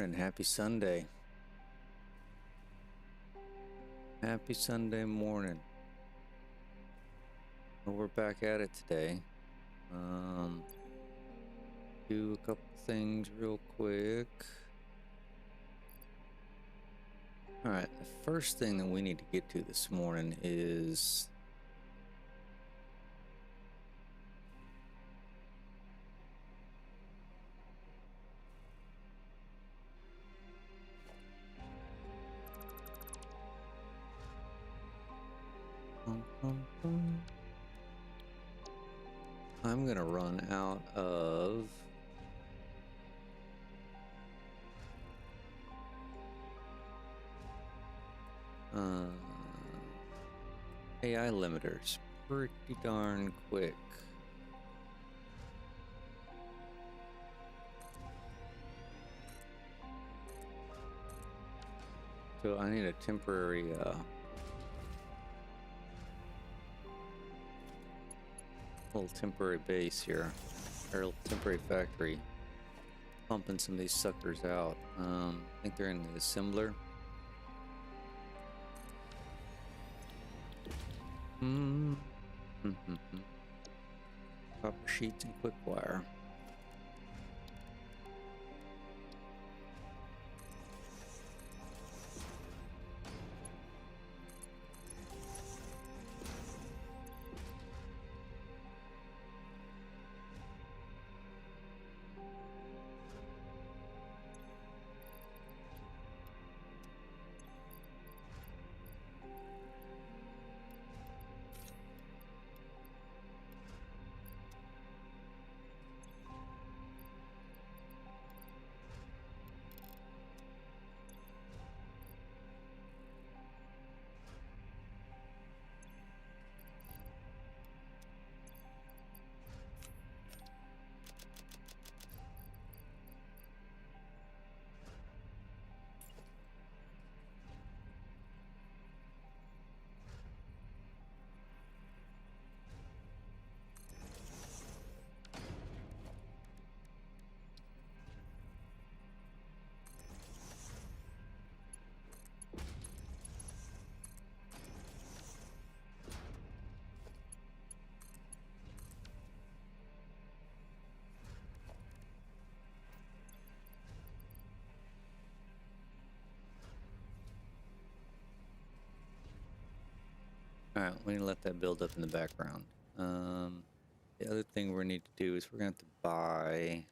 morning. Happy Sunday. Happy Sunday morning. Well, we're back at it today. Do a couple things real quick. Alright, the first thing that we need to get to this morning is I'm gonna run out of AI limiters pretty darn quick. So I need a temporary little temporary base here, or a temporary factory, pumping some of these suckers out. I think they're in the assembler. Copper sheets and quick wire. Alright, we need to let that build up in the background. The other thing we need to do is we're going to have to buy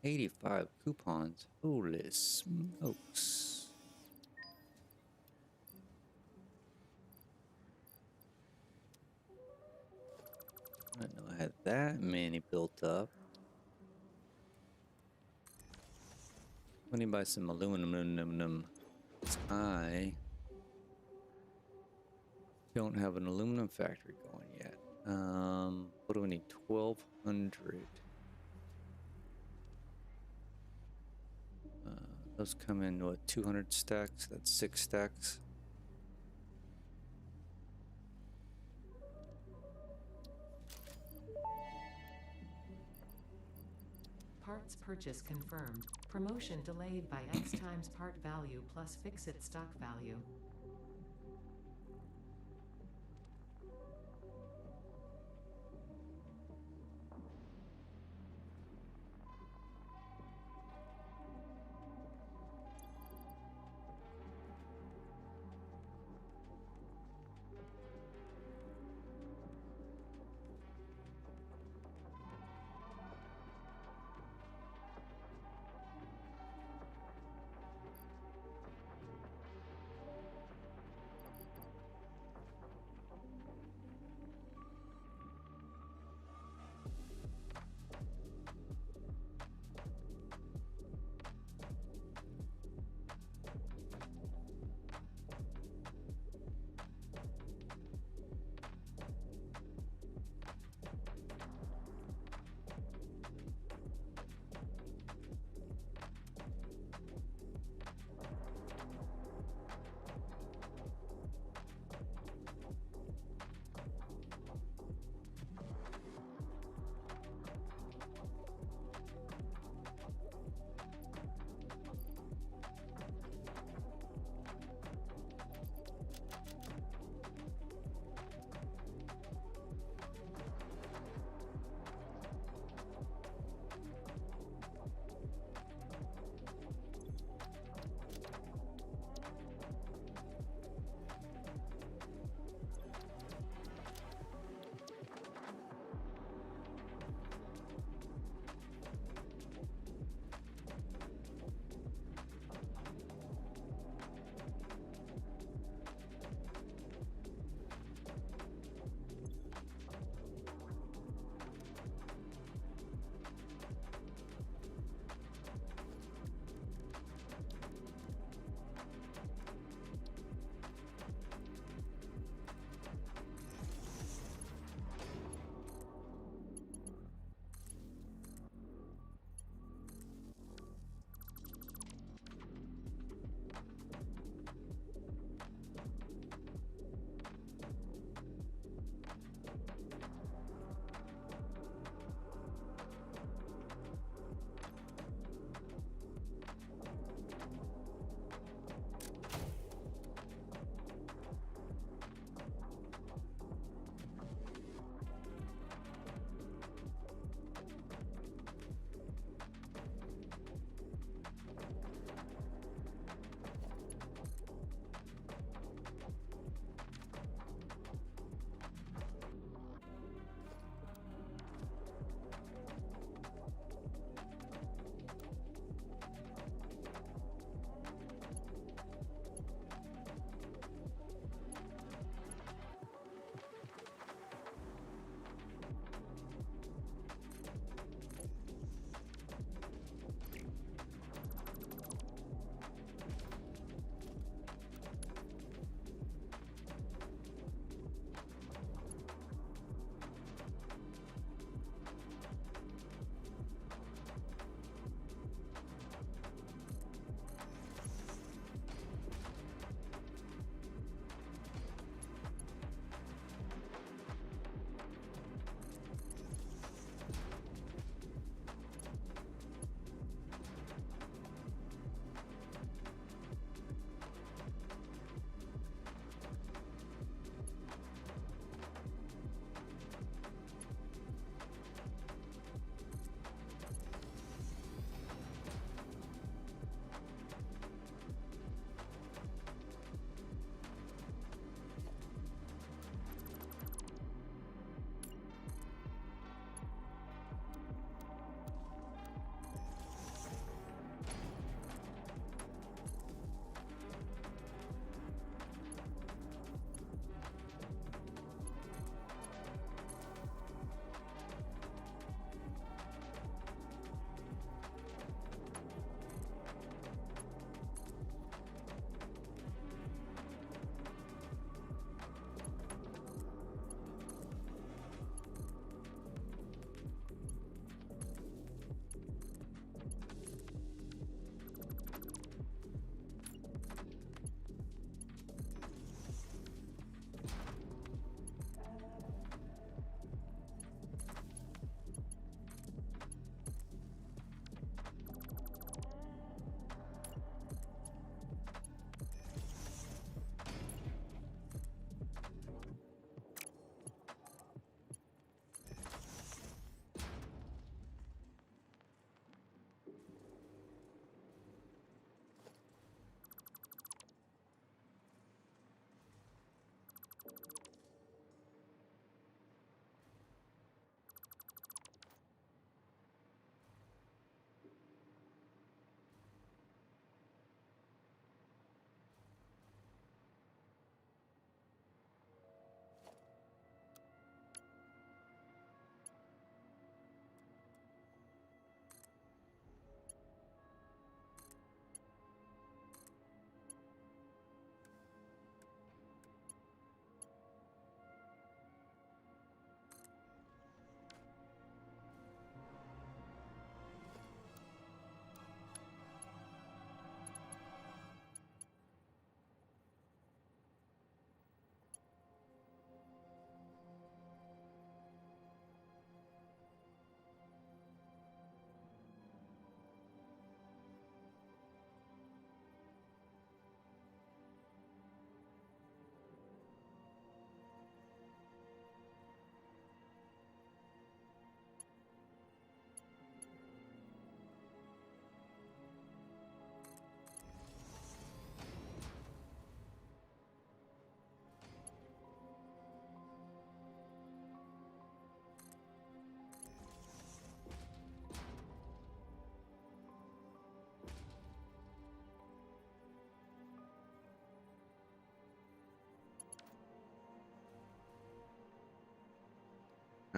85 coupons. Holy smokes. I didn't know I had that many built up. We need to buy some aluminum. I don't have an aluminum factory going yet. What do we need? 1,200. Those come in, what, 200 stacks? That's 6 stacks. Parts purchase confirmed. Promotion delayed by X times part value plus fixed stock value.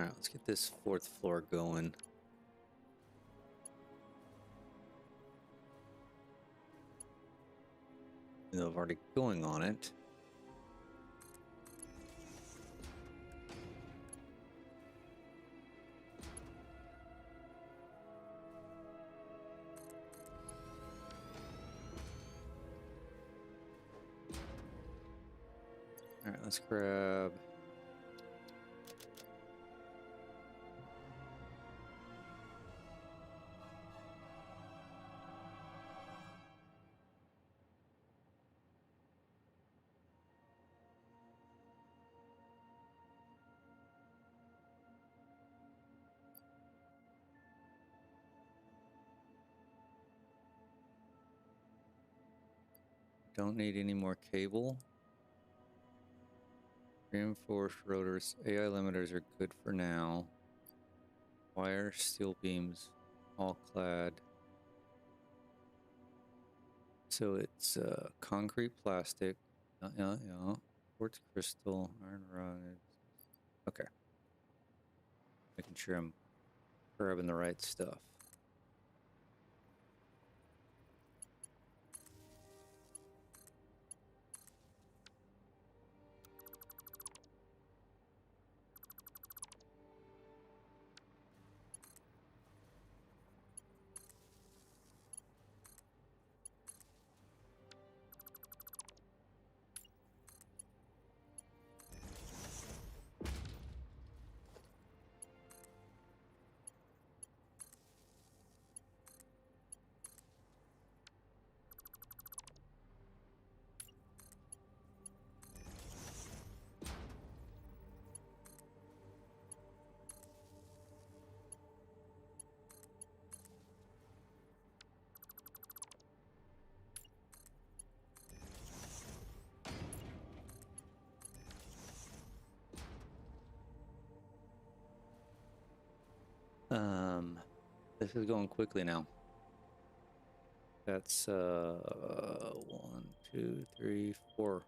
All right, let's get this 4th floor going. Though I'm already going on it. All right, let's grab. Don't need any more cable. Reinforced rotors. AI limiters are good for now. Wire, steel beams, all clad. So it's concrete, plastic, quartz crystal, iron rod. Okay. Making sure I'm grabbing the right stuff. This is going quickly now. That's 1, 2, 3, 4.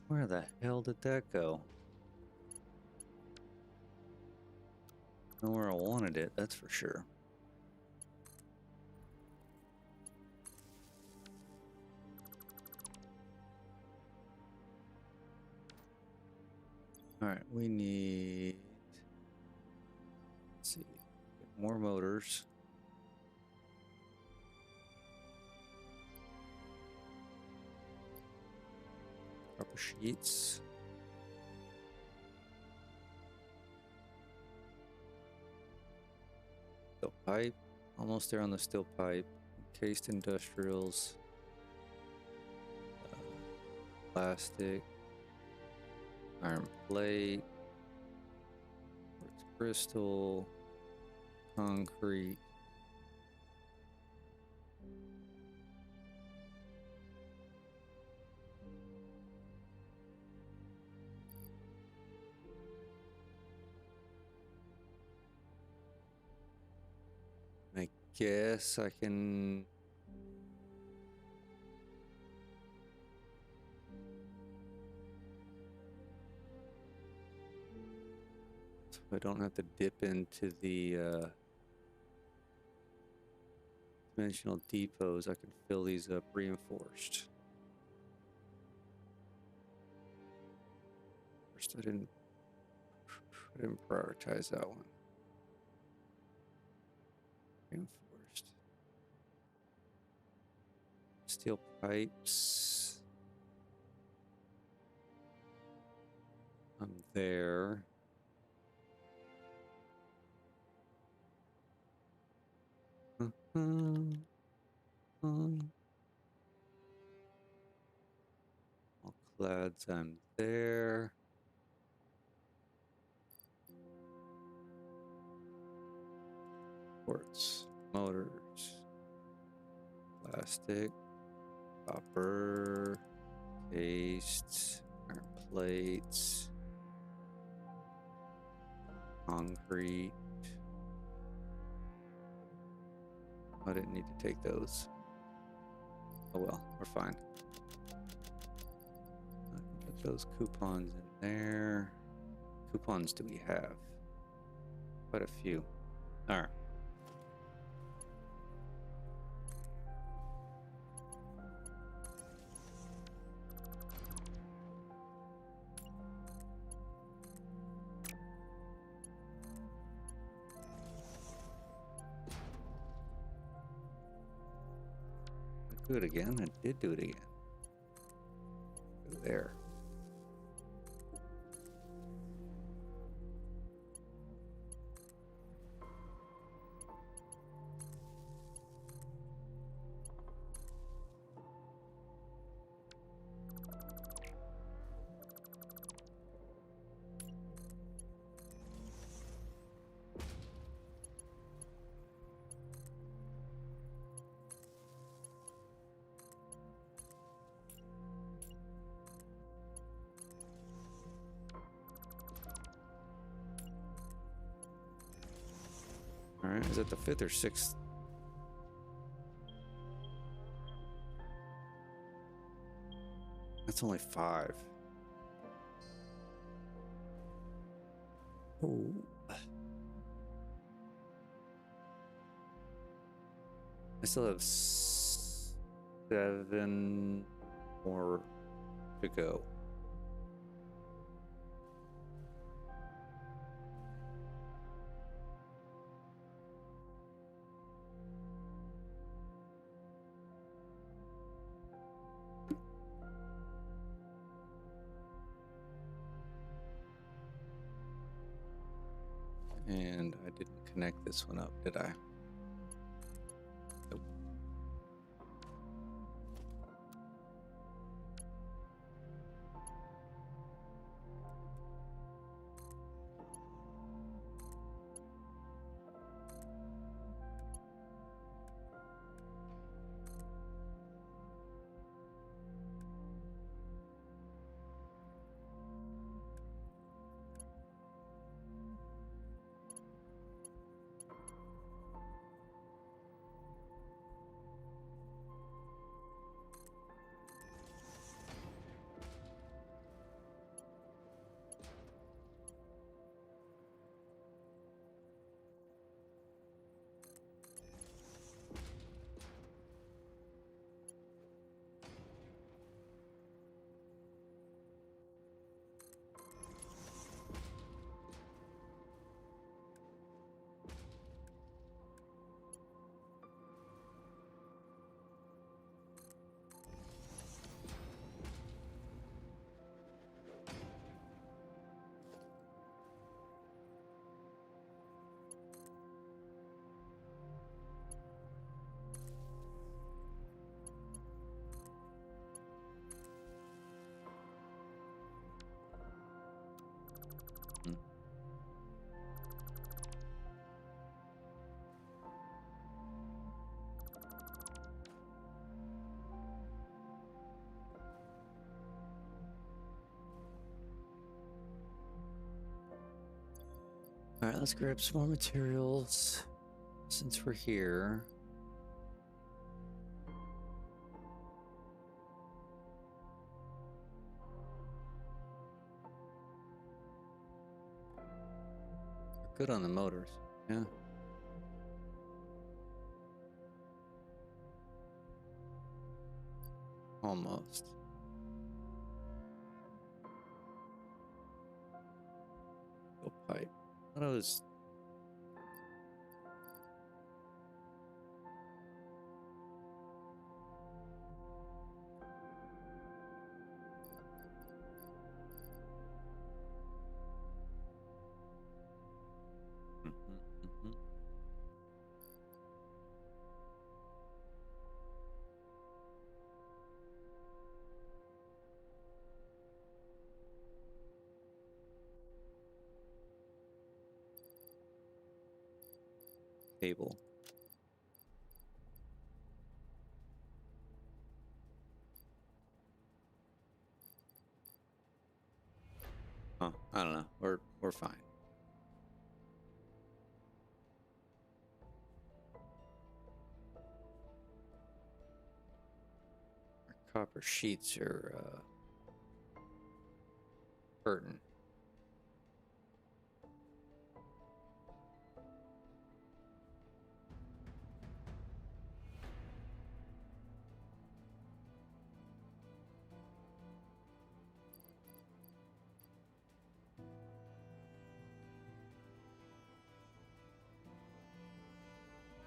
Where the hell did that go? Know where I wanted it, that's for sure. Alright, we need... Let's see. Get more motors. Copper sheets. Steel pipe. Almost there on the steel pipe. Encased industrials. Plastic. Iron plate. Quartz crystal. Concrete. I guess I can... I don't have to dip into the dimensional depots. I can fill these up reinforced. First, I didn't prioritize that one. Reinforced. Steel pipes. I'm there. All clads, I'm there. Quartz, motors, plastic, copper, paste, iron plates, concrete. I didn't need to take those. Oh well, we're fine. I can put those coupons in there. Coupons do we have? Quite a few. All right. Do it again. I did do it again. Go there. All right, is that the 5th or 6th? That's only 5. Oh. I still have 7 more to go. And I didn't connect this one up, did I? Nope. All right, let's grab some more materials since we're here. good on the motors. Yeah. Almost. Go pipe. I thought I was. Mhm. Cable. Oh, I don't know. We're fine. Our copper sheets are hurting.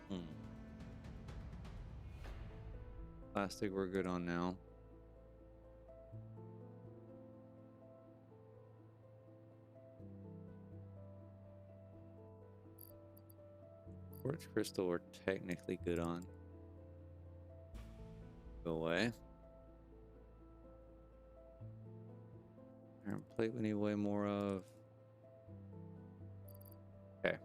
Hmm. Plastic we're good on now. Quartz crystal we're technically good on. Go away. Iron plate we need way more of. Okay.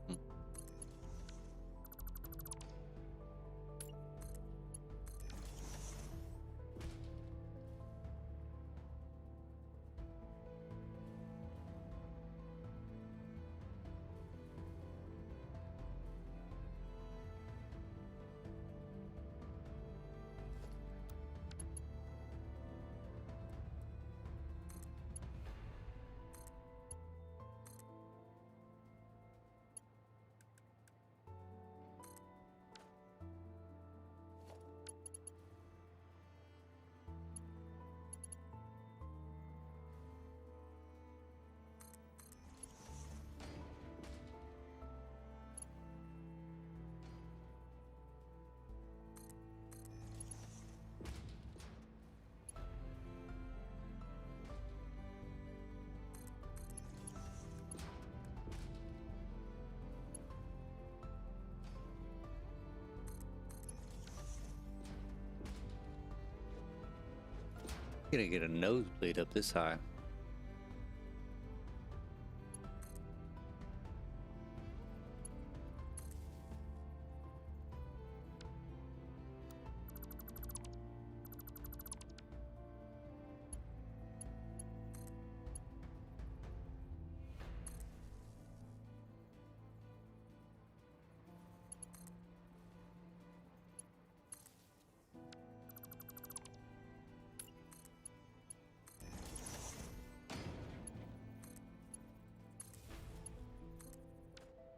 Hmm. Gonna get a nosebleed up this high.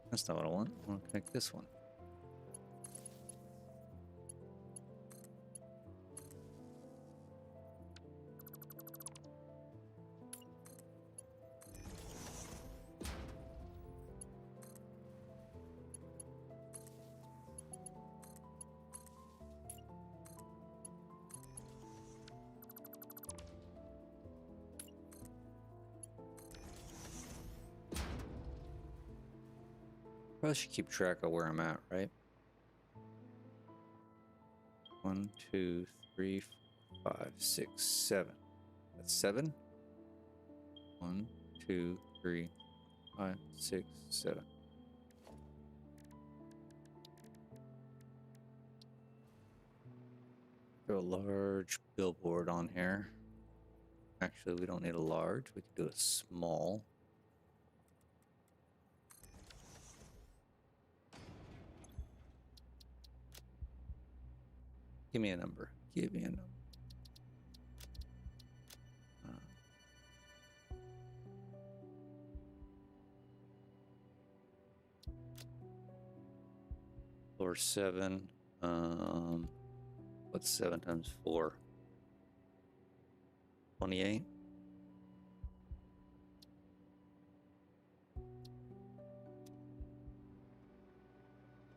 That's not what I want. I want to connect this one. Probably should keep track of where I'm at, right? 1, 2, 3, 4, 5, 6, 7. That's 7? 1, 2, 3, 5, 6, 7. Throw a large billboard on here. Actually, we don't need a large. We could do a small. Give me a number. Give me a number. Floor 7. What's 7 times 4? 28.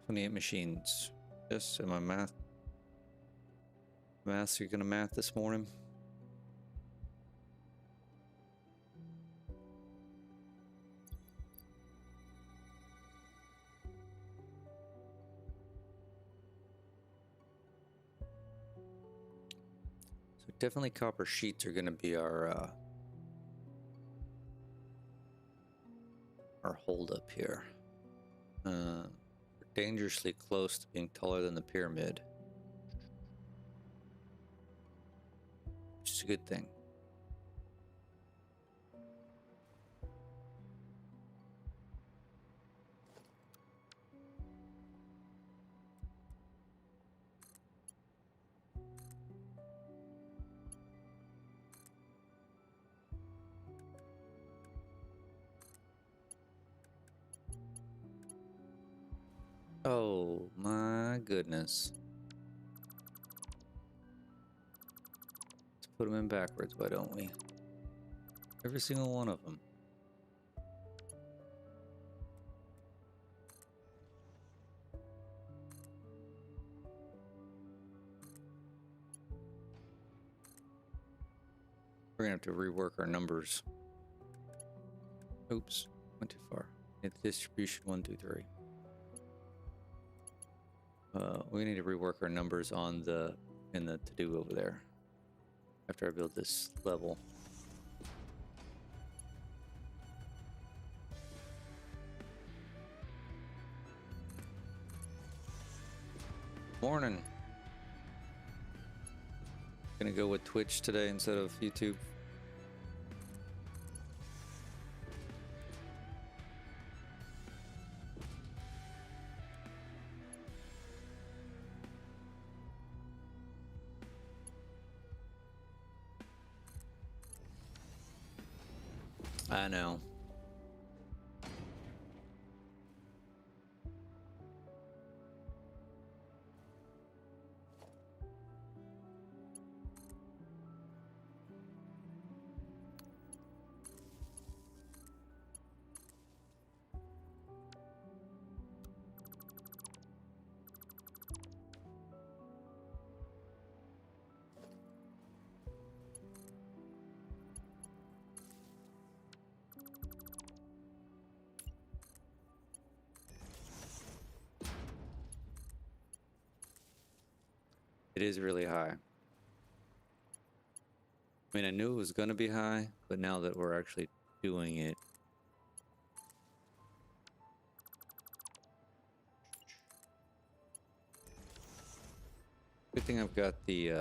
28 machines. Yes, am I math? Maths, you're gonna math this morning? So definitely copper sheets are gonna be our hold up here. We're dangerously close to being taller than the pyramid. Which is a good thing. Oh my goodness. Let's put them in backwards, why don't we? Every single one of them. We're gonna have to rework our numbers. Oops, went too far. It's distribution 1, 2, 3. We need to rework our numbers on in the to-do over there. After I build this level. Morning. Gonna go with Twitch today instead of YouTube. I know. It is really high. I mean, I knew it was going to be high, but now that we're actually doing it. Good thing I've got the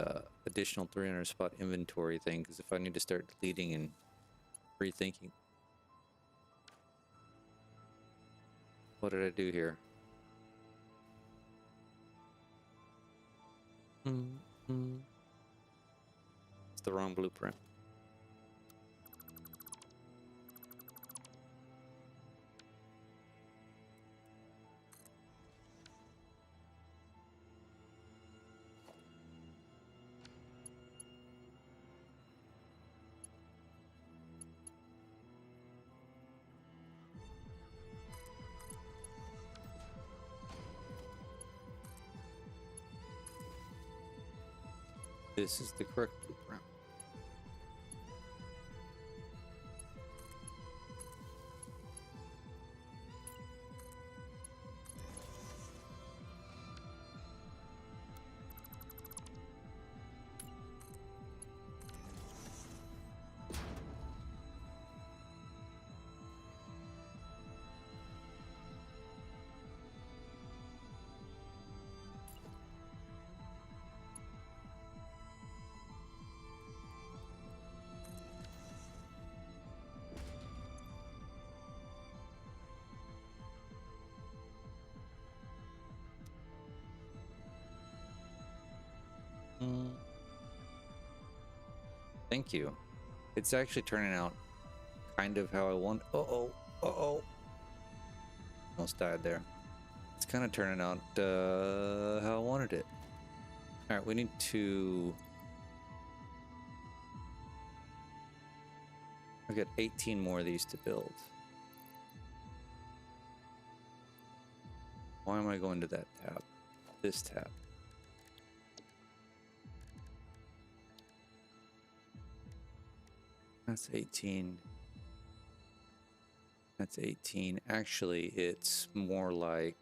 additional 300 spot inventory thing, because if I need to start deleting and rethinking. What did I do here? It's the wrong blueprint. This is the correct blueprint. Thank you. It's actually turning out kind of how I want. Uh-oh. Uh-oh. Almost died there. It's kind of turning out how I wanted it. All right, we need to... I've got 18 more of these to build. Why am I going to that tab? This tab. That's 18. That's 18. Actually, it's more like...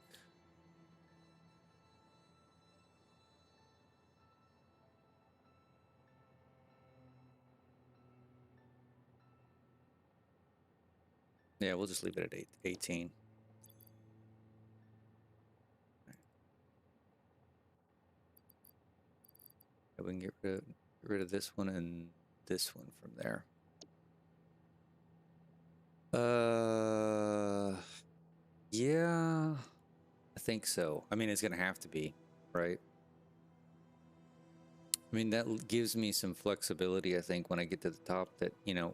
Yeah, we'll just leave it at 18. Okay, we can get rid of this one and this one from there. Yeah, I think so. I mean, it's gonna have to be, right? I mean, that gives me some flexibility, I think, when I get to the top that, you know,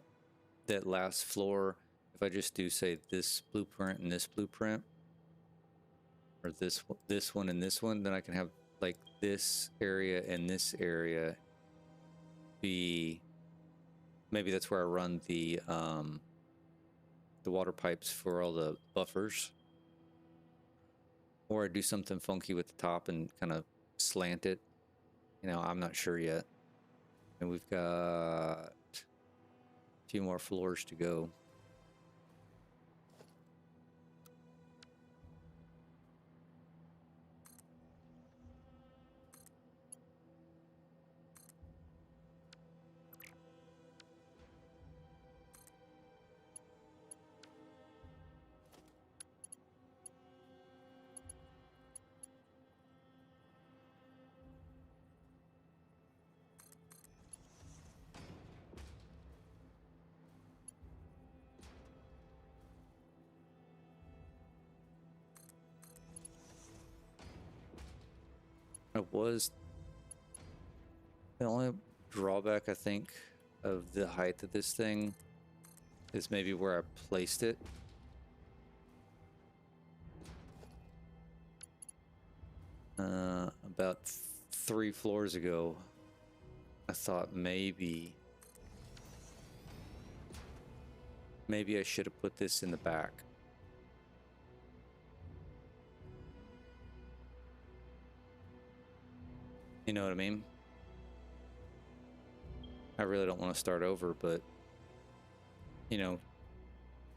that last floor, if I just do, say, this blueprint and this blueprint, or this one and this one, then I can have, like, this area and this area be... Maybe that's where I run the water pipes for all the buffers. Or I do something funky with the top and kind of slant it. You know, I'm not sure yet. And we've got a few more floors to go. The only drawback, I think, of the height of this thing is maybe where I placed it. About 3 floors ago, I thought maybe I should have put this in the back. You know what I mean? I really don't want to start over, but, you know,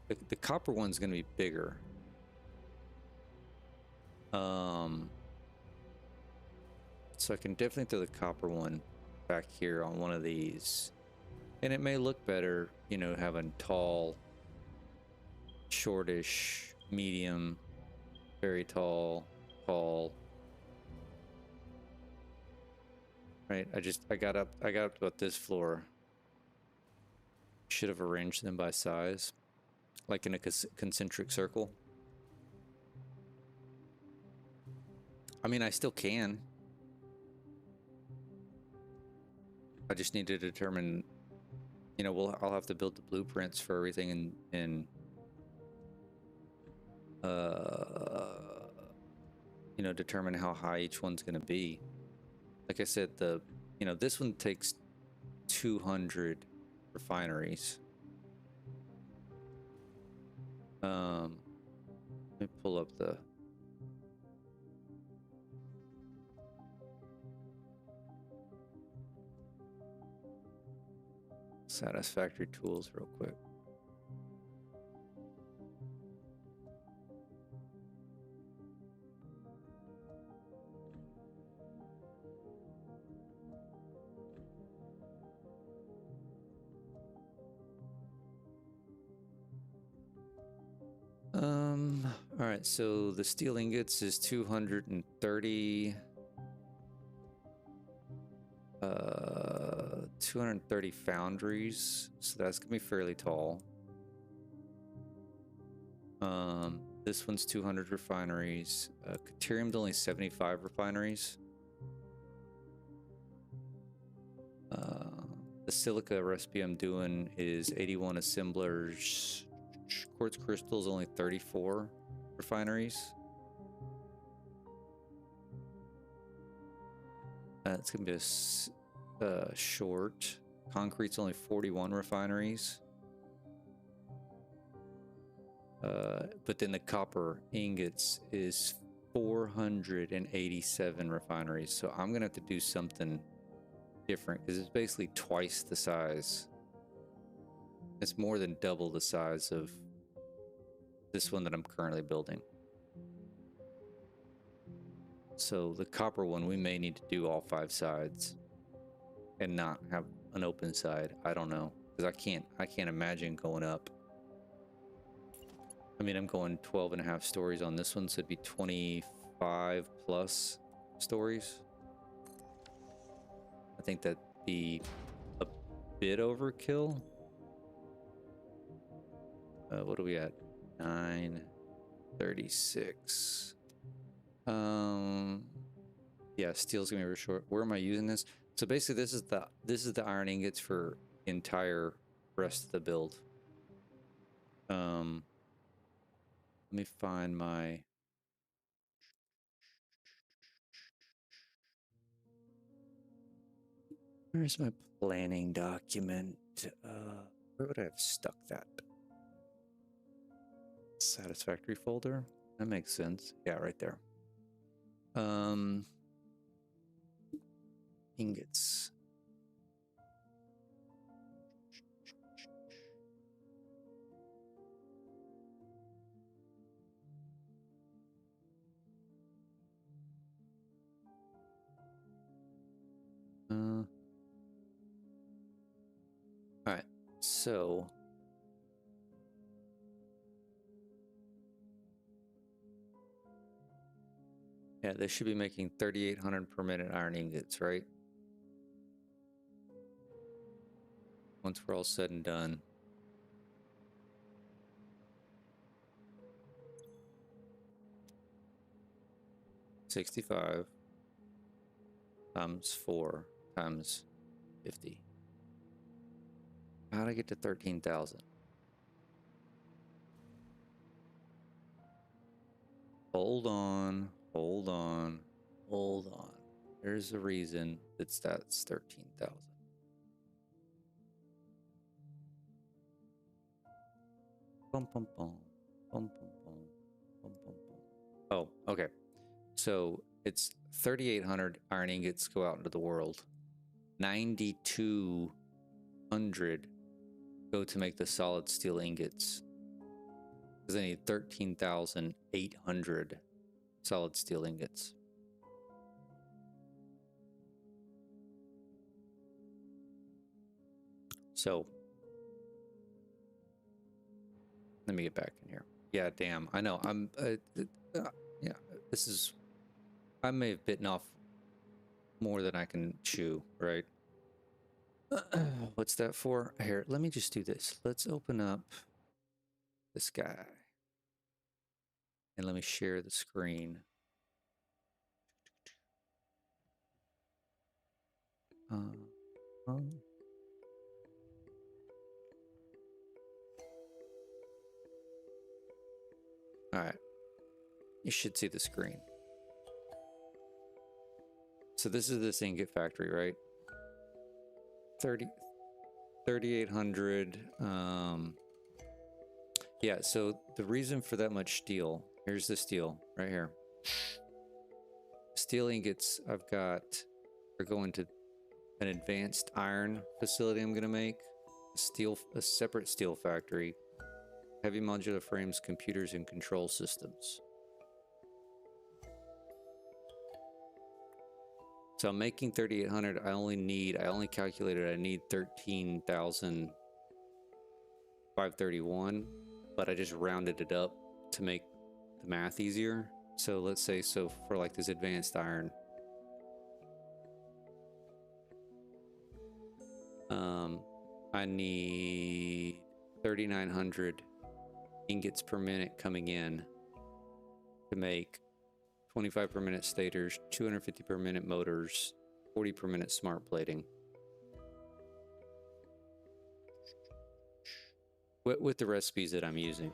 the copper one's going to be bigger. So I can definitely throw the copper one back here on one of these. And it may look better, you know, having tall, shortish, medium, very tall, tall. Right, I got up to about this floor. Should have arranged them by size, like in a concentric circle. I mean, I still can. I just need to determine, you know, I'll have to build the blueprints for everything and you know, determine how high each one's going to be. Like I said, you know, this one takes 200 refineries. Let me pull up the... Satisfactory tools real quick. All right, so the steel ingots is 230. 230 foundries, so that's gonna be fairly tall. This one's 200 refineries. Caterium's only 75 refineries. The silica recipe I'm doing is 81 assemblers. Quartz crystals, only 34 refineries. It's going to be a short. Concrete's only 41 refineries. But then the copper ingots is 487 refineries. So I'm going to have to do something different because it's basically twice the size. It's more than double the size of this one that I'm currently building. So the copper one, we may need to do all 5 sides and not have an open side. I don't know, because I can't imagine going up. I mean, I'm going 12.5 stories on this one, so it'd be 25 plus stories. I think that'd be a bit overkill. What are we at? 936. Yeah, steel's gonna be very short. Where am I using this? So basically, this is the iron ingots for the entire rest of the build. Let me find my. Where's my planning document? Where would I have stuck that? Satisfactory folder. That makes sense. Yeah, right there. Ingots. All right, so yeah, they should be making 3,800 per minute iron ingots, right? Once we're all said and done. $65 times 4 times 50. How'd I get to 13,000? Hold on, hold on, hold on. There's a reason that's 13,000. Bum, bum, bum, bum, bum, bum, bum, bum, bum. Oh, okay. So it's 3,800 iron ingots go out into the world. 9,200 go to make the solid steel ingots. Because I need 13,800 solid steel ingots. So let me get back in here. Yeah, damn. I know. I'm. Yeah. This is. I may have bitten off more than I can chew. Right. What's that for? Here, let me just do this. Let's open up this guy. And let me share the screen. All right. You should see the screen. So this is this ingot factory, right? 3,800. Yeah, so the reason for that much steel, here's the steel right here. Steel ingots I've got are going to an advanced iron facility I'm going to make. A separate steel factory. Heavy modular frames, computers, and control systems. So I'm making 3,800. I only calculated I need 13,531, but I just rounded it up to make the math easier. So let's say, so for like this advanced iron, I need 3,900 ingots per minute coming in to make 25 per minute stators, 250 per minute motors, 40 per minute smart plating. with the recipes that I'm using.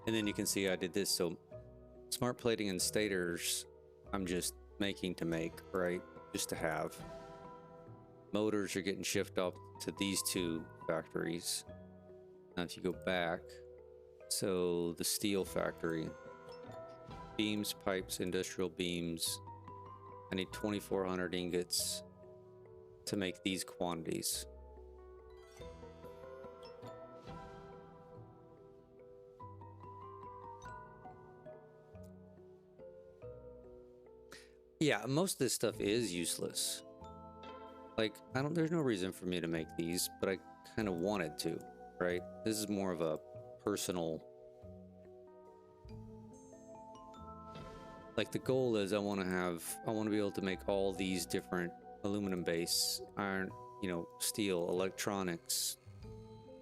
And then you can see I did this. So smart plating and stators, I'm just making to make, right? Just to have. Motors are getting shipped off to these two factories. Now if you go back, so the steel factory, beams, pipes, industrial beams. I need 2,400 ingots to make these quantities. Yeah, most of this stuff is useless. Like, there's no reason for me to make these, but I kind of wanted to, right? This is more of a personal, like the goal is I want to be able to make all these different aluminum base, iron, steel, electronics,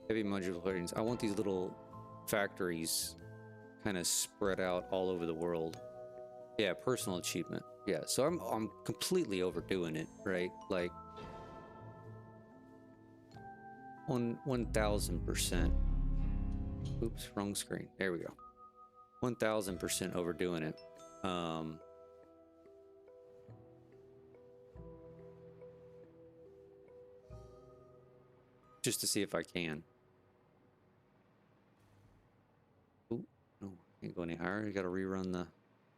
heavy modular platings. I want these little factories kind of spread out all over the world. Yeah, personal achievement. Yeah, so I'm completely overdoing it, right? Like 1,000%. Oops, wrong screen. There we go. 1,000% overdoing it. Just to see if I can. Ooh, no, I can't go any higher. You gotta rerun the.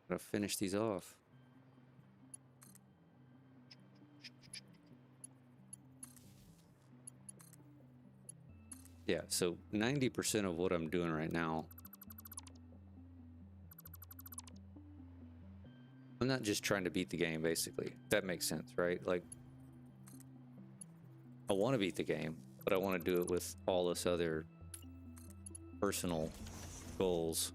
Gotta finish these off. Yeah, so 90% of what I'm doing right now, I'm not just trying to beat the game, basically. That makes sense, right? Like, I want to beat the game, but I want to do it with all this other personal goals.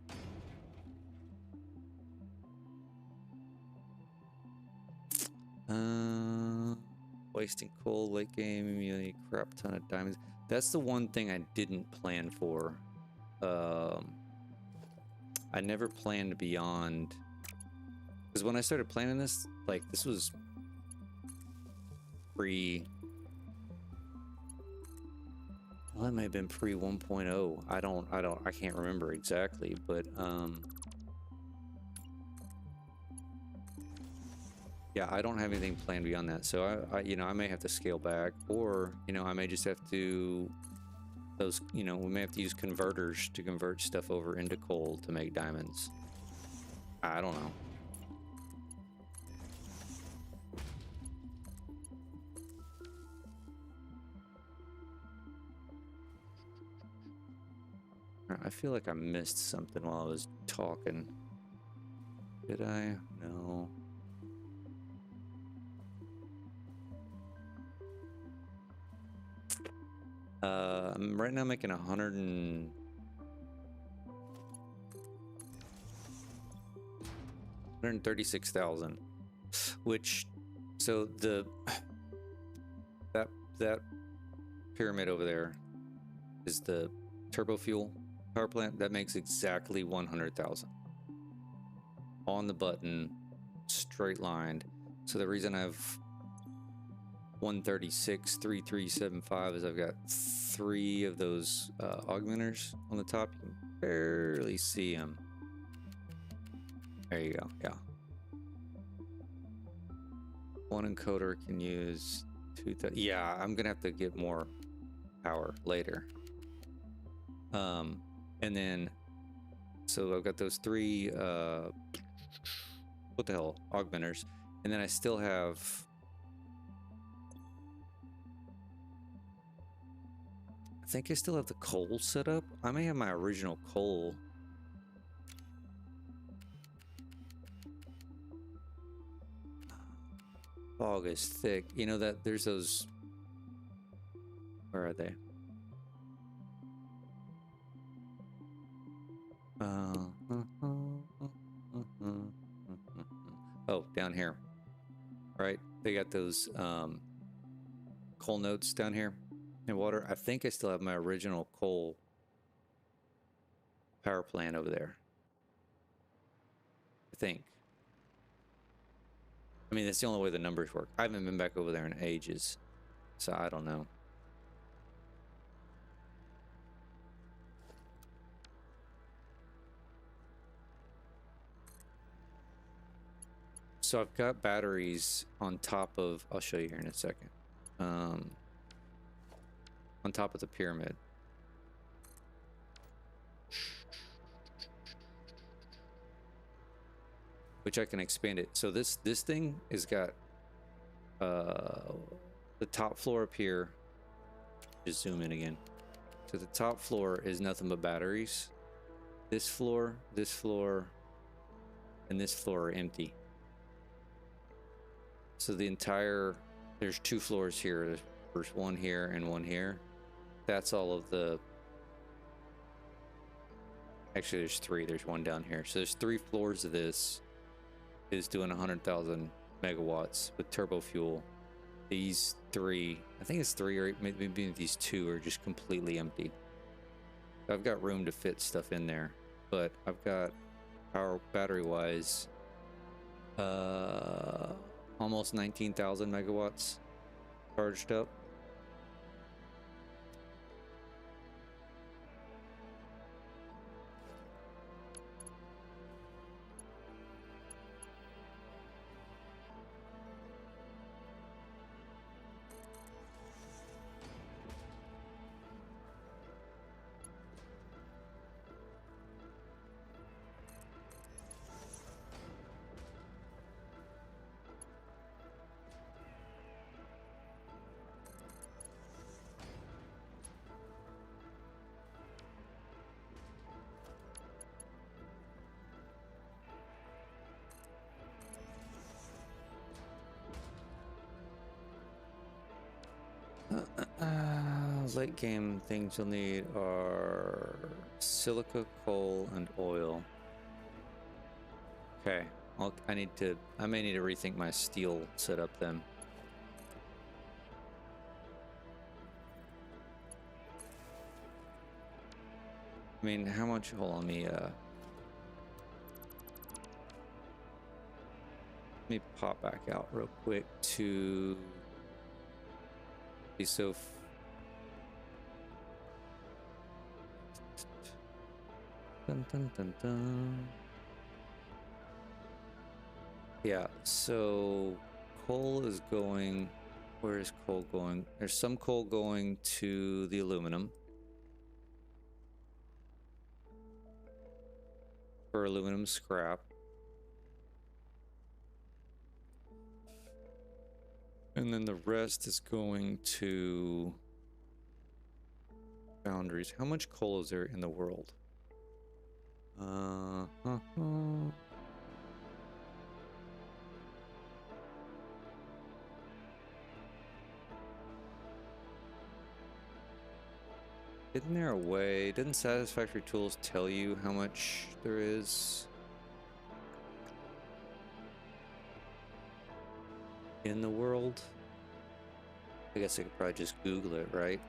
Wasting coal, late game, immunity, crap ton of diamonds. That's the one thing I didn't plan for. I never planned beyond, because when I started planning this, like this was pre. Well, it may have been pre 1.0. I can't remember exactly, but yeah, I don't have anything planned beyond that. So I may have to scale back, or I may just have to we may have to use converters to convert stuff over into coal to make diamonds. I don't know. I feel like I missed something while I was talking. Did I? No. I'm right now making 136,000, which, so that pyramid over there is the turbo fuel power plant that makes exactly 100,000 on the button, straight lined. So the reason I've 136,3375 is I've got 3 of those augmenters on the top. You can barely see them. There you go. Yeah. One encoder can use 2,000. Yeah, I'm gonna have to get more power later. And then, so I've got those 3 what the hell, augmenters, and then I still have. I think I still have the coal set up. I may have my original coal. Fog is thick. You know that there's those. Where are they? Oh, down here. Right? They got those coal notes down here in water. I think I still have my original coal power plant over there. I think. I mean, that's the only way the numbers work. I haven't been back over there in ages. So I don't know. So I've got batteries on top of, I'll show you here in a second. On top of the pyramid. Which I can expand it. So this thing has got the top floor up here. Just zoom in again. So the top floor is nothing but batteries. This floor, and this floor are empty. So the entire, there's 2 floors here. There's one here and one here. That's all of the, actually there's 3. There's one down here. So there's 3 floors of this. Is doing 100,000 megawatts with turbo fuel. These 3, I think it's 3 or maybe these 2 are just completely empty. I've got room to fit stuff in there, but I've got power battery wise almost 19,000 megawatts charged up. Late game things you'll need are silica, coal, and oil. Okay, I may need to rethink my steel setup then. I mean, how much? Hold on, let me pop back out real quick to be so. Dun, dun, dun, dun. Yeah, so coal is going. Where is coal going? There's some coal going to the aluminum. For aluminum scrap. And then the rest is going to foundries. How much coal is there in the world? Isn't there a way? Didn't Satisfactory Tools tell you how much there is in the world? I guess I could probably just Google it, right?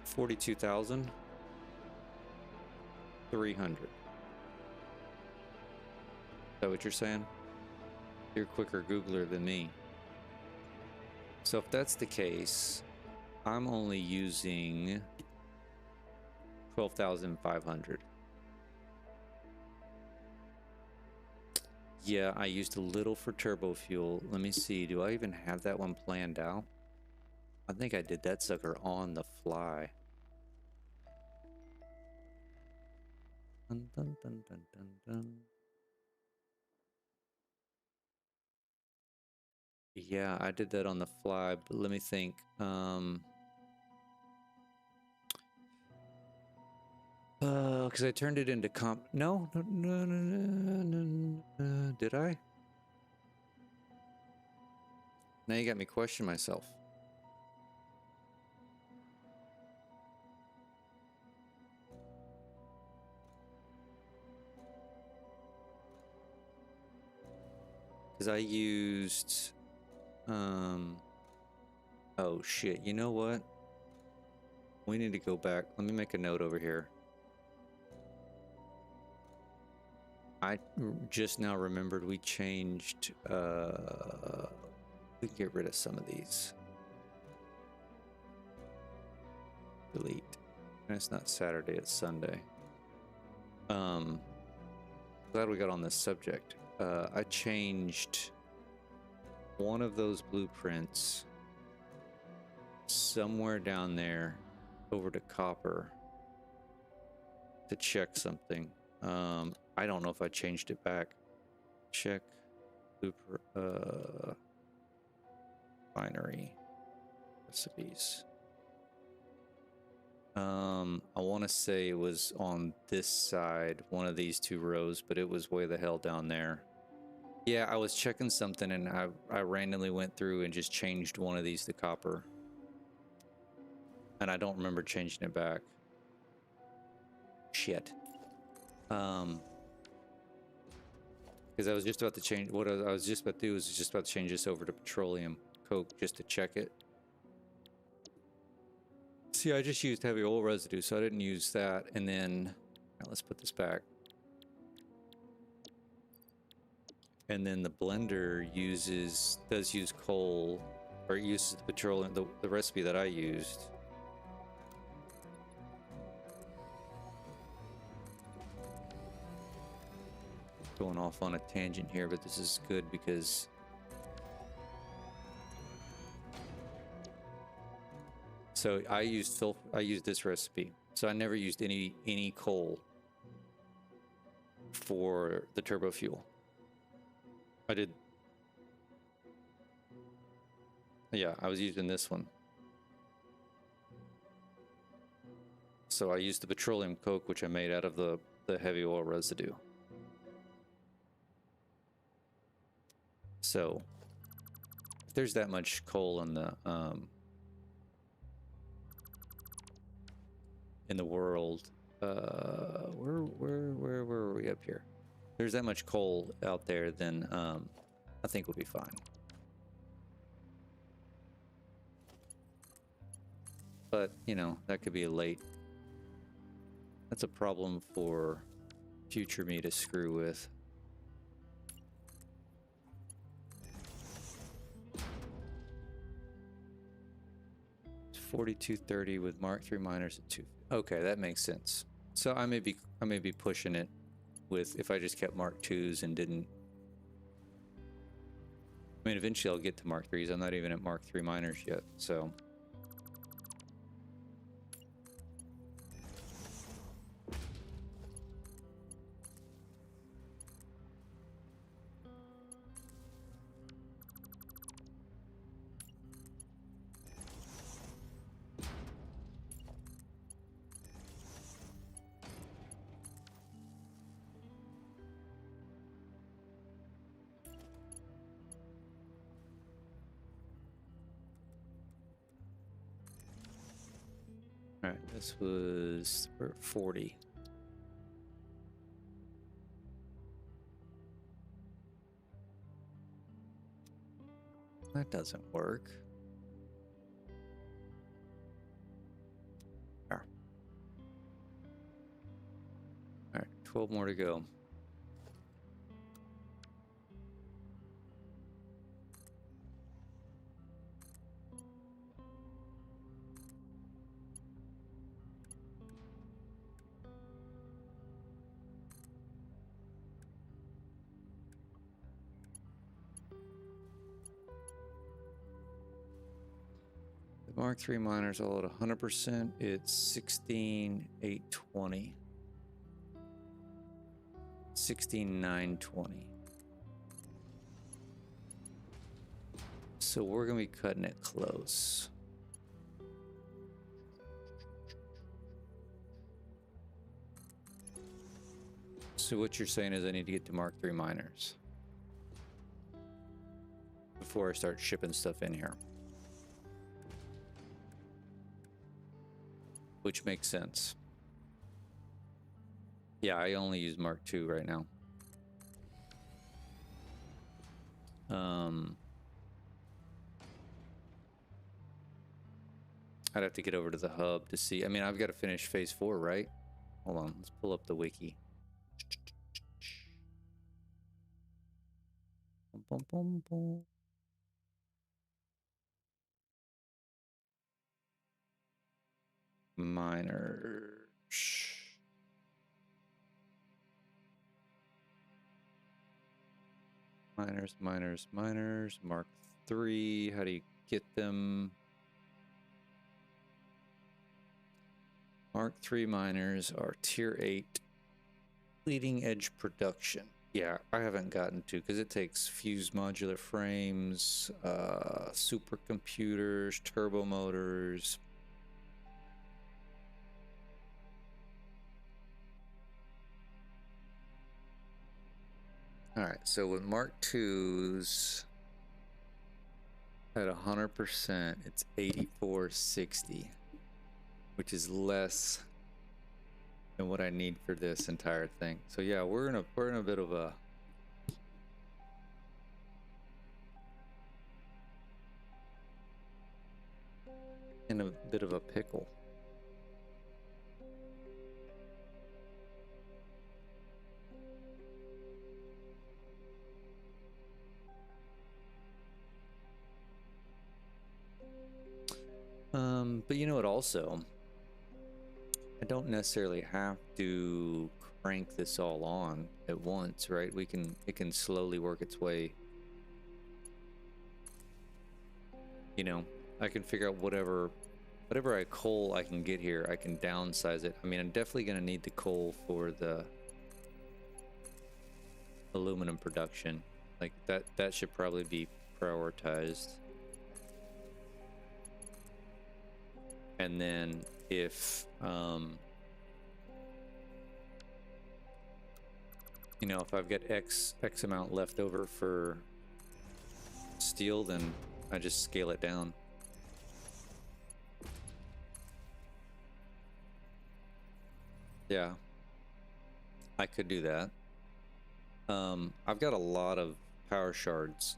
42,300. Is that what you're saying? You're a quicker Googler than me. So if that's the case, I'm only using 12,500. Yeah, I used a little for turbo fuel. Let me see. Do I even have that one planned out? I think I did that sucker on the fly. Dun, dun, dun, dun, dun, dun. Yeah, I did that on the fly, but let me think. Because I turned it into no, did I? Now you got me question myself. Because I used, oh shit, you know what? We need to go back. Let me make a note over here. I just now remembered we changed, we can get rid of some of these. Delete. And it's not Saturday, it's Sunday. Glad we got on this subject. I changed one of those blueprints somewhere down there over to copper to check something. I don't know if I changed it back. Check binary recipes. I want to say it was on this side, one of these two rows, but it was way the hell down there. Yeah, I was checking something and I randomly went through and just changed one of these to copper. And I don't remember changing it back. Shit. Because I was just about to change, what I was just about to do was just about to change this over to petroleum coke just to check it. See, I just used heavy oil residue, so I didn't use that. And then, let's put this back. And then the blender does use coal, or uses the petroleum, the recipe that I used. Going off on a tangent here, but this is good because so I used this recipe. So I never used any coal for the turbo fuel. I did. Yeah, I was using this one. So I used the petroleum coke, which I made out of the heavy oil residue. So if there's that much coal in the world, where were we up here? There's that much coal out there, then I think we'll be fine. But you know, that could be that's a problem for future me to screw with. 4230 with Mark III miners at 2. Okay, that makes sense. So I may be pushing it with if I just kept Mark IIs and didn't. I mean, eventually I'll get to Mark IIIs. I'm not even at Mark III miners yet, so. All right, this was 40. That doesn't work. All right, 12 more to go. Mark III miners all at 100%. It's 16,820. 16,920. So we're gonna be cutting it close. So what you're saying is I need to get to Mark III miners before I start shipping stuff in here. Which makes sense. Yeah, I only use Mark II right now. I'd have to get over to the hub to see. I mean, I've got to finish phase 4, right? Hold on, let's pull up the wiki. Boom, boom, boom. Miners. Miners. Mark 3. How do you get them? Mark 3 miners are tier 8 leading edge production. Yeah, I haven't gotten to because it takes fused modular frames, supercomputers, turbo motors. All right, so with Mark 2s at 100%, it's 8460, which is less than what I need for this entire thing. So yeah, we're in a bit of a pickle. But you know what, also, I don't necessarily have to crank this all on at once, right? It can slowly work its way. You know, I can figure out whatever coal I can get here, I can downsize it. I mean, I'm definitely going to need the coal for the aluminum production. Like that should probably be prioritized. And then if you know, if I've got X amount left over for steel, then I just scale it down. Yeah, I could do that. I've got a lot of power shards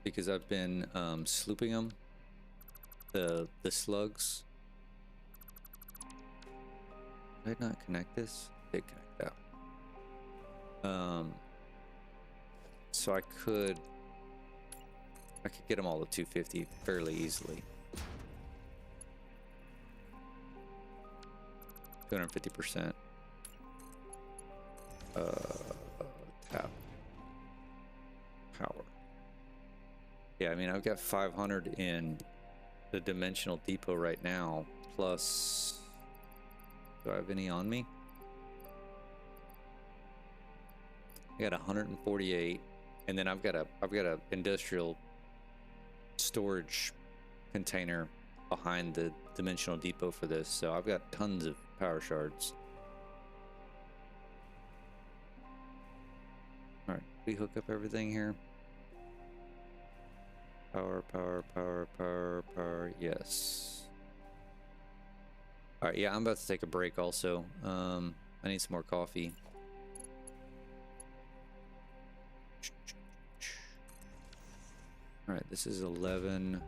because I've been slooping them. The slugs. Did I not connect this? Did connect that. So I could get them all to 250 fairly easily. 250%. Tap power. Yeah, I mean, I've got 500 in the dimensional depot right now, plus, do I have any on me? I got 148, and then I've got a industrial storage container behind the dimensional depot for this, so I've got tons of power shards. All right, we hook up everything here. Power, yes. All right, yeah, I'm about to take a break also. I need some more coffee. All right, this is 11.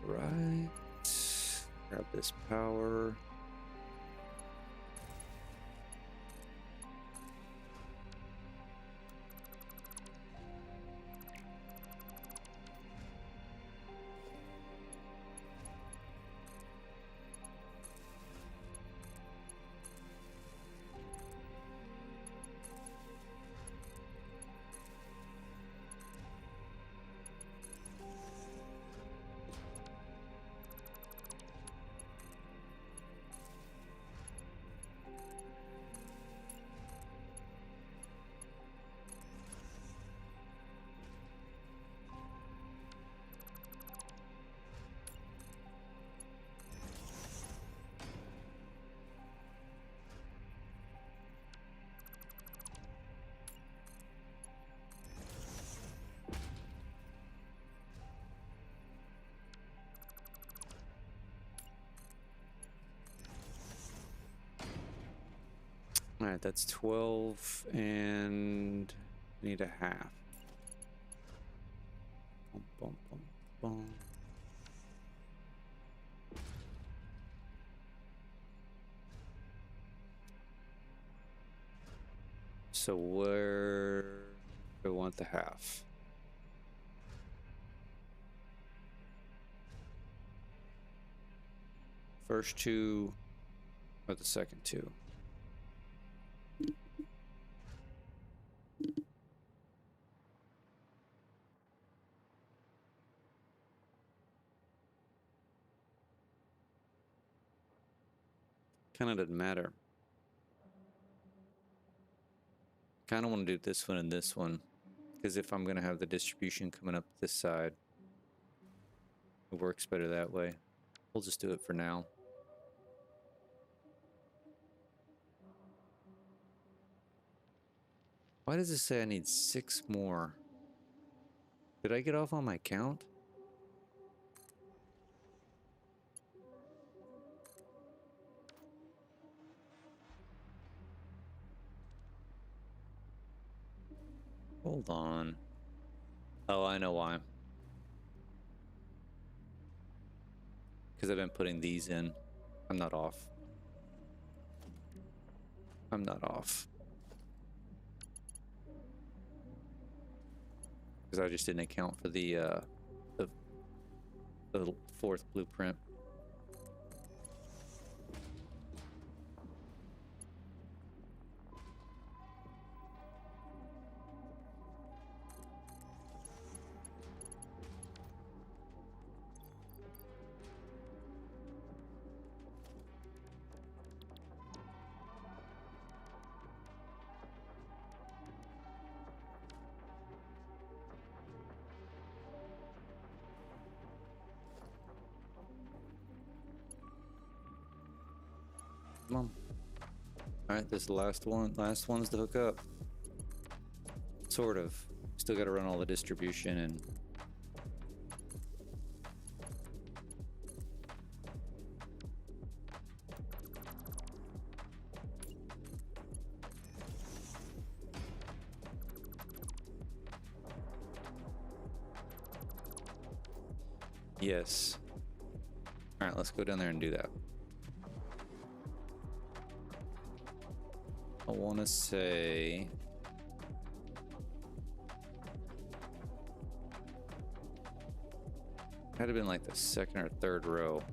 Right. Grab this power. All right, that's 12 and I need a half. Bum, bum, bum, bum. So where do I want the half? First two or the second two? Kind of doesn't matter. Kind of want to do this one and this one, because if I'm going to have the distribution coming up this side, it works better that way. We'll just do it for now. Why does it say I need 6 more? Did I get off on my count? Hold on. Oh, I know why. Because I've been putting these in. I'm not off. I'm not off. Because I just didn't account for the 4th blueprint. Come on. Alright, this is the last one. Last one's to hook up. Sort of. Still gotta run all the distribution and... Yes. Alright, let's go down there and do that. I want to say... Had to been like the 2nd or 3rd row.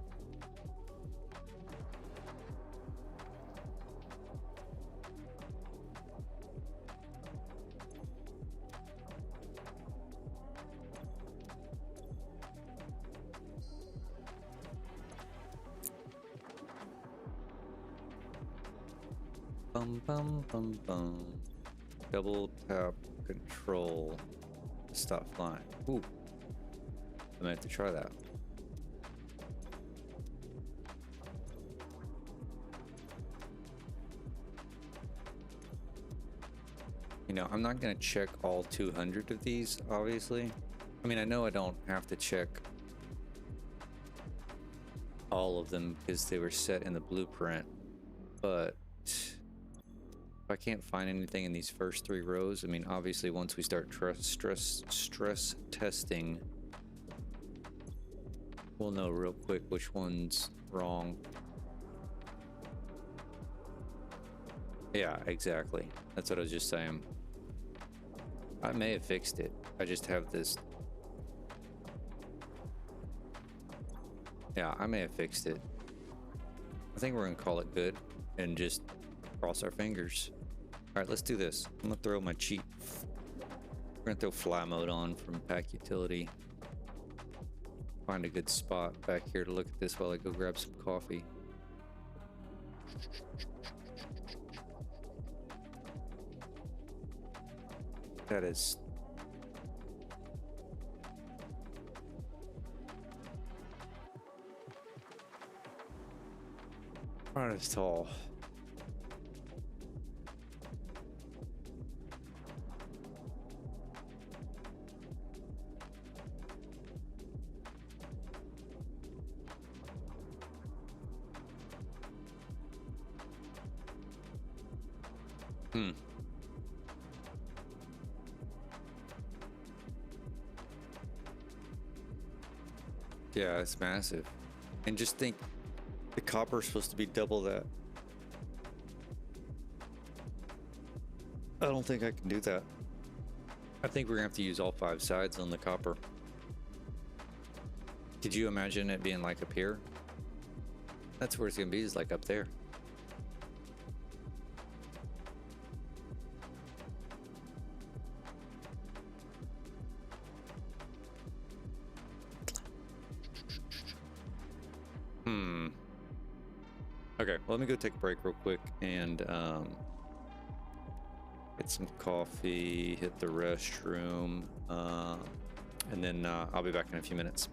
Bum bum bum bum. Double tap control. Stop flying. Ooh. I might have to try that. You know, I'm not going to check all 200 of these, obviously. I mean, I know I don't have to check all of them because they were set in the blueprint, but if I can't find anything in these first 3 rows, I mean, obviously once we start stress testing, we'll know real quick which one's wrong. Yeah, exactly. That's what I was just saying. I may have fixed it. I just have this. Yeah, I may have fixed it. I think we're gonna call it good and just cross our fingers. All right, let's do this. I'm gonna throw my cheat. We're gonna throw fly mode on from pack utility. Find a good spot back here to look at this while I go grab some coffee. That is... Not as tall. Hmm. Yeah, it's massive. And just think, the copper is supposed to be double that. I don't think I can do that. I think we're gonna have to use all 5 sides on the copper. Could you imagine it being like up here? That's where it's gonna be, is like up there. Okay, well, let me go take a break real quick and get some coffee, hit the restroom, and then I'll be back in a few minutes.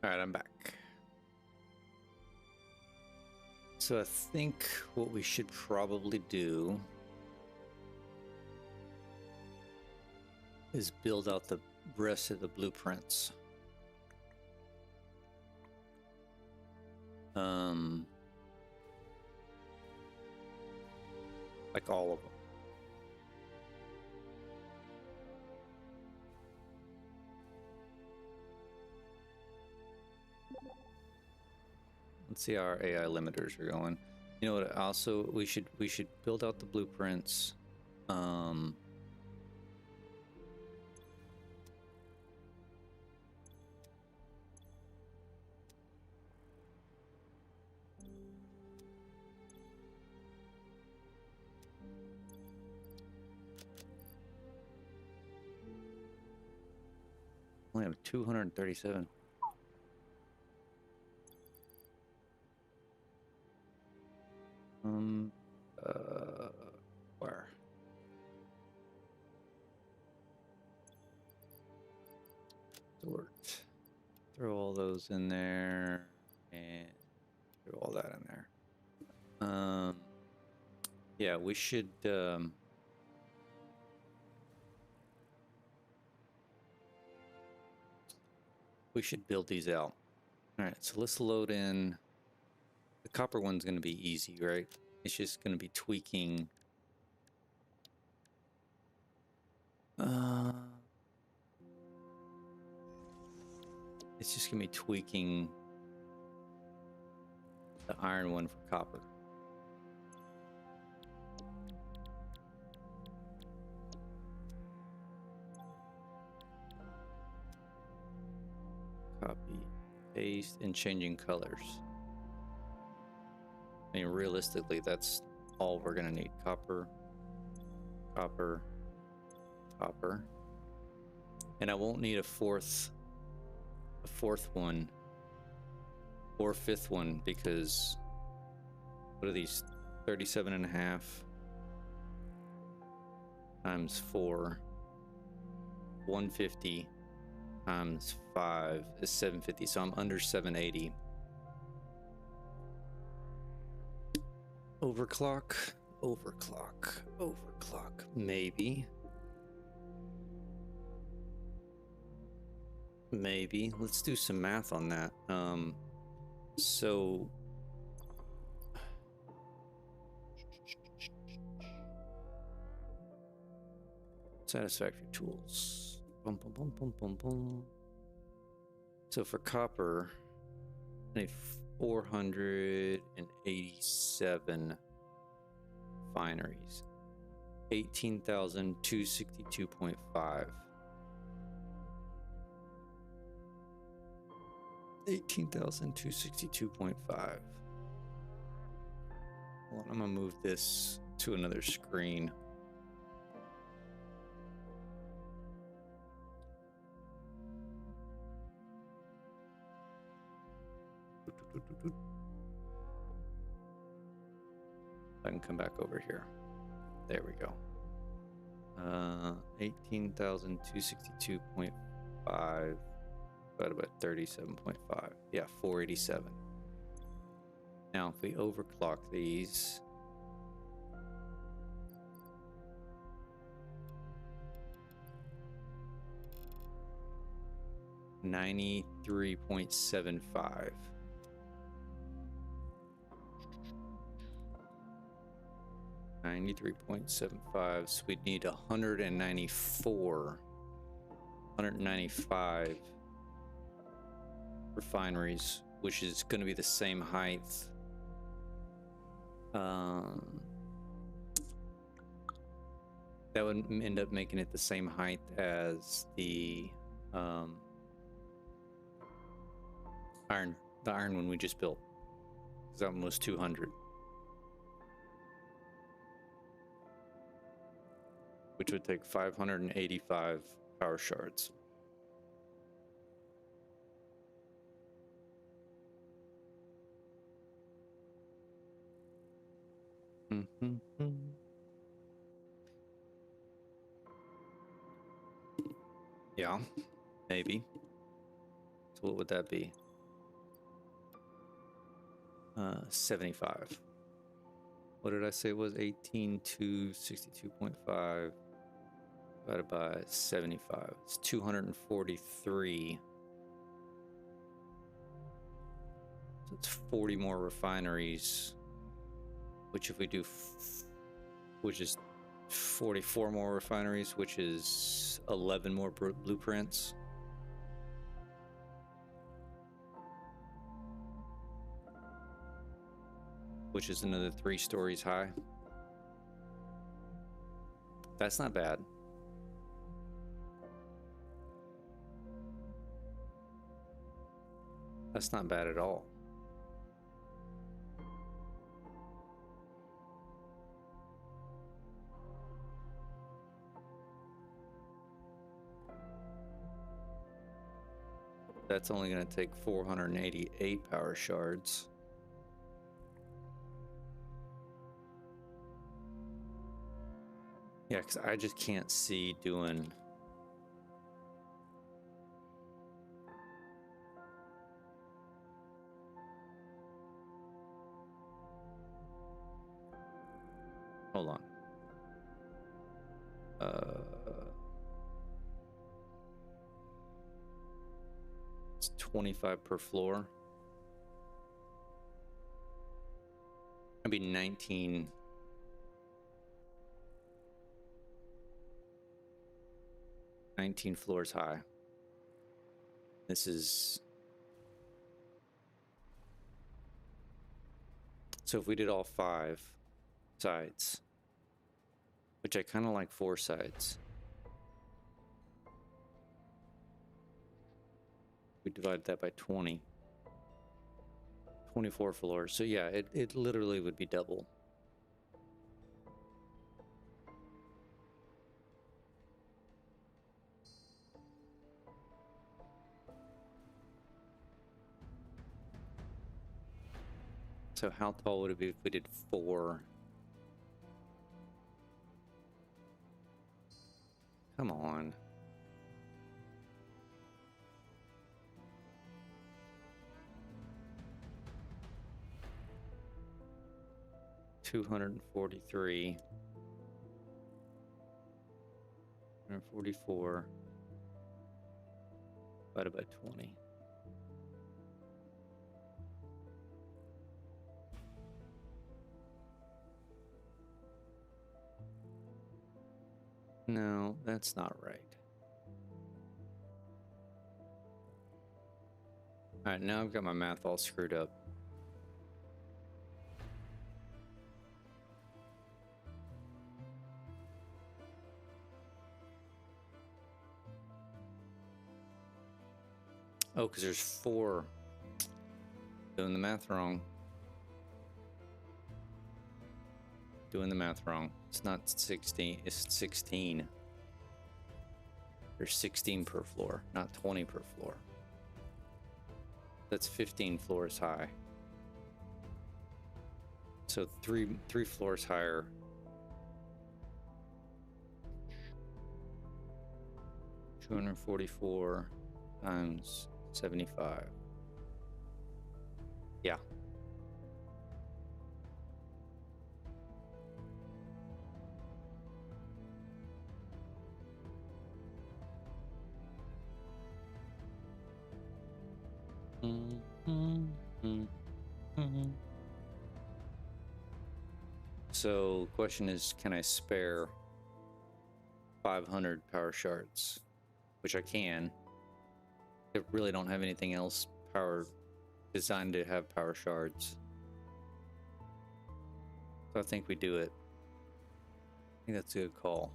All right, I'm back. So I think what we should probably do is build out the rest of the blueprints. Like all of them. Let's see how our AI limiters are going. You know what? Also, we should build out the blueprints. Only have 237. Where? Sort. Throw all those in there and throw all that in there. Yeah, we should build these out. All right, so let's load in. The copper one's going to be easy, right? It's just going to be tweaking. It's just going to be tweaking the iron one for copper. Copy, paste, and changing colors. I mean, realistically, that's all we're gonna need. Copper, copper, copper. And I won't need a fourth one or fifth one, because what are these? 37.5 times 4, 150 times 5 is 750, so I'm under 780. Overclock, maybe. Let's do some math on that. So Satisfactory tools. Boom, boom, boom, boom, boom, boom. So for copper, I need 487 fineries. 18,262.5. 18,262.5. Well, I'm gonna move this to another screen. I can come back over here. There we go. 18,262.5 divided by 37.5. Yeah, 487. Now, if we overclock these, $93.75. $93.75. So we'd need 195 refineries, which is going to be the same height. That would end up making it the same height as the iron one we just built. That one was 200. Which would take 585 power shards. Yeah, maybe. So what would that be? 75. What did I say it was? 18 to 62.5 divided by 75. It's 243. So it's 40 more refineries, which if we do, which is 44 more refineries, which is 11 more blueprints. Which is another 3 stories high. That's not bad. That's not bad at all. That's only going to take 488 power shards. Yeah, because I just can't see doing... Hold on. It's 25 per floor. That'd be 19... 19 floors high. This is... So if we did all 5 sides, which I kind of like 4 sides. We divide that by 20. 24 floors. So yeah, it literally would be double. So how tall would it be if we did 4? Come on. $243. 144 divided by 20. No, that's not right. All right, now I've got my math all screwed up. Oh, because there's 4. Doing the math wrong. Doing the math wrong. It's not 16, it's 16. There's 16 per floor, not 20 per floor. That's 15 floors high. So three floors higher. $244 times 75. Yeah. So, question is, can I spare 500 power shards? Which I can. I really don't have anything else designed to have power shards. So I think we do it. I think that's a good call.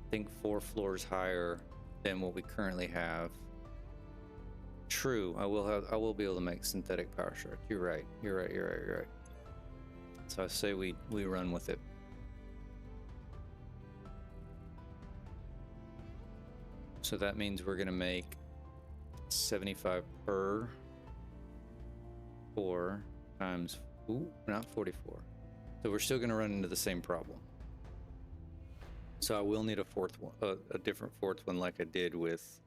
I think 4 floors higher than what we currently have. True, I will be able to make synthetic power shard. You're right. You're right. So I say we run with it. So that means we're gonna make 75 per 4 times Ooh, not 44. So we're still going to run into the same problem. So I will need a fourth one, a different fourth one like I did with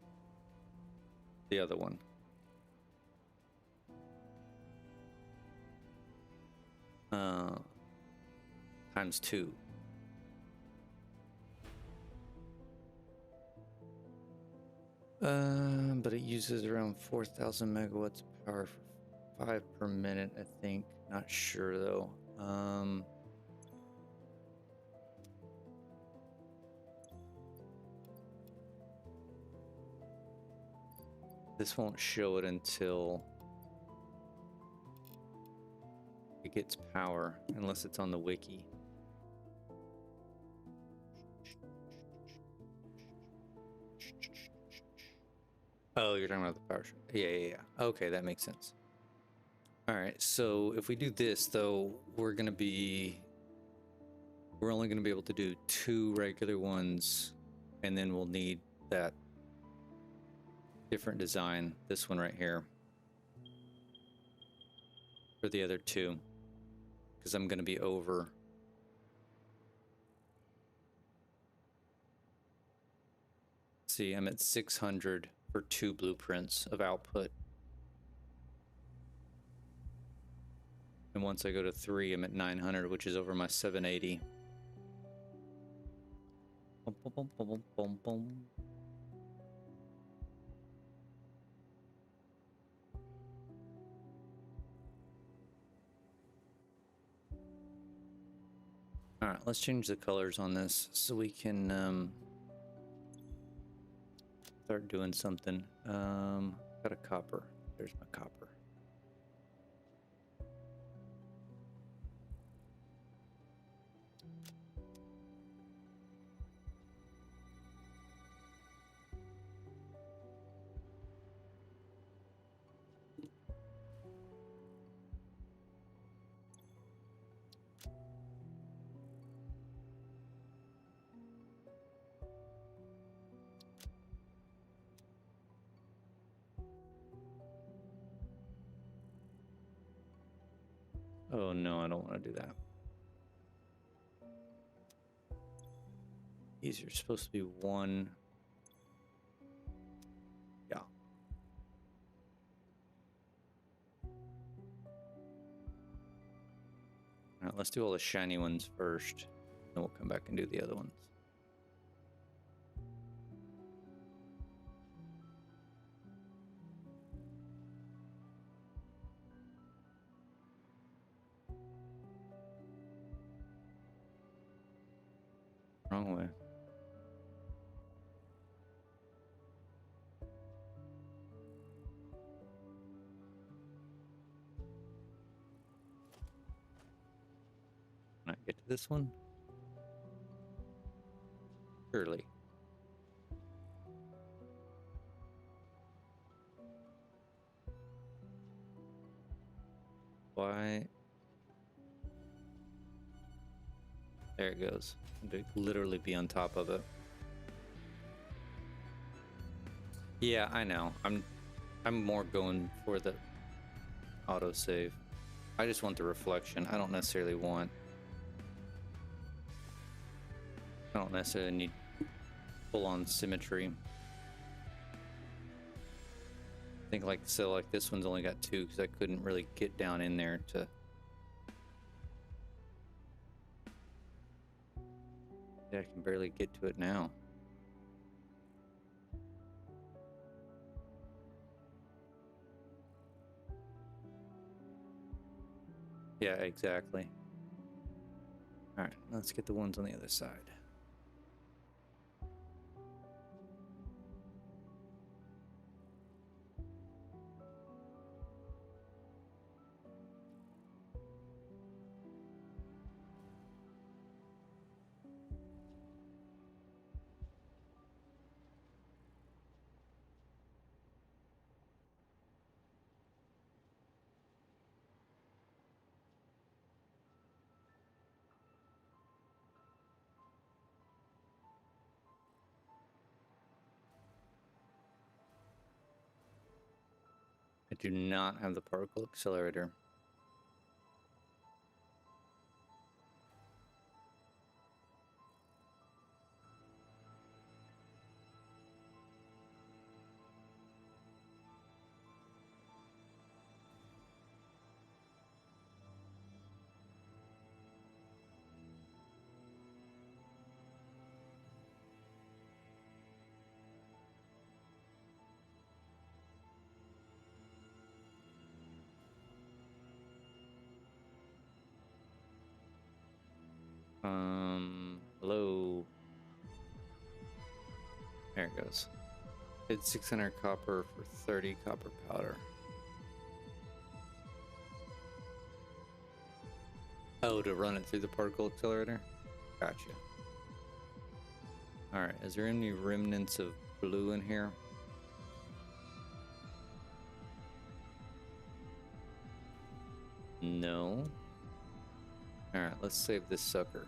the other one. Times 2. But it uses around 4,000 megawatts of power for 5 per minute, I think. Not sure though. This won't show it until it gets power, unless it's on the wiki. Oh, you're talking about the power. Yeah. Okay, that makes sense. All right, so if we do this, though, we're only going to be able to do 2 regular ones, and then we'll need that different design, this one right here, for the other 2, because I'm going to be over. See, I'm at 600 for 2 blueprints of output. And once I go to 3, I'm at 900, which is over my 780. Boom, boom, boom, boom, boom, boom, boom. All right, let's change the colors on this so we can start doing something. Got a copper. There's my copper. Oh no, I don't want to do that. These are supposed to be 1. Yeah. All right, let's do all the shiny ones first. Then we'll come back and do the other ones. Wrong way. Can I get to this one? Surely. Why? There it goes. To literally be on top of it. Yeah, I know. I'm more going for the autosave. I just want the reflection. I don't necessarily need full-on symmetry. I think like this one's only got 2 because I couldn't really get down in there to. Yeah, I can barely get to it now. Yeah, exactly. All right, let's get the ones on the other side. I do not have the particle accelerator. Hello. There it goes. Bid 600 copper for 30 copper powder. Oh, to run it through the particle accelerator? Gotcha. Alright, is there any remnants of blue in here? No. Alright, let's save this sucker.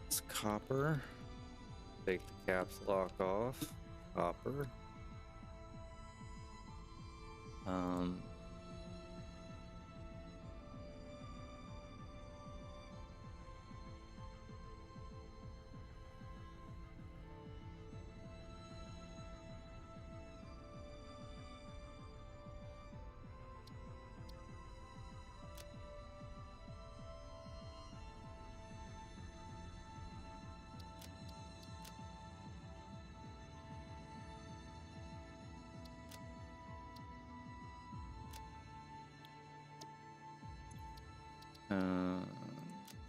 It's copper. Take the caps lock off. Copper.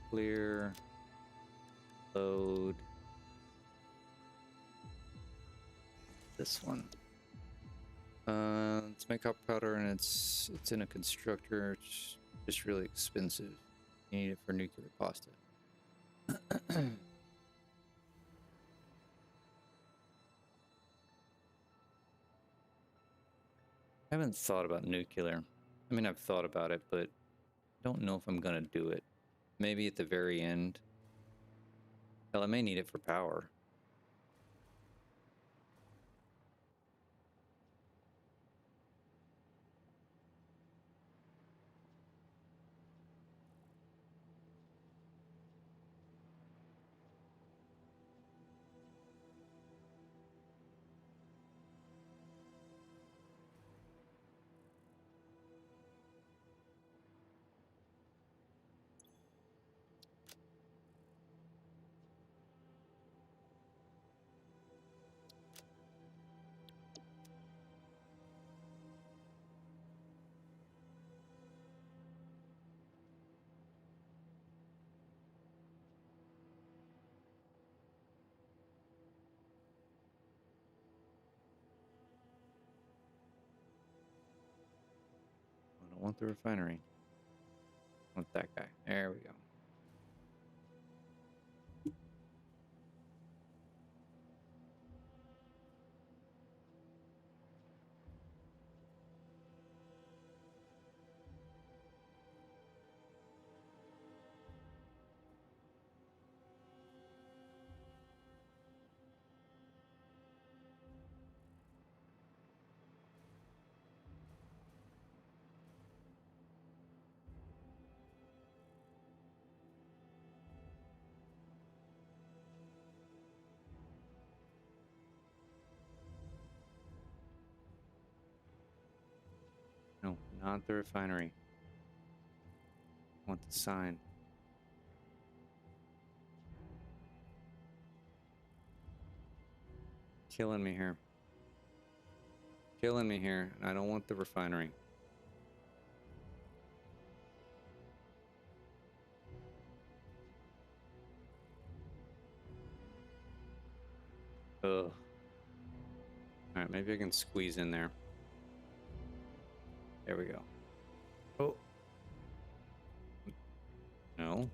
Clear. Load. This one. Let's make copper powder, and it's in a constructor. It's just really expensive. You need it for nuclear pasta. I haven't thought about nuclear. I mean, I've thought about it, but I don't know if I'm gonna do it. Maybe at the very end. Hell, I may need it for power. I don't want the refinery. I want that guy. There we go. No, not the refinery. I want the sign. Killing me here. Killing me here. I don't want the refinery. Ugh. Alright, maybe I can squeeze in there. There we go. Oh. No.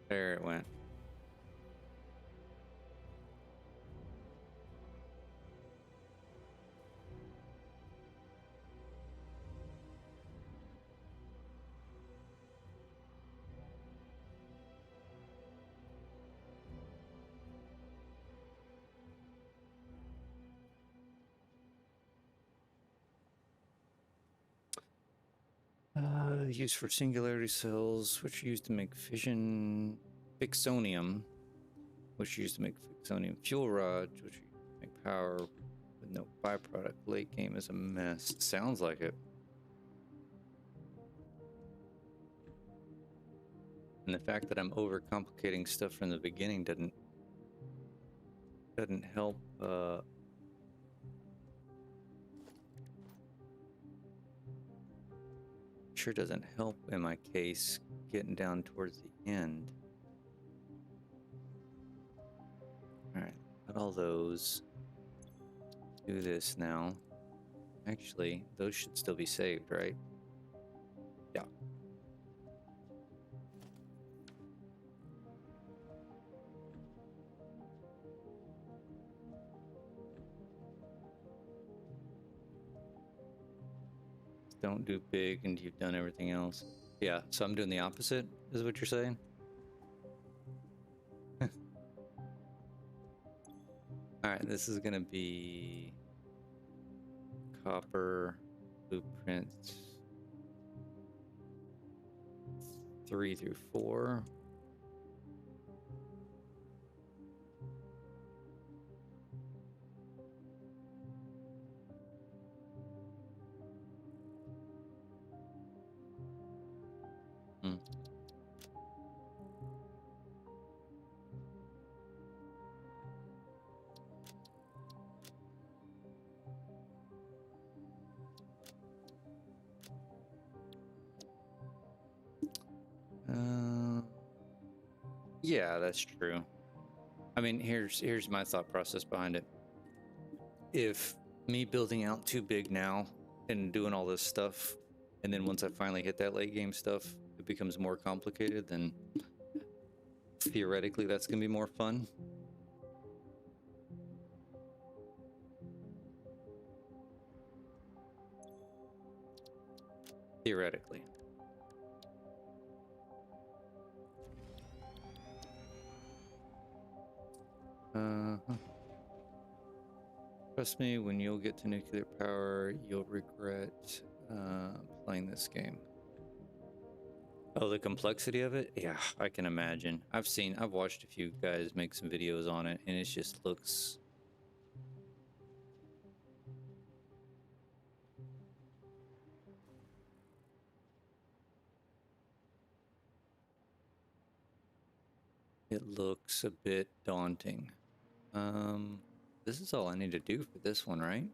There it went. Used for singularity cells, which are used to make fission fixonium, which are used to make fixonium fuel rods, which are used to make power with no byproduct. Late game is a mess. Sounds like it. And the fact that I'm overcomplicating stuff from the beginning doesn't help. sure doesn't help in my case getting down towards the end. All right, got all those. Do this now. Actually, those should still be saved, right? Yeah. Don't do big and you've done everything else. Yeah, so I'm doing the opposite, is what you're saying? Alright, this is gonna be copper blueprints 3 through 4. Yeah, that's true. I mean, here's my thought process behind it. If me building out too big now and doing all this stuff, and then once I finally hit that late game stuff, it becomes more complicated, then theoretically that's gonna be more fun. Theoretically. Trust me, when you'll get to nuclear power, you'll regret playing this game. Oh, the complexity of it? Yeah, I can imagine. I've watched a few guys make some videos on it, and it just looks... It looks a bit daunting. This is all I need to do for this one, right?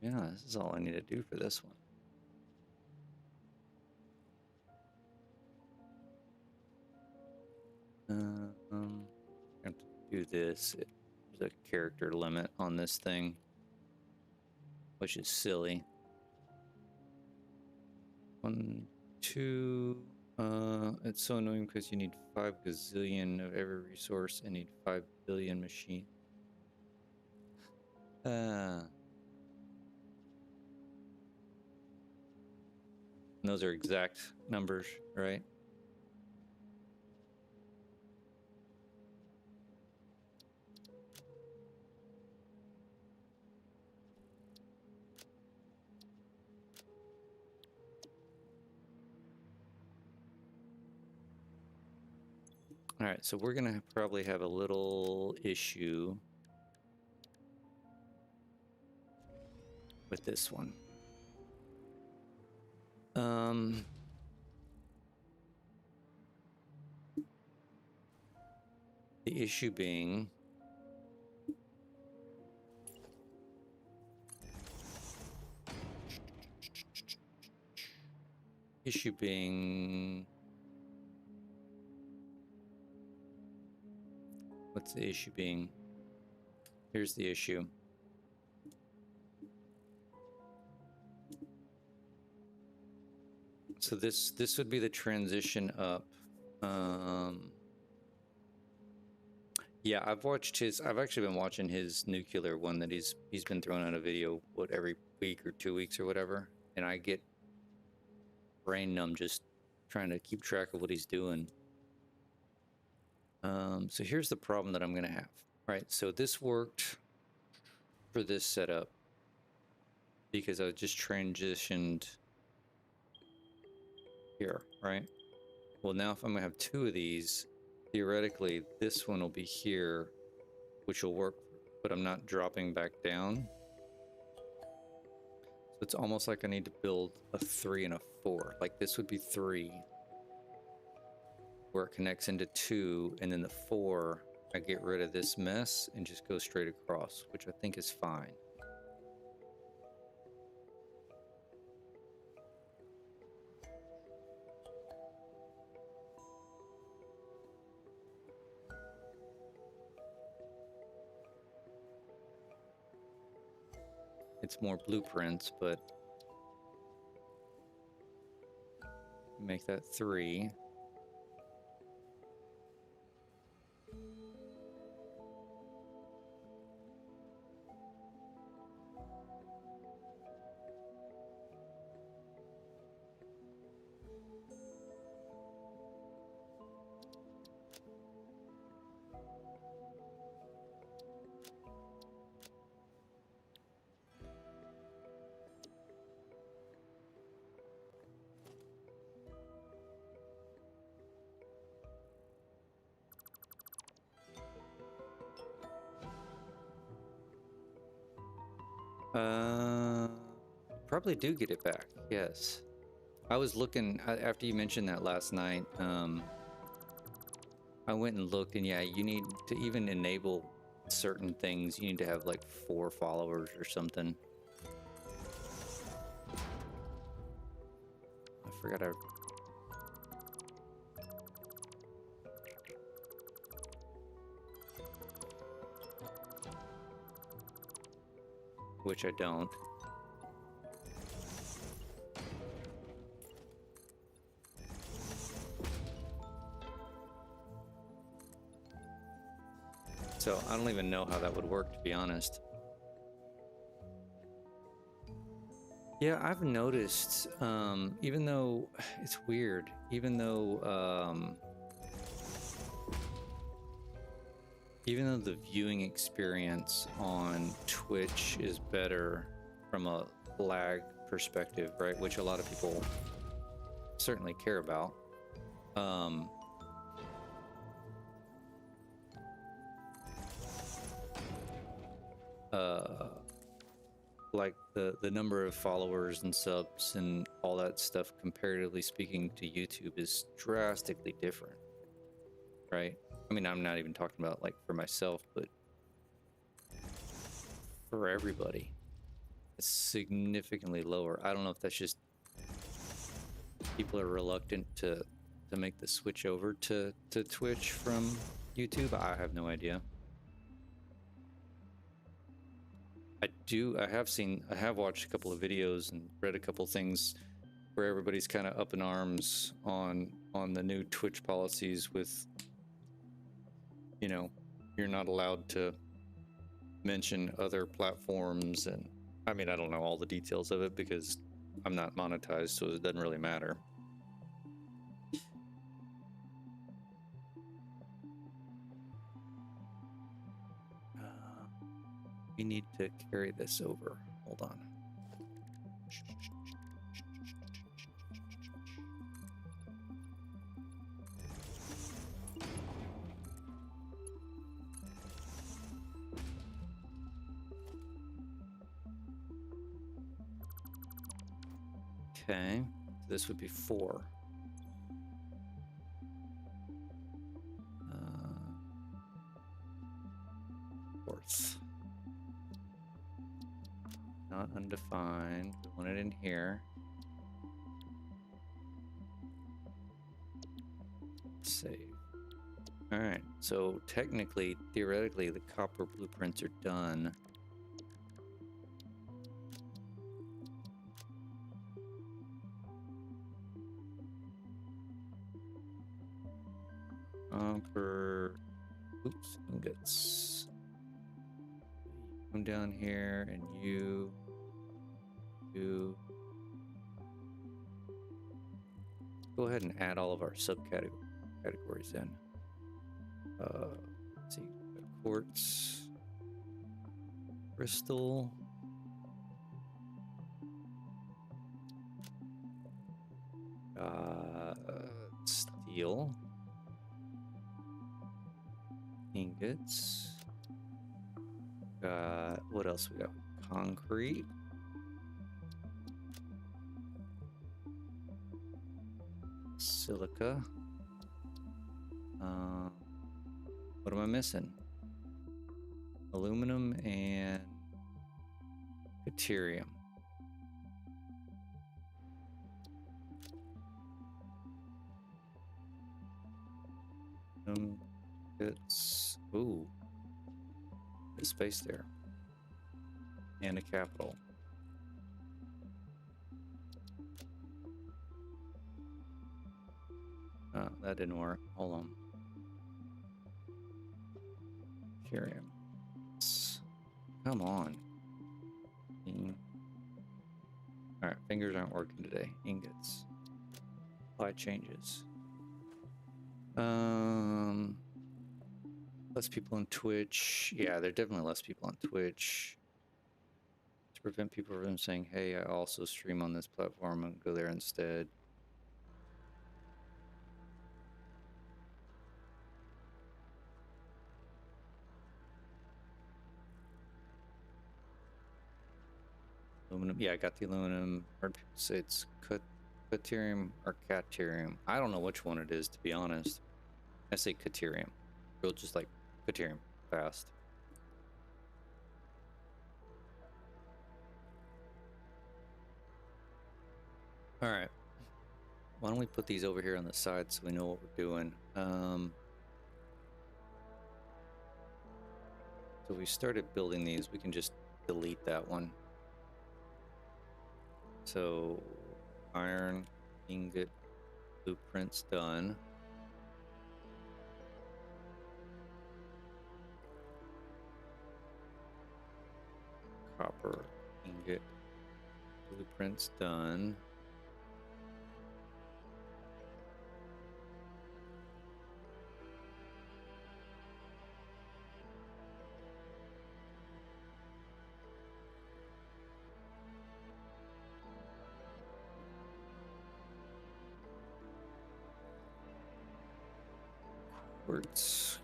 Yeah, this is all I need to do for this one. I have to do this. There's a character limit on this thing, which is silly. 1, 2. It's so annoying because you need 5 gazillion of every resource and need 5 billion machine. Those are exact numbers, right? All right, so we're gonna probably have a little issue with this one. The issue being what's the issue being? Here's the issue. So this would be the transition up. Yeah, I've actually been watching his nuclear one that he's been throwing out a video, what, every week or 2 weeks or whatever, and I get brain numb just trying to keep track of what he's doing. So here's the problem that I'm gonna have. All right, so this worked for this setup because I just transitioned here, right? Well, now if I'm gonna have 2 of these, theoretically this one will be here, which will work, but I'm not dropping back down. So it's almost like I need to build a 3 and a 4. Like this would be 3, where it connects into 2, and then the 4 I get rid of this mess and just go straight across, which I think is fine. It's more blueprints, but make that 3. Probably do get it back. Yes. I was looking after you mentioned that last night. I went and looked, and yeah, you need to even enable certain things. You need to have like 4 followers or something. I forgot which I don't. So I don't even know how that would work, to be honest. Yeah, I've noticed, even though it's weird, even though the viewing experience on Twitch is better from a lag perspective, right? Which a lot of people certainly care about. Like the number of followers and subs and all that stuff, comparatively speaking to YouTube, is drastically different, right? I mean, I'm not even talking about like for myself, but for everybody, it's significantly lower. I don't know if that's just people are reluctant to make the switch over to Twitch from YouTube. I have no idea. I have watched a couple of videos and read a couple things where everybody's kind of up in arms on the new Twitch policies with, you know, you're not allowed to mention other platforms. And I mean, I don't know all the details of it because I'm not monetized, so it doesn't really matter. We need to carry this over. Hold on. Okay, this would be 4. Fourth. Not undefined. We want it in here. Save. All right. So technically, theoretically, the copper blueprints are done. Oops, ingots. Come down here, and you go ahead and add all of our subcategories in. Let's see, quartz, crystal, steel, ingots. What else we got? Concrete. Silica. What am I missing? Aluminum and deuterium. It's ooh, the space there, and a capital. That didn't work. Hold on. Deuterium. Come on. All right, fingers aren't working today. Ingots. Apply changes. Less people on Twitch. Yeah, there are definitely less people on Twitch. To prevent people from saying, hey, I also stream on this platform and go there instead. Aluminum. Yeah, I got the aluminum. Heard people say it's Caterium or Caterium. I don't know which one it is, to be honest. I say Caterium. Real just like Caterium. Fast. All right. Why don't we put these over here on the side so we know what we're doing? So we started building these. We can just delete that one. So iron ingot blueprints done. Copper ingot blueprints done. Quartz.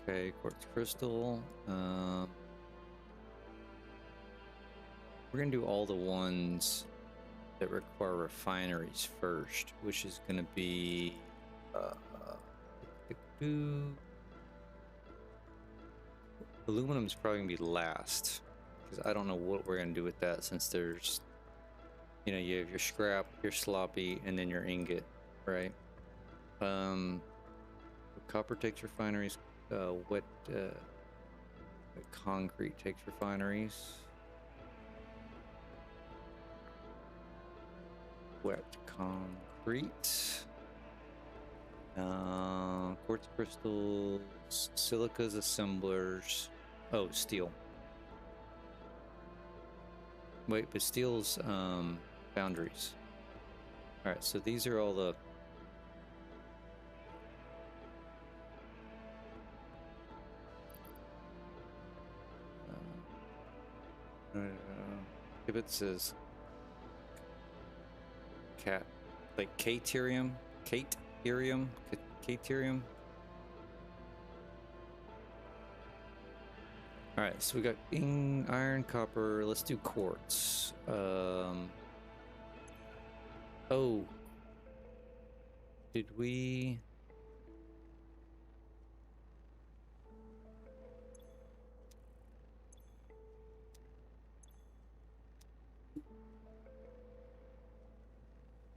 Okay, quartz crystal. We're gonna do all the ones that require refineries first, which is gonna be aluminum is probably gonna be last because I don't know what we're gonna do with that since there's, you know, you have your scrap, your sloppy, and then your ingot, right? Copper takes refineries. Wet concrete takes refineries. Wet concrete. Quartz crystals, silicas, assemblers. Oh, steel. Wait, but steel's boundaries. All right, so these are all the if it says like caterium, caterium. All right, so we got iron, copper. Let's do quartz. Oh, did we?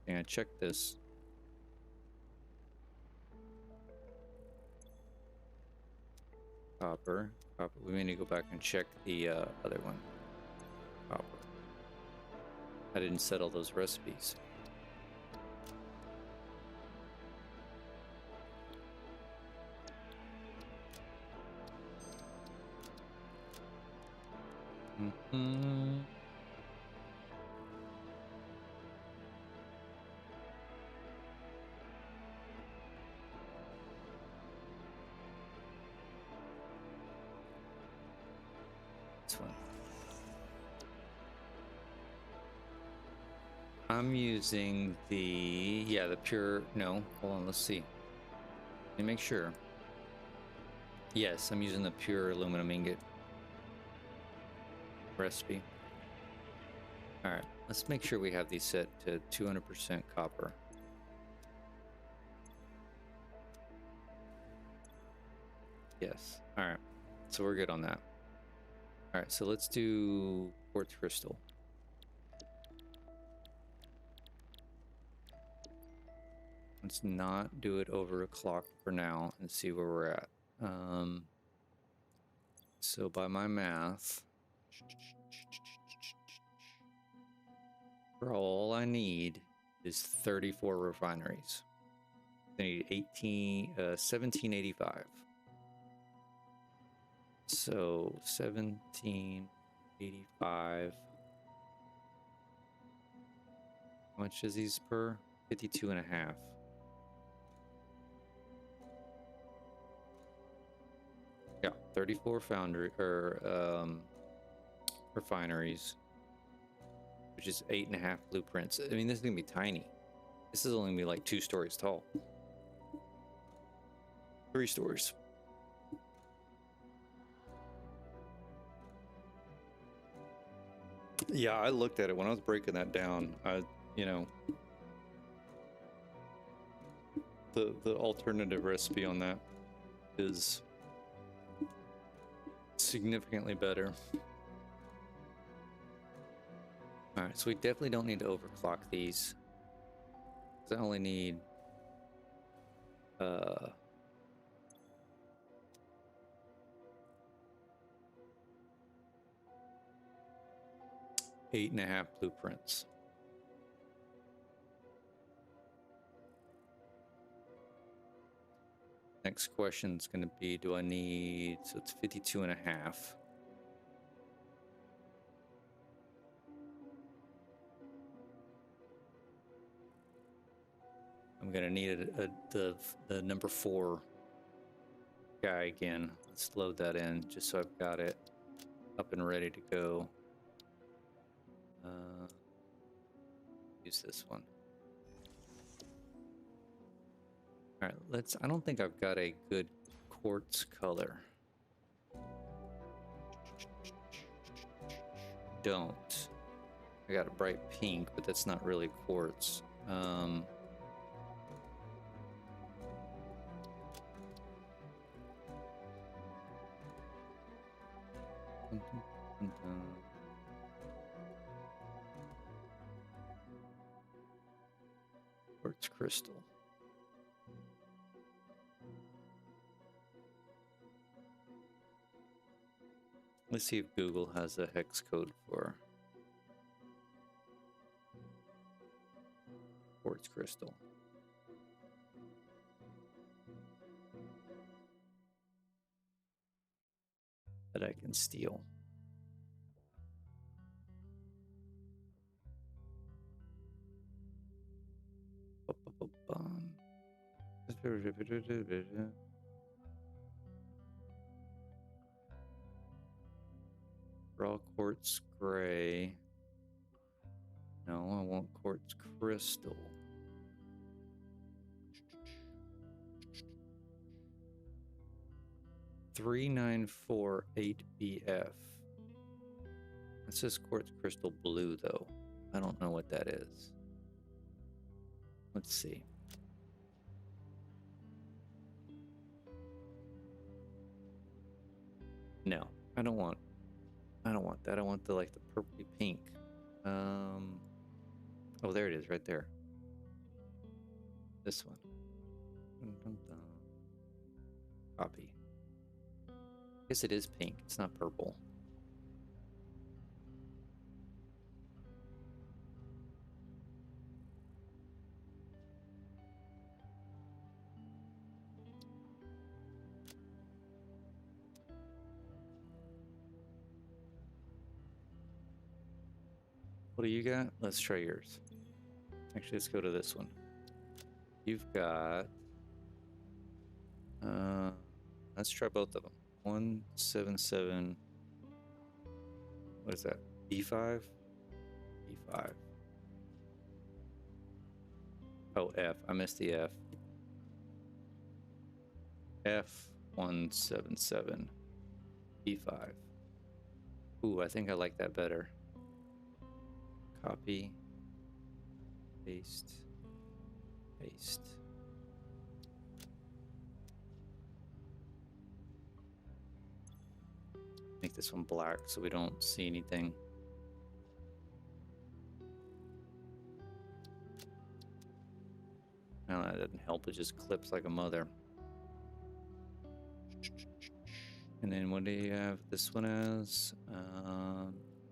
Yeah, check this. Copper. We may need to go back and check the other one. Copper. I didn't set all those recipes. This one. I'm using the pure. No, hold on. Let's see. Let me make sure. Yes, I'm using the pure aluminum ingot recipe. All right, let's make sure we have these set to 200% copper. Yes. All right. So we're good on that. All right. So let's do quartz crystal. Let's not do it over a clock for now and see where we're at. So by my math, for all I need is 34 refineries. I need 1785. So 1785. How much is these per? 52 and a half. Yeah, 34 foundry or refineries, which is 8.5 blueprints. I mean, this is gonna be tiny. This is only gonna be like 2 stories tall. 3 stories. Yeah, I looked at it when I was breaking that down. You know, the alternative recipe on that is significantly better. All right, so we definitely don't need to overclock these. I only need 8.5 blueprints. Next question is going to be, do I need, so it's 52 and a half. I'm going to need the number 4 guy again. Let's load that in just so I've got it up and ready to go. Use this one. All right, I don't think I've got a good quartz color. Don't. I got a bright pink, but that's not really quartz. Quartz crystal. Let's see if Google has a hex code for quartz crystal. That I can steal. Raw quartz gray. No, I want quartz crystal. $3948BF. It says quartz crystal blue though. I don't know what that is. Let's see. No, I don't want that. I want the like the purpley pink. Oh, there it is, right there. This one. Dun, dun, dun. Copy. I guess it is pink. It's not purple. What do you got? Let's try yours. Actually, let's go to this one. You've got... let's try both of them. 177... What is that? B5? B5. Oh, F. I missed the F. F177. B5. Ooh, I think I like that better. Copy, paste, paste. this one black so we don't see anything. No, that doesn't help. It just clips like a mother. And then what do you have this one as?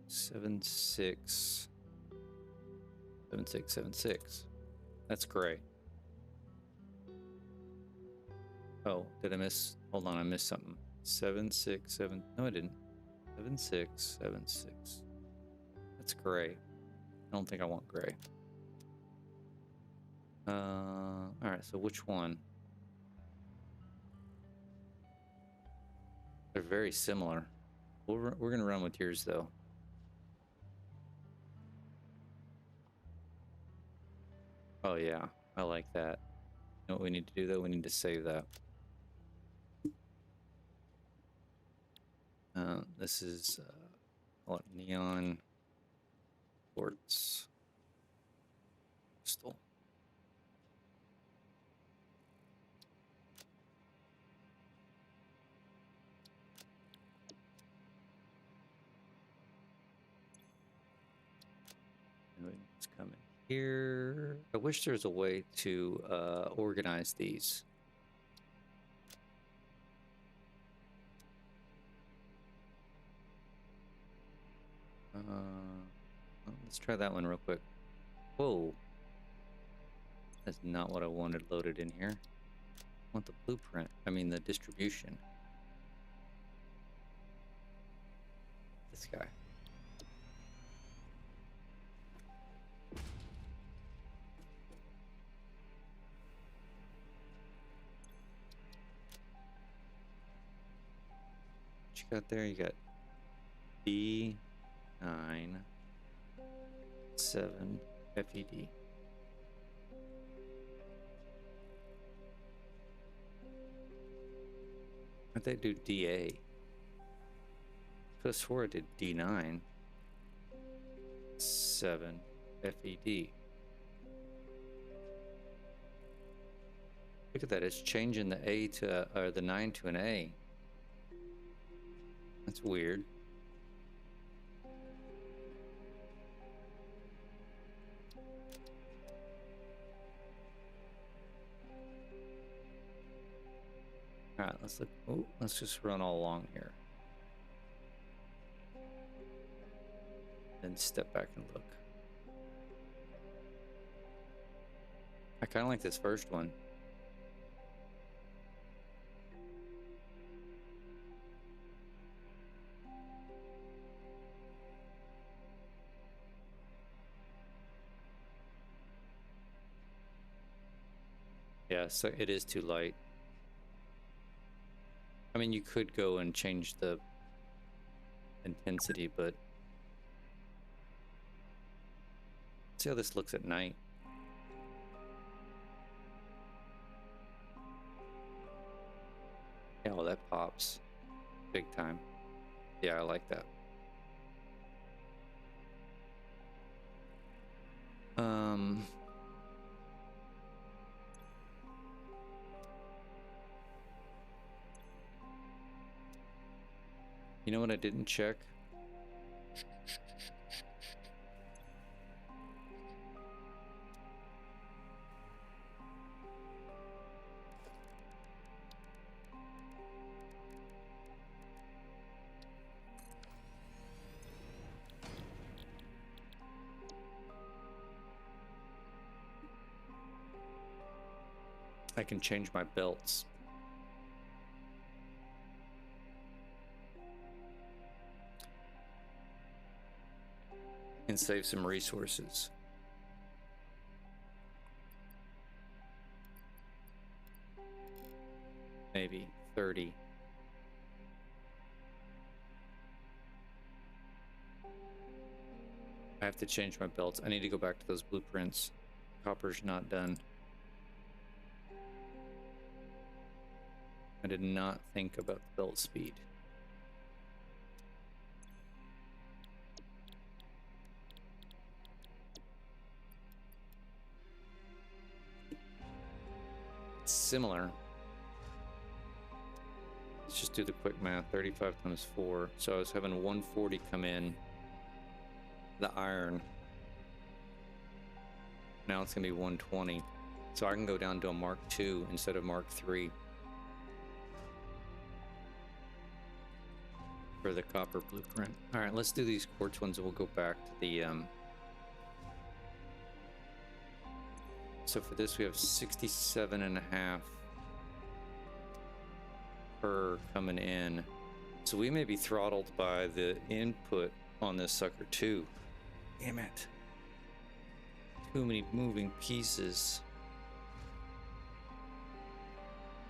76. 7676. That's gray. Oh, did I miss? Hold on, I missed something. 767. No, I didn't. 7676. That's gray. I don't think I want gray. All right. So which one? They're very similar. We're gonna run with yours though. Oh yeah, I like that. You know what we need to do though? We need to save that. This is call it neon quartz crystal. And we just come in here. I wish there was a way to organize these. Let's try that one real quick. Whoa. That's not what I wanted loaded in here. I want the blueprint. I mean the distribution. This guy. What you got there? You got B9 7 FED. Why'd they do DA? Could have swore it did D9 7 FED. Look at that, it's changing the A to, or the 9 to an A. That's weird. All right, let's look. Oh, let's just run all along here. Then step back and look. I kind of like this first one. Yeah, so it is too light. I mean, you could go and change the intensity, but see how this looks at night. Yeah, well, that pops big time. Yeah, I like that. You know what I didn't check? I can change my belts. And save some resources. Maybe 30. I have to change my belts. I need to go back to those blueprints. Copper's not done. I did not think about the belt speed. It's similar. It's let's just do the quick math. 35 times 4. So I was having 140 come in. The iron. Now it's going to be 120. So I can go down to a Mark II instead of Mark III. For the copper blueprint. All right, let's do these quartz ones and we'll go back to the... So for this we have 67.5 per coming in. So we may be throttled by the input on this sucker too. Damn it. Too many moving pieces.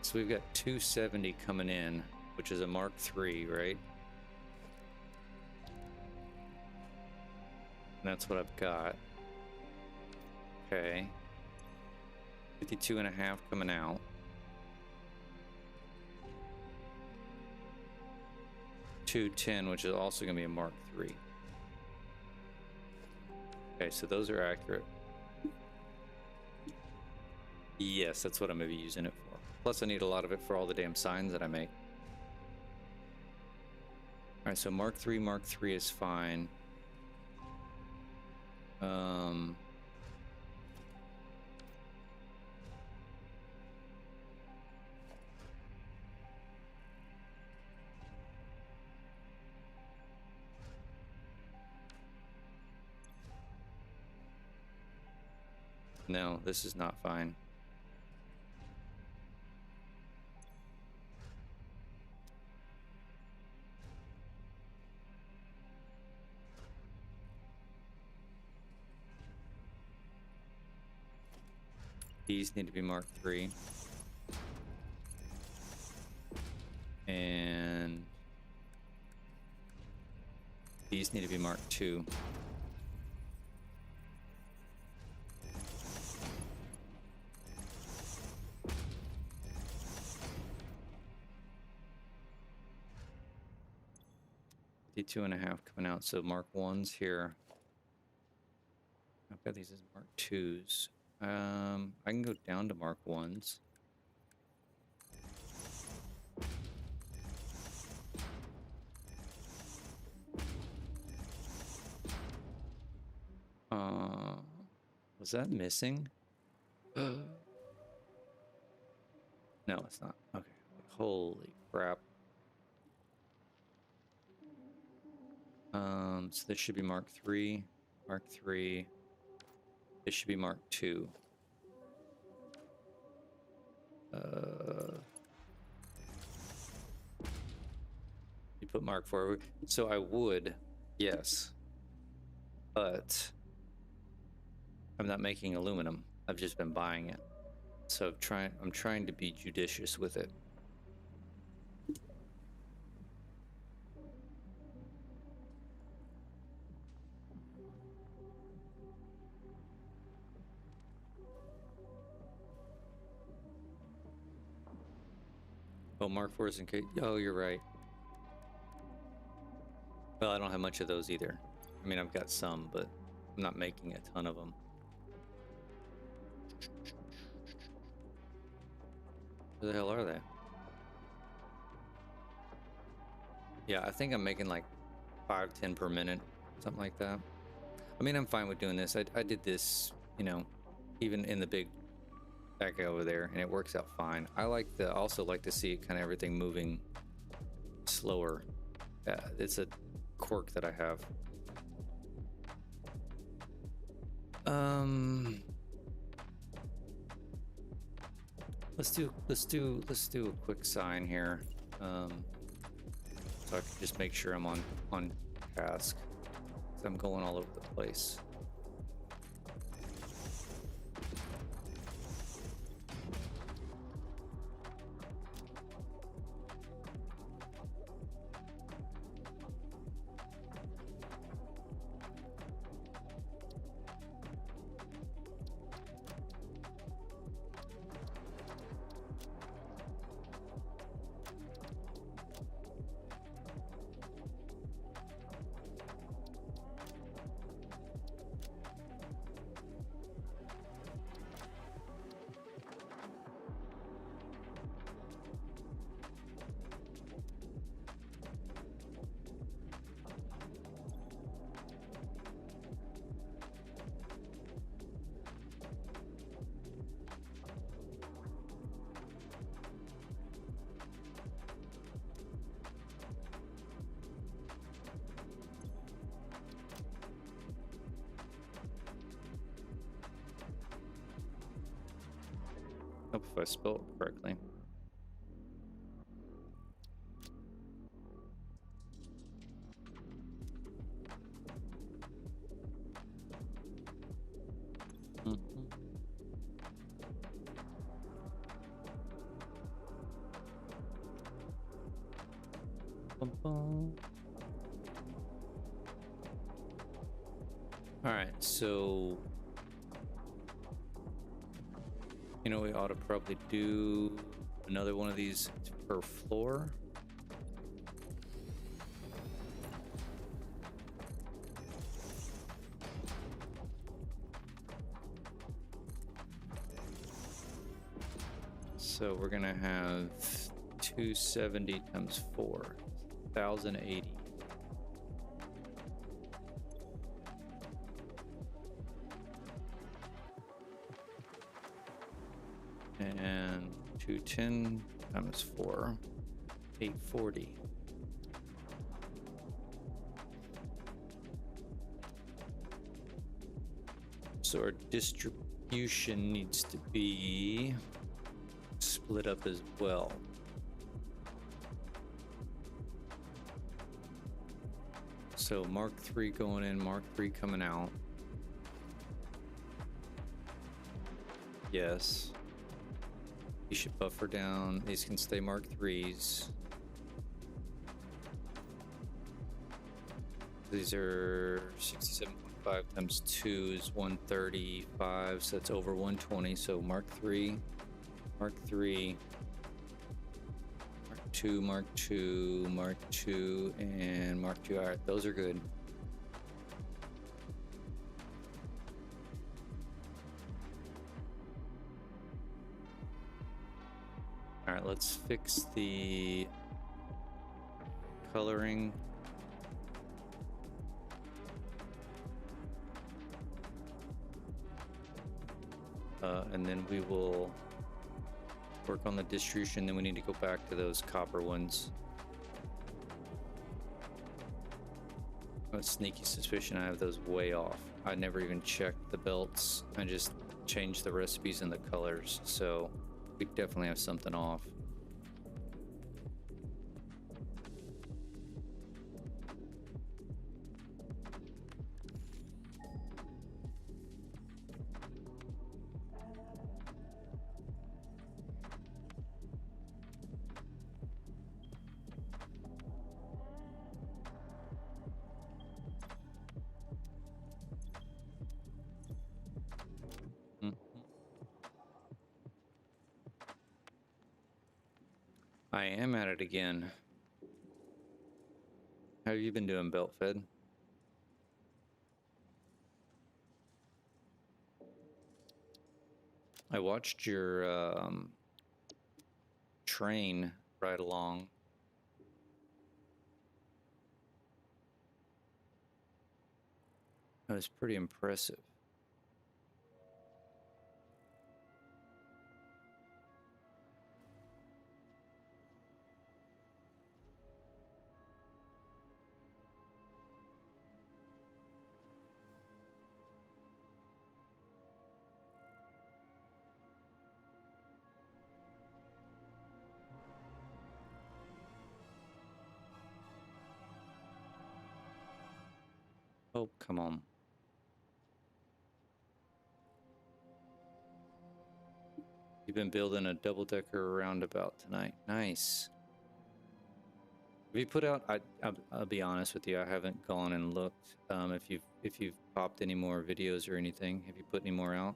So we've got 270 coming in, which is a Mark III, right? And that's what I've got. Okay. 52.5 coming out. $210, which is also going to be a Mark III. Okay, so those are accurate. Yes, that's what I'm going to be using it for. Plus, I need a lot of it for all the damn signs that I make. All right, so Mark III is fine. No, this is not fine. These need to be Mark III. And these need to be Mark II. $52.5 coming out, so Mark 1's here. I've got these as Mark 2's. I can go down to Mark 1's. Was that missing? No, it's not. Okay. Holy crap. So this should be Mark III. Mark III. This should be Mark II. You put Mark IV. So I would, yes. But I'm not making aluminum. I've just been buying it. So I'm trying to be judicious with it. Oh, Mark IV is in case. Oh, you're right. Well, I don't have much of those either. I mean, I've got some, but I'm not making a ton of them. Where the hell are they? Yeah, I think I'm making like 5-10 per minute, something like that. I mean, I'm fine with doing this. I did this, you know, even in the big back over there, and it works out fine. I also like to see kind of everything moving slower. It's a quirk that I have. Let's do a quick sign here, so I can just make sure I'm on task. 'Cause I'm going all over the place. if I spelled it correctly. All right, so you know we ought to probably do another one of these per floor. So we're gonna have 270 times 4, 1080. And 210 times 4, 840. So our distribution needs to be split up as well. So Mark III going in, Mark III coming out. Yes. You should buffer down. These can stay Mark IIIs. These are 67.5 times 2 is 135, so that's over 120. So Mark III, Mark III, Mark II, Mark II, Mark II, and Mark II. All right, those are good. All right, let's fix the coloring. And then we will work on the distribution. Then we need to go back to those copper ones. A sneaky suspicion I have those way off. I never even checked the belts. I just changed the recipes and the colors. So we definitely have something off. I am at it again. How have you been doing, Belt Fed? I watched your train ride along. That was pretty impressive. Oh, come on. You've been building a double-decker roundabout tonight. Nice. Have you put out? I'll be honest with you. I haven't gone and looked. If you've popped any more videos or anything, have you put any more out?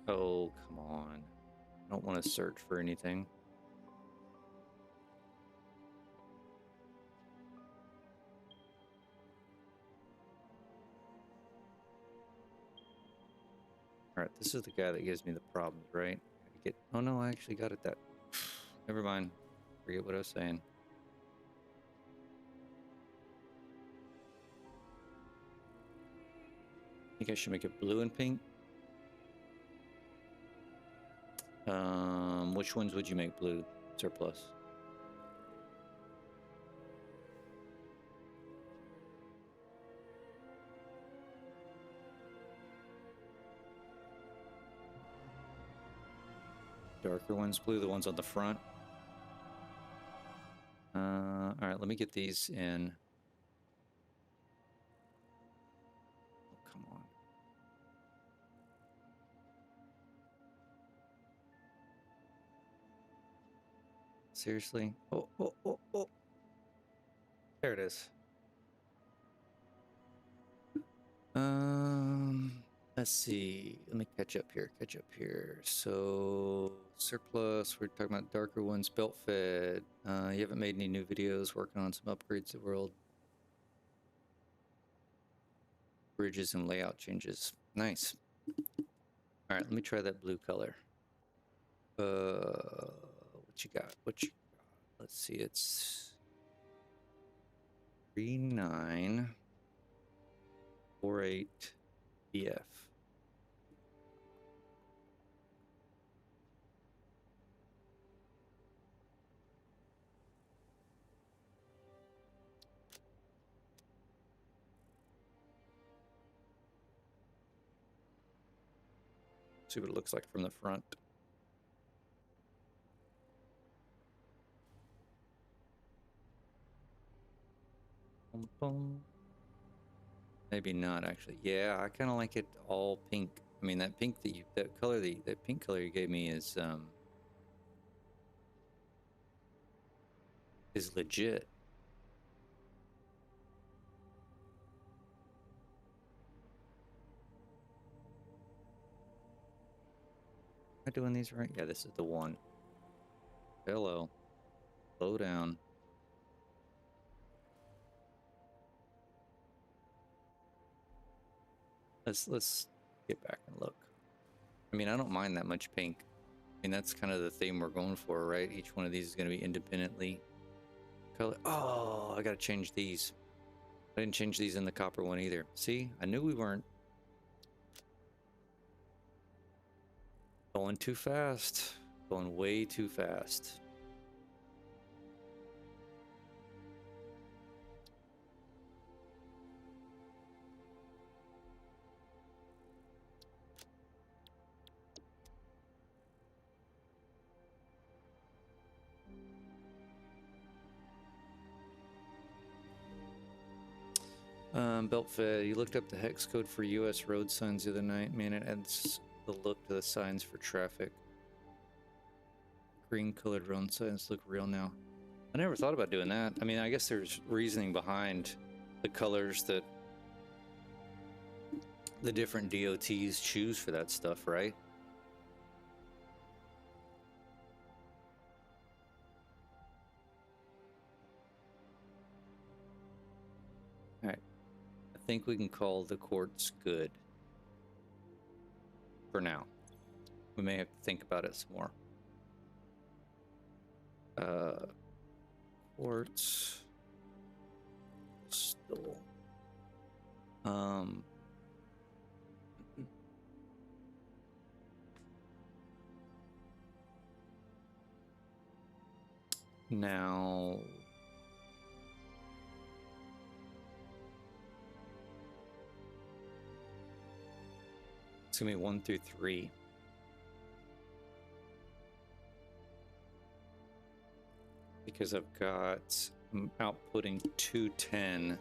Oh, come on. I don't want to search for anything. All right, this is the guy that gives me the problems, right? Oh no, I actually got it that. Never mind. Forget what I was saying. I think I should make it blue and pink. Which ones would you make blue surplus? Darker ones blue, the ones on the front. All right, let me get these in. Oh, come on. Seriously? Oh, oh, oh, oh. There it is. Let's see. Let me catch up here. So surplus. We're talking about darker ones. Belt fed. You haven't made any new videos. Working on some upgrades to the world. Bridges and layout changes. Nice. All right. Let me try that blue color. What you got? Let's see. It's 3948 BF. See what it looks like from the front. Maybe not actually. Yeah, I kind of like it all pink. I mean, that pink that pink color you gave me is legit. Am I doing these right? Yeah, this is the one. Hello. Slow down. Let's get back and look. I mean, I don't mind that much pink. I mean, that's kind of the theme we're going for, right? Each one of these is going to be independently color. Oh, I got to change these. I didn't change these in the copper one either. See, I knew we weren't going too fast. Going way too fast. Belt fed. You looked up the hex code for U.S. road signs the other night. Man, it adds the look to the signs for traffic. Green colored road signs look real now. I never thought about doing that. I mean, I guess there's reasoning behind the colors that the different DOTs choose for that stuff, right? All right. I think we can call the courts good for now. We may have to think about it some more. Courts stole. Now it's gonna be 1 through 3. Because I've got, I'm outputting 210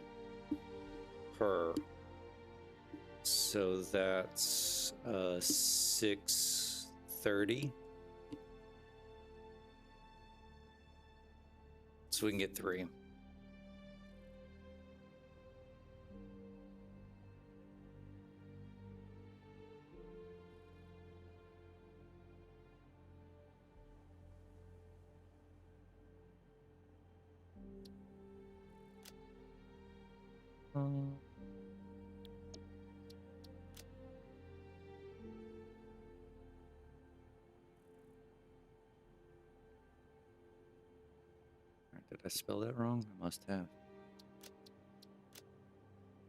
per. So that's 630. So we can get 3. Did I spell that wrong? I must have.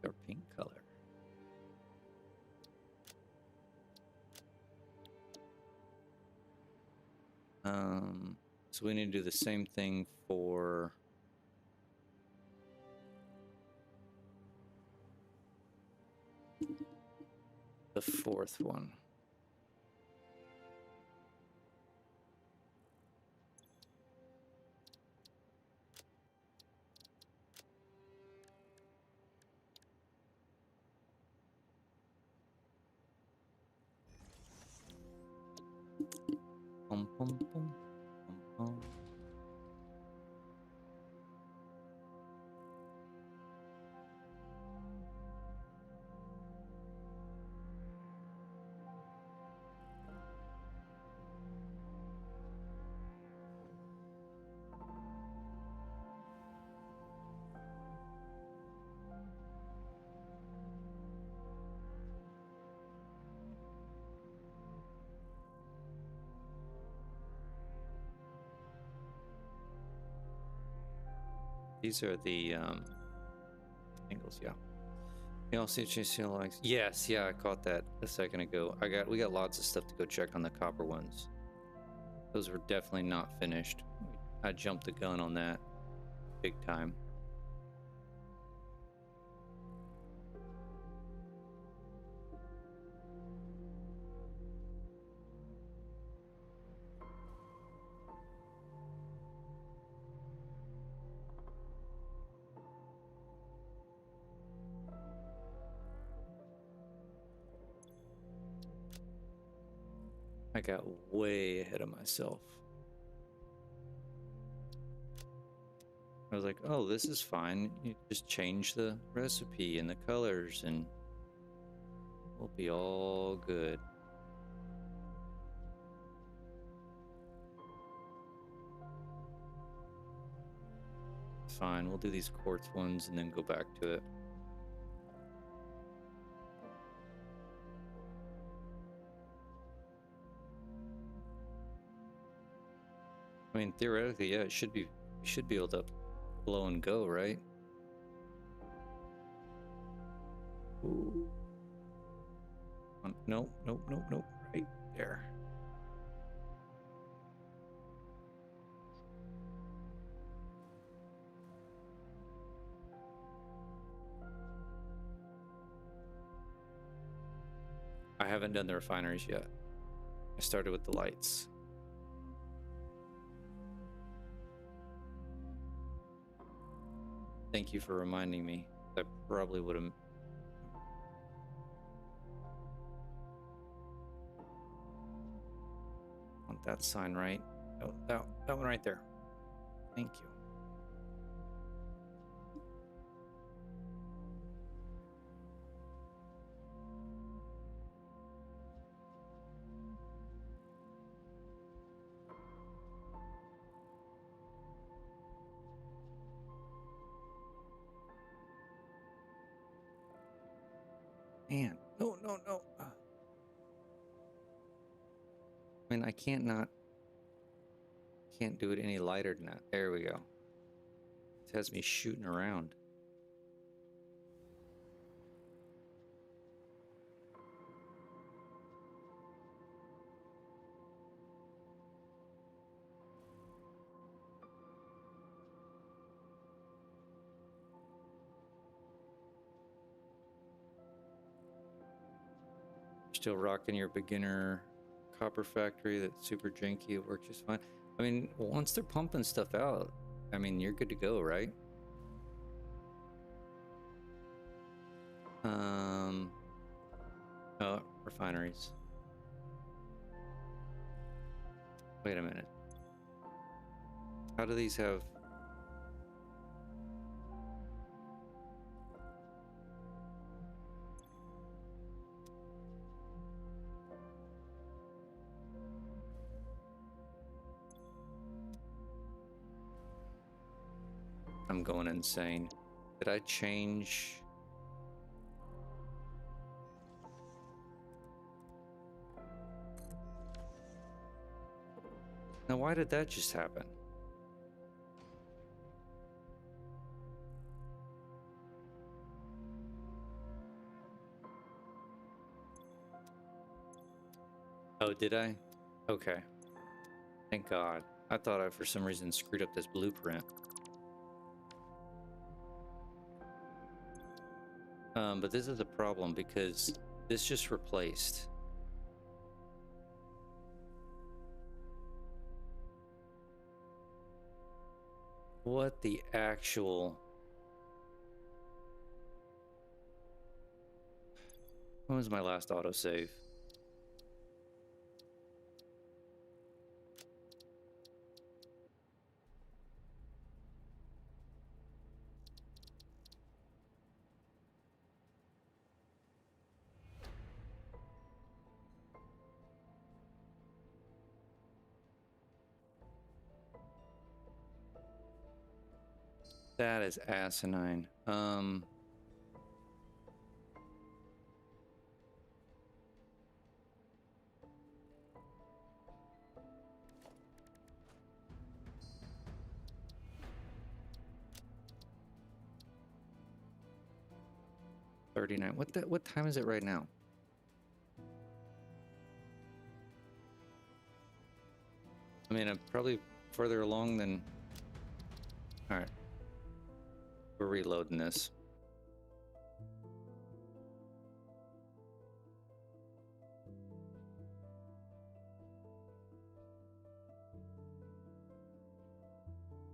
Or pink color. So we need to do the same thing for the fourth one. Pum, pum, pum, pum, pum. These are the angles, yeah. You also see like yes, yeah, I caught that a second ago. We got lots of stuff to go check on the copper ones. Those were definitely not finished. I jumped the gun on that big time. I got way ahead of myself. I was like, oh, this is fine. You just change the recipe and the colors and we'll be all good. Fine, we'll do these quartz ones and then go back to it. I mean, theoretically, yeah, it should be. We should be able to blow and go, right? Ooh. Nope, nope, nope, nope. Right there. I haven't done the refineries yet. I started with the lights. Thank you for reminding me. I probably would have. Want that sign right? Oh, that one right there. Thank you. Man, no, no, no. I mean, I can't do it any lighter than that. There we go. It has me shooting around. Still rocking your beginner copper factory that's super janky. It works just fine. I mean, once they're pumping stuff out, I mean, you're good to go, right? Oh, refineries. Wait a minute. How do these have... I'm going insane. Did I change? Now, why did that just happen? Oh, did I? Okay. Thank God. I thought I, for some reason, screwed up this blueprint. But this is a problem because this just replaced. What the actual... When was my last autosave? That is asinine. 39. What time is it right now? I mean, I'm probably further along than... All right. We're reloading this.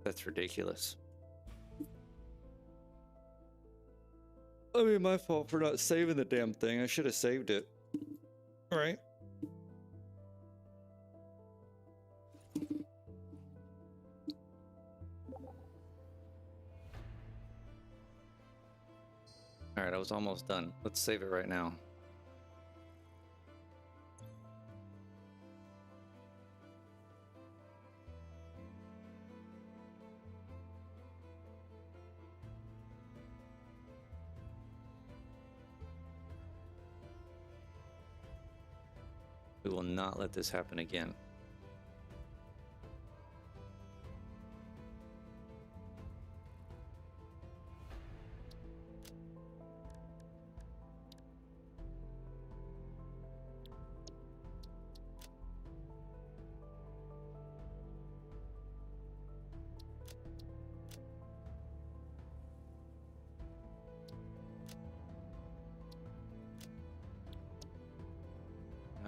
That's ridiculous. I mean, my fault for not saving the damn thing. I should have saved it. All right. All right, I was almost done. Let's save it right now. We will not let this happen again.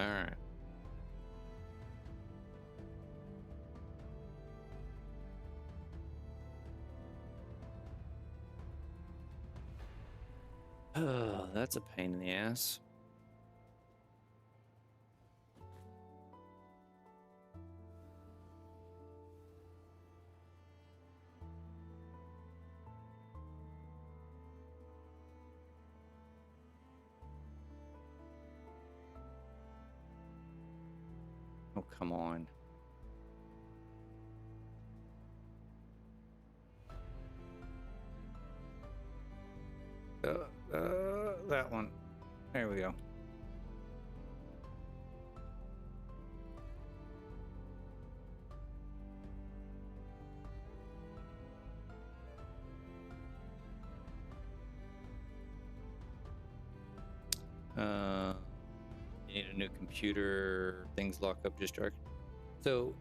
All right. Oh, that's a pain in the ass. Oh, come on. That one. There we go. You need a new computer, things lock up just direct. So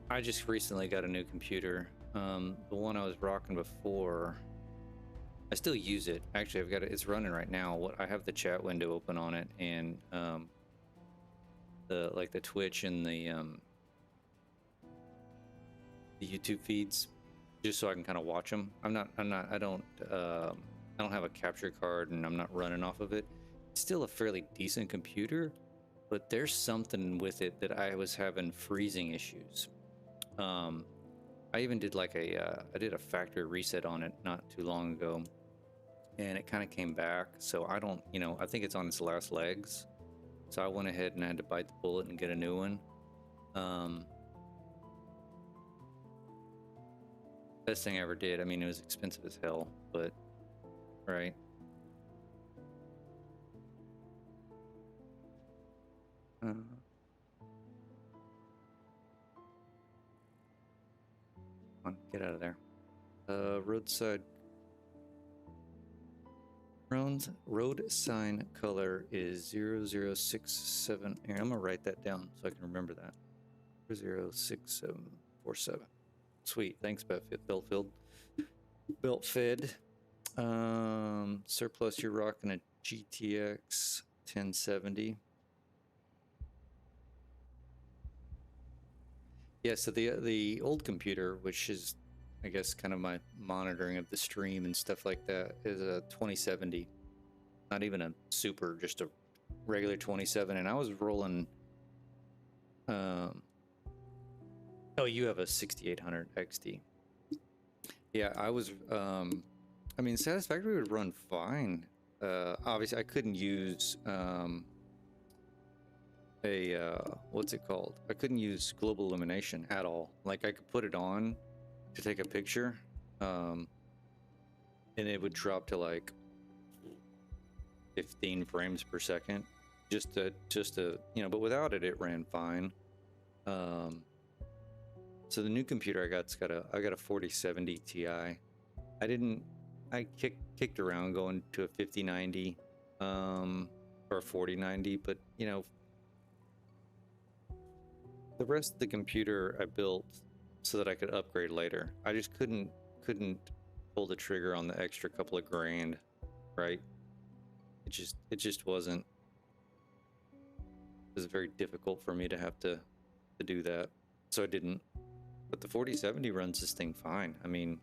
I just recently got a new computer. The one I was rocking before, I still use it. Actually, I've got it. It's running right now. I have the chat window open on it, and the Twitch and the YouTube feeds, just so I can kind of watch them. I don't have a capture card, and I'm not running off of it. It's still a fairly decent computer, but there's something with it that I was having freezing issues. I even did like I did a factory reset on it not too long ago, and it kind of came back. So I don't, I think it's on its last legs. So I went ahead and had to bite the bullet and get a new one. Best thing I ever did. I mean, it was expensive as hell, but right. Come on, get out of there. Roadside. Road sign color is 0067. Here, I'm gonna write that down so I can remember that. 406747. Sweet, thanks, Beltfield. Belt fed. Surplus, you're rocking a GTX 1070. Yeah, so the old computer, which is, I guess, kind of my monitoring of the stream and stuff like that, is a 2070. Not even a super, just a regular 27. And I was rolling. Oh, you have a 6800 XT. Yeah, I was. I mean, Satisfactory would run fine. Obviously, I couldn't use what's it called? I couldn't use global illumination at all. Like, I could put it on to take a picture, and it would drop to like 15 frames per second, just to but without it, it ran fine. So the new computer I got a 4070 Ti. I kicked around going to a 5090 or a 4090, but the rest of the computer I built so that I could upgrade later. I just couldn't pull the trigger on the extra couple of grand, right? It just wasn't. It was very difficult for me to have to do that, so I didn't. But the 4070 runs this thing fine. I mean,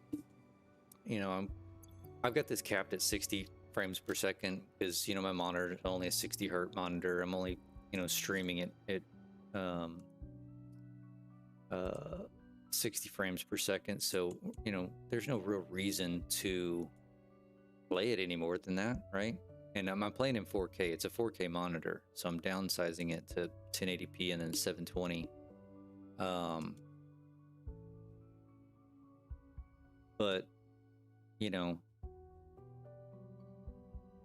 I've got this capped at 60 frames per second because my monitor is only a 60 hertz monitor. I'm only streaming it at 60 frames per second, so there's no real reason to play it any more than that, right? And I'm playing in 4K. It's a 4K monitor, so I'm downsizing it to 1080p and then 720. But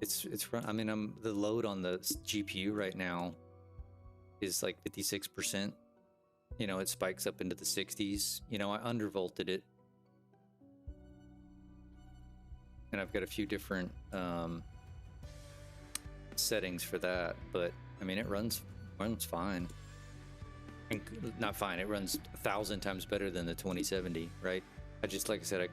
it's run. I mean, the load on the GPU right now is like 56%. It spikes up into the 60s. I undervolted it, and I've got a few different settings for that. But I mean, it runs fine. And not fine. It runs 1,000 times better than the 2070, right? Like I said, I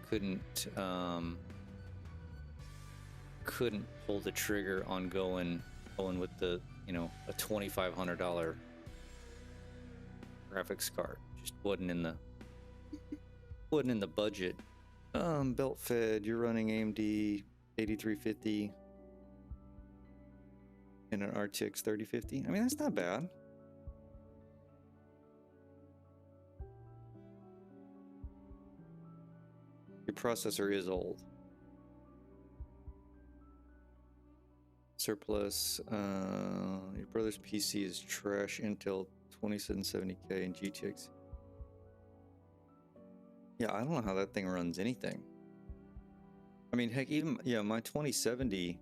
couldn't pull the trigger on going with the a $2,500 graphics card. Just wasn't in the budget. Belt fed, you're running AMD 8350 and an RTX 3050. I mean, that's not bad. Your processor is old. Surplus, your brother's PC is trash. Intel 2770K and GTX. Yeah, I don't know how that thing runs anything. I mean, heck, even my 2070,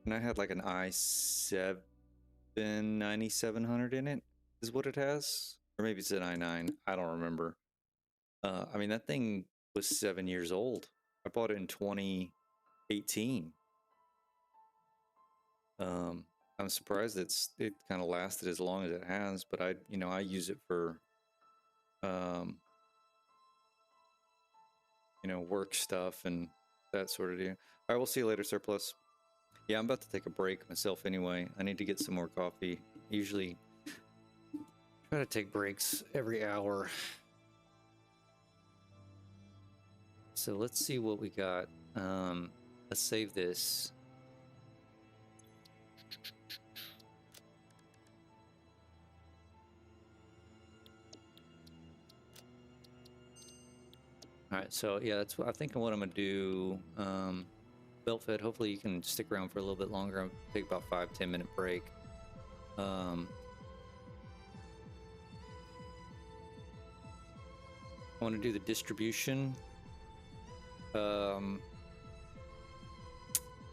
and I had like an i7 9700 in it, is what it has, or maybe it's an i9. I don't remember. I mean, that thing was 7 years old. I bought it in 2018. I'm surprised it kind of lasted as long as it has, but I use it for work stuff and that sort of deal. All right, we'll see you later, Surplus. Yeah, I'm about to take a break myself anyway. I need to get some more coffee. Usually try to take breaks every hour. So let's see what we got. Let's save this. All right, so yeah, that's what I think what I'm gonna do. Belt fed. Hopefully you can stick around for a little bit longer. I'll take about 5-10 minute break. I want to do the distribution.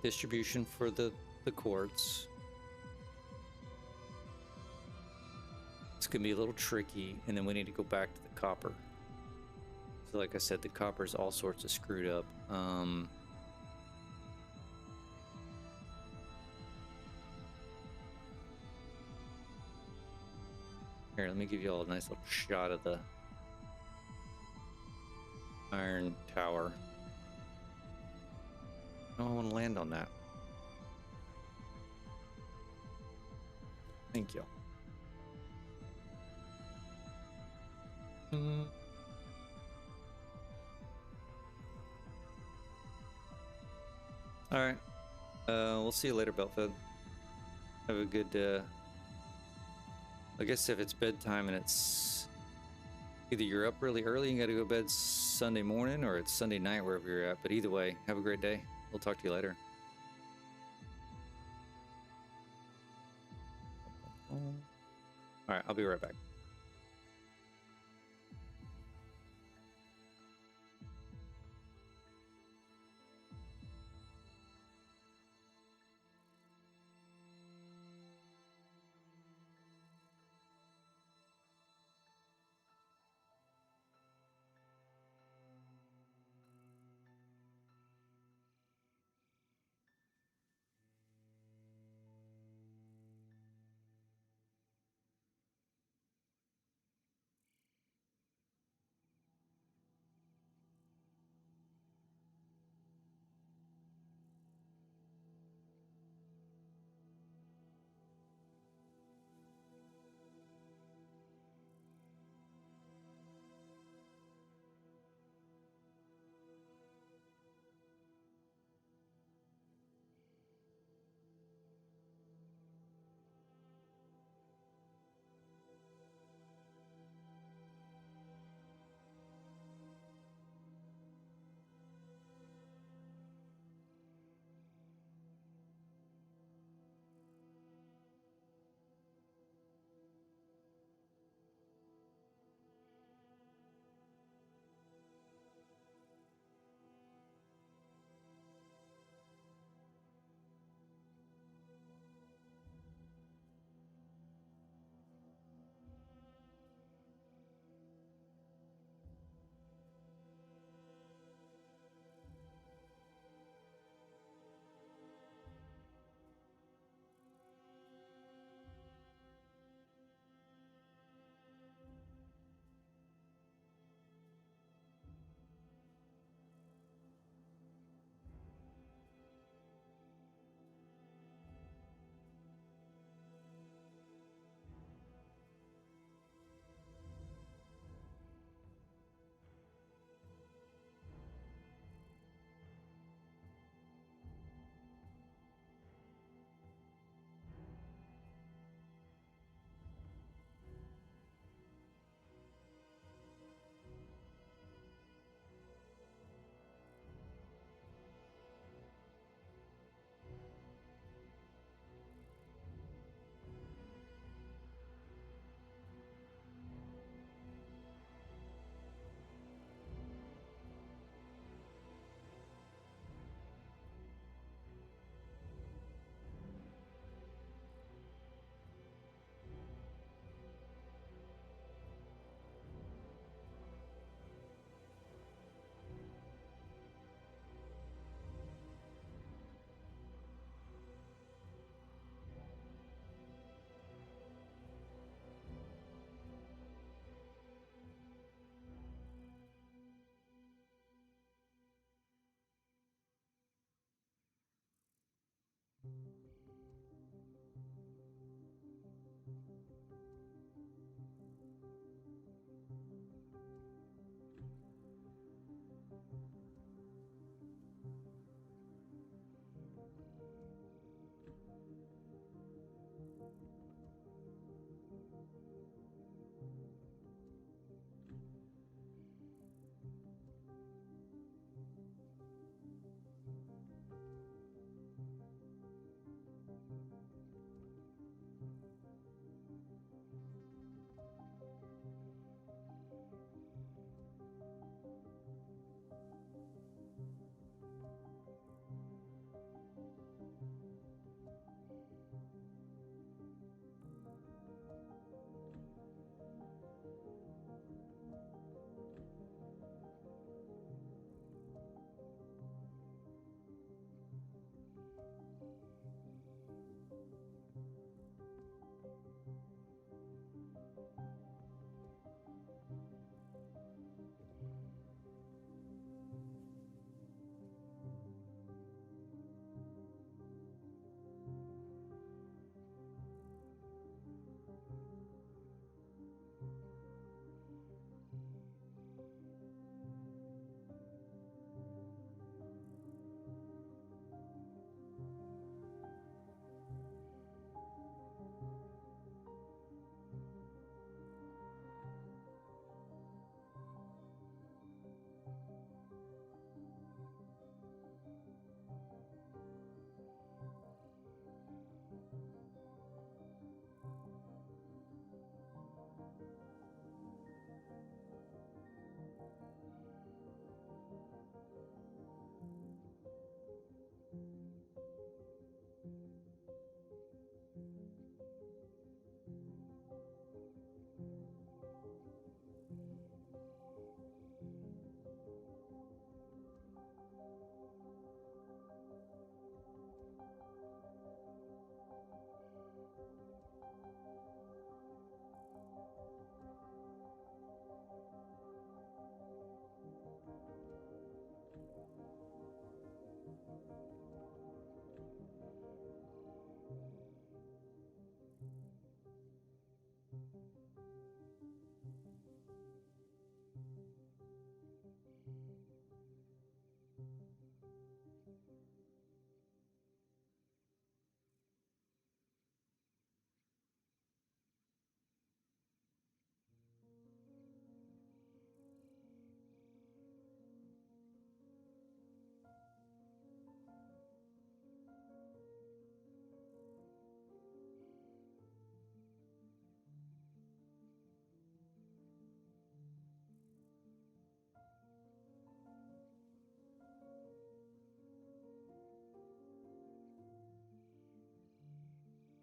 Distribution for the quartz. It's gonna be a little tricky, and then we need to go back to the copper. So like I said, the copper's all sorts of screwed up. Here, let me give you all a nice little shot of the iron tower. Oh, I want to land on that. Thank you. All right. We'll see you later, Belfed. Have a good. I guess if it's bedtime and it's either you're up really early and you got to go to bed Sunday morning, or it's Sunday night wherever you're at. But either way, have a great day. We'll talk to you later. All right, I'll be right back.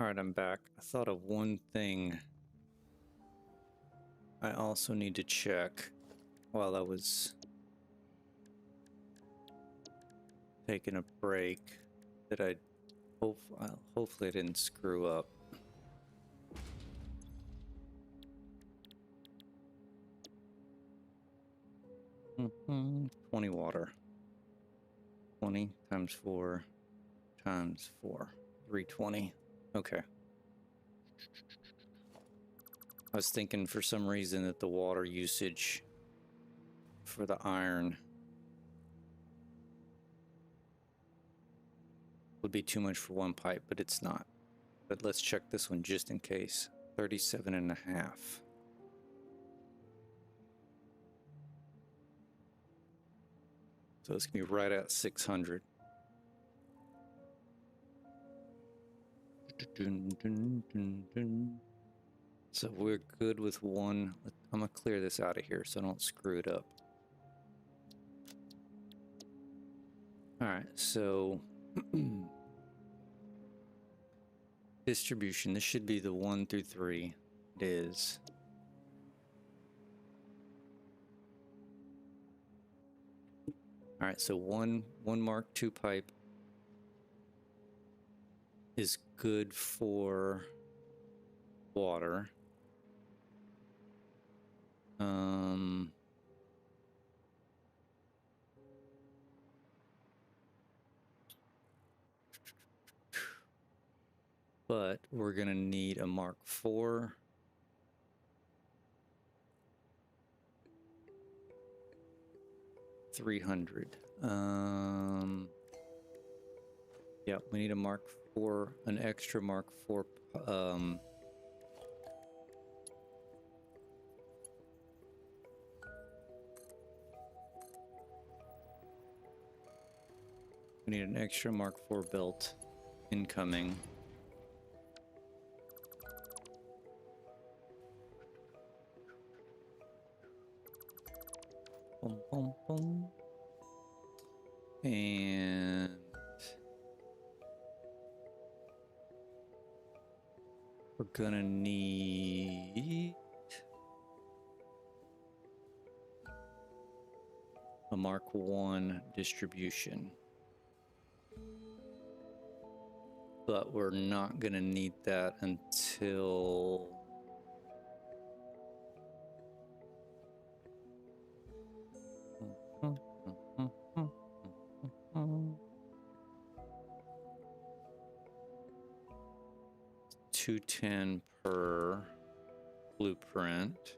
All right, I'm back. I thought of one thing I also need to check while I was taking a break that I hopefully I didn't screw up. Mm-hmm. 20 water. 20 times 4 times 4. 320. Okay. I was thinking for some reason that the water usage for the iron would be too much for one pipe, but it's not. But let's check this one just in case. 37.5. So it's gonna be right at 600. So we're good with one. I'm gonna clear this out of here so I don't screw it up. All right, so distribution. This should be the 1 through 3. It is. All right, so one Mark II pipe is good for water. But we're gonna need a Mark IV. $300. Yeah, we need a Mark IV, an extra Mark IV. We need an extra Mark IV built incoming. Boom, boom, boom. And we're gonna need a Mark I distribution. But we're not gonna need that until $210 per blueprint.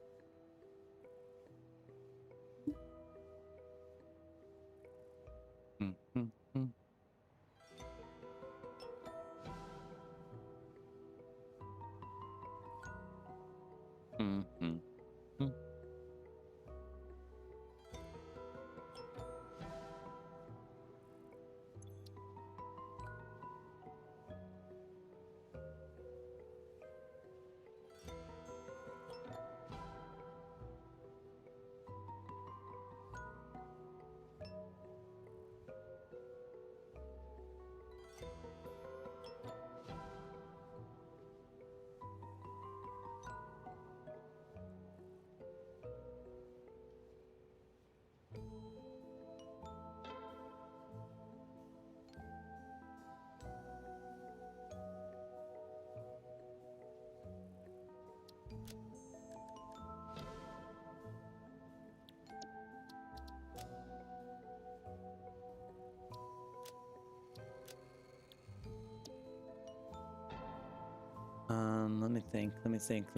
Let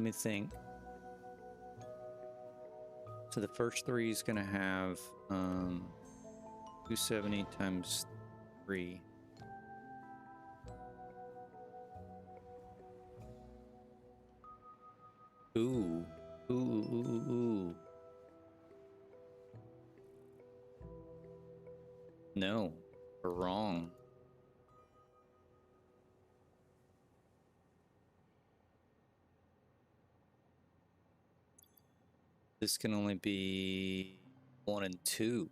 me think. So the first 3 is gonna have 270 times 3. Ooh. No, we're wrong. This can only be 1 and 2.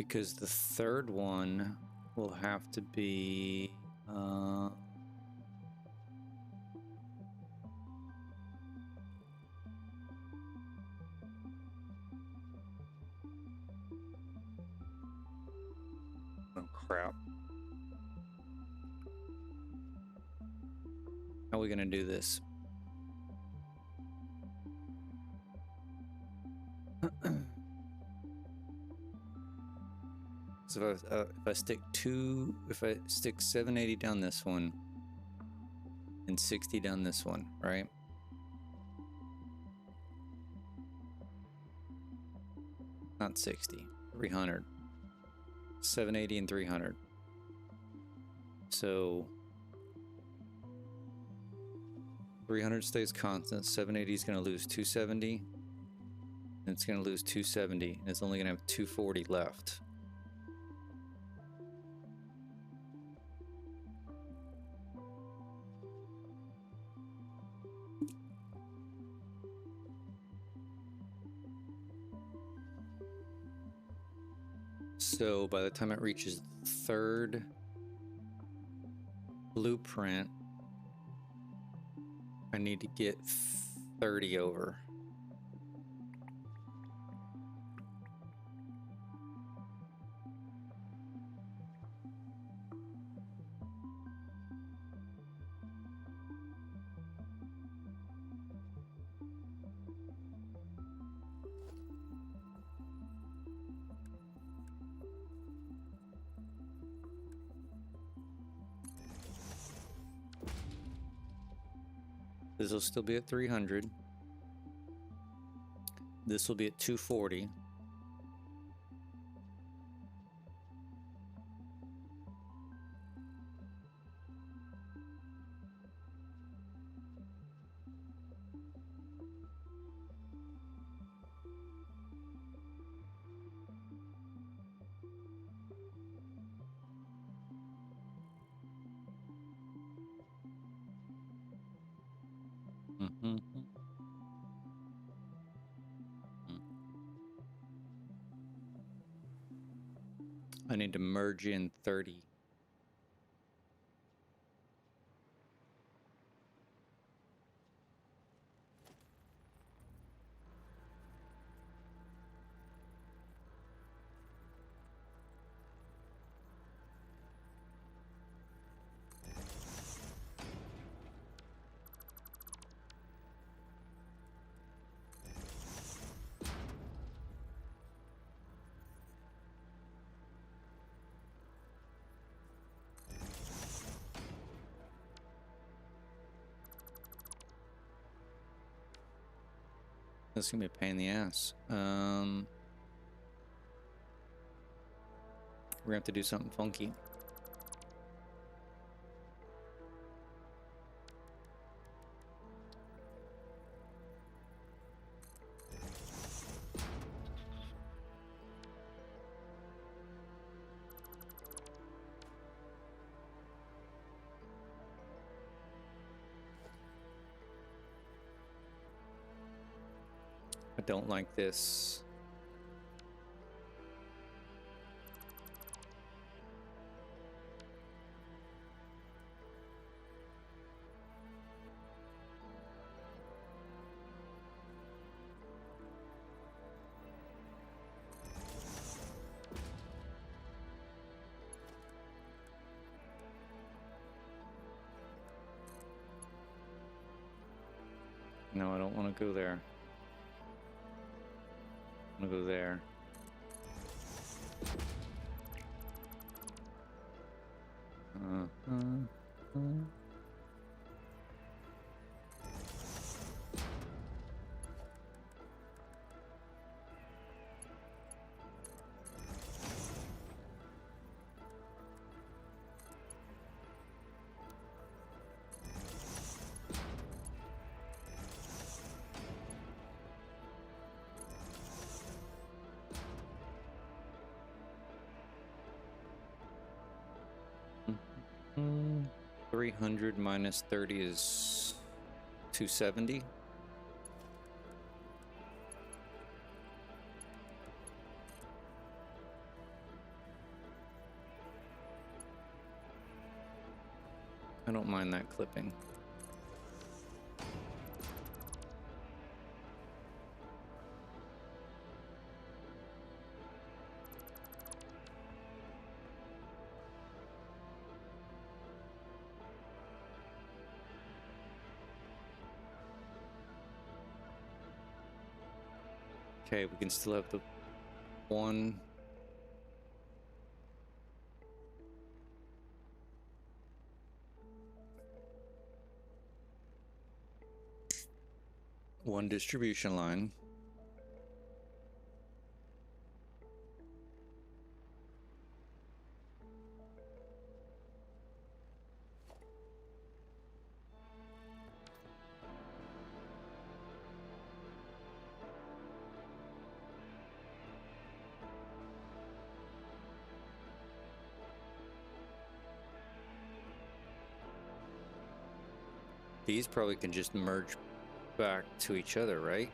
Because the third one will have to be oh crap. How are we gonna do this? So if I stick 780 down this one and 60 down this one, right? Not 60, 300. 780 and 300. So 300 stays constant. 780 is going to lose 270. And it's going to lose 270. And it's only going to have 240 left. So by the time it reaches the third blueprint, I need to get 30 over. This will still be at 300. This will be at 240. I need to merge in 30. This is gonna be a pain in the ass. We're gonna have to do something funky. I don't like this. No, I don't want to go there. I'm gonna go there. Mm, 300 minus 30 is 270. I don't mind that clipping. Okay, we can still have the one. One distribution line. These probably can just merge back to each other, right?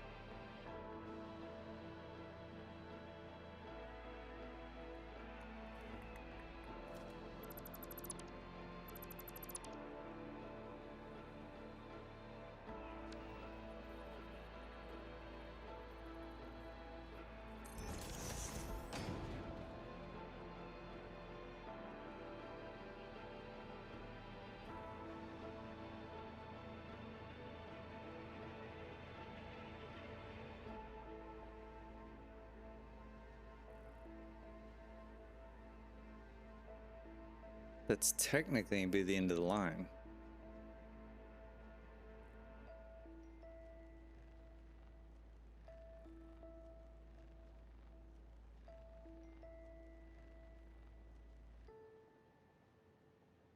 That's technically be the end of the line.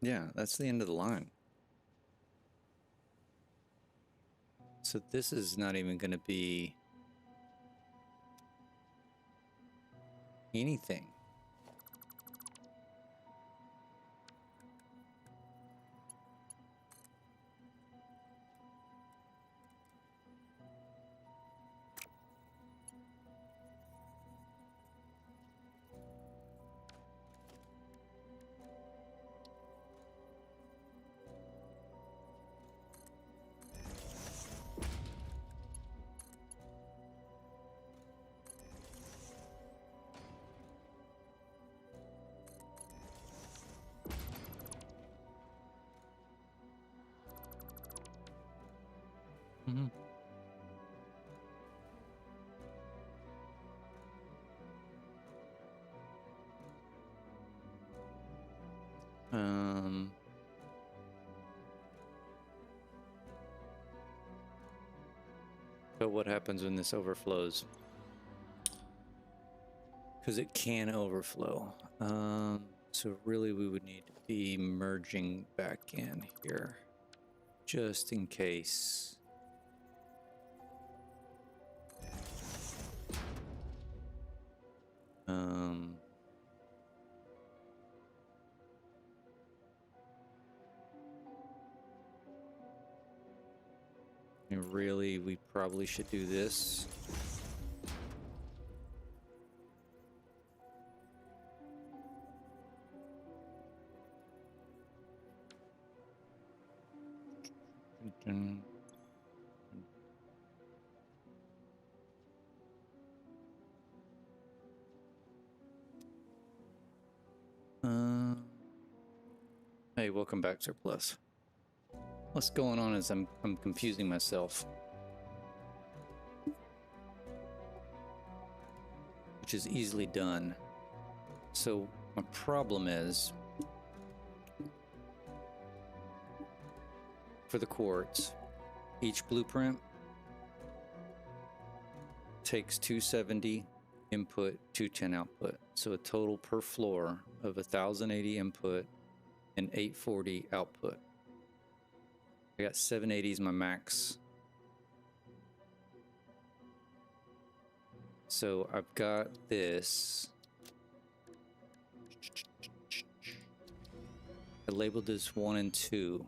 Yeah, that's the end of the line. So this is not even going to be anything. Mm-hmm. But what happens when this overflows? Because it can overflow. So really we would need to be merging back in here, just in case. And really, we probably should do this. Hey, welcome back, Surplus. What's going on is I'm confusing myself. Which is easily done. So my problem is, for the quartz, each blueprint takes 270 input, 210 output. So a total per floor of 1080 input and 840 output. I got 780 is my max. So I've got this. I labeled this 1 and 2.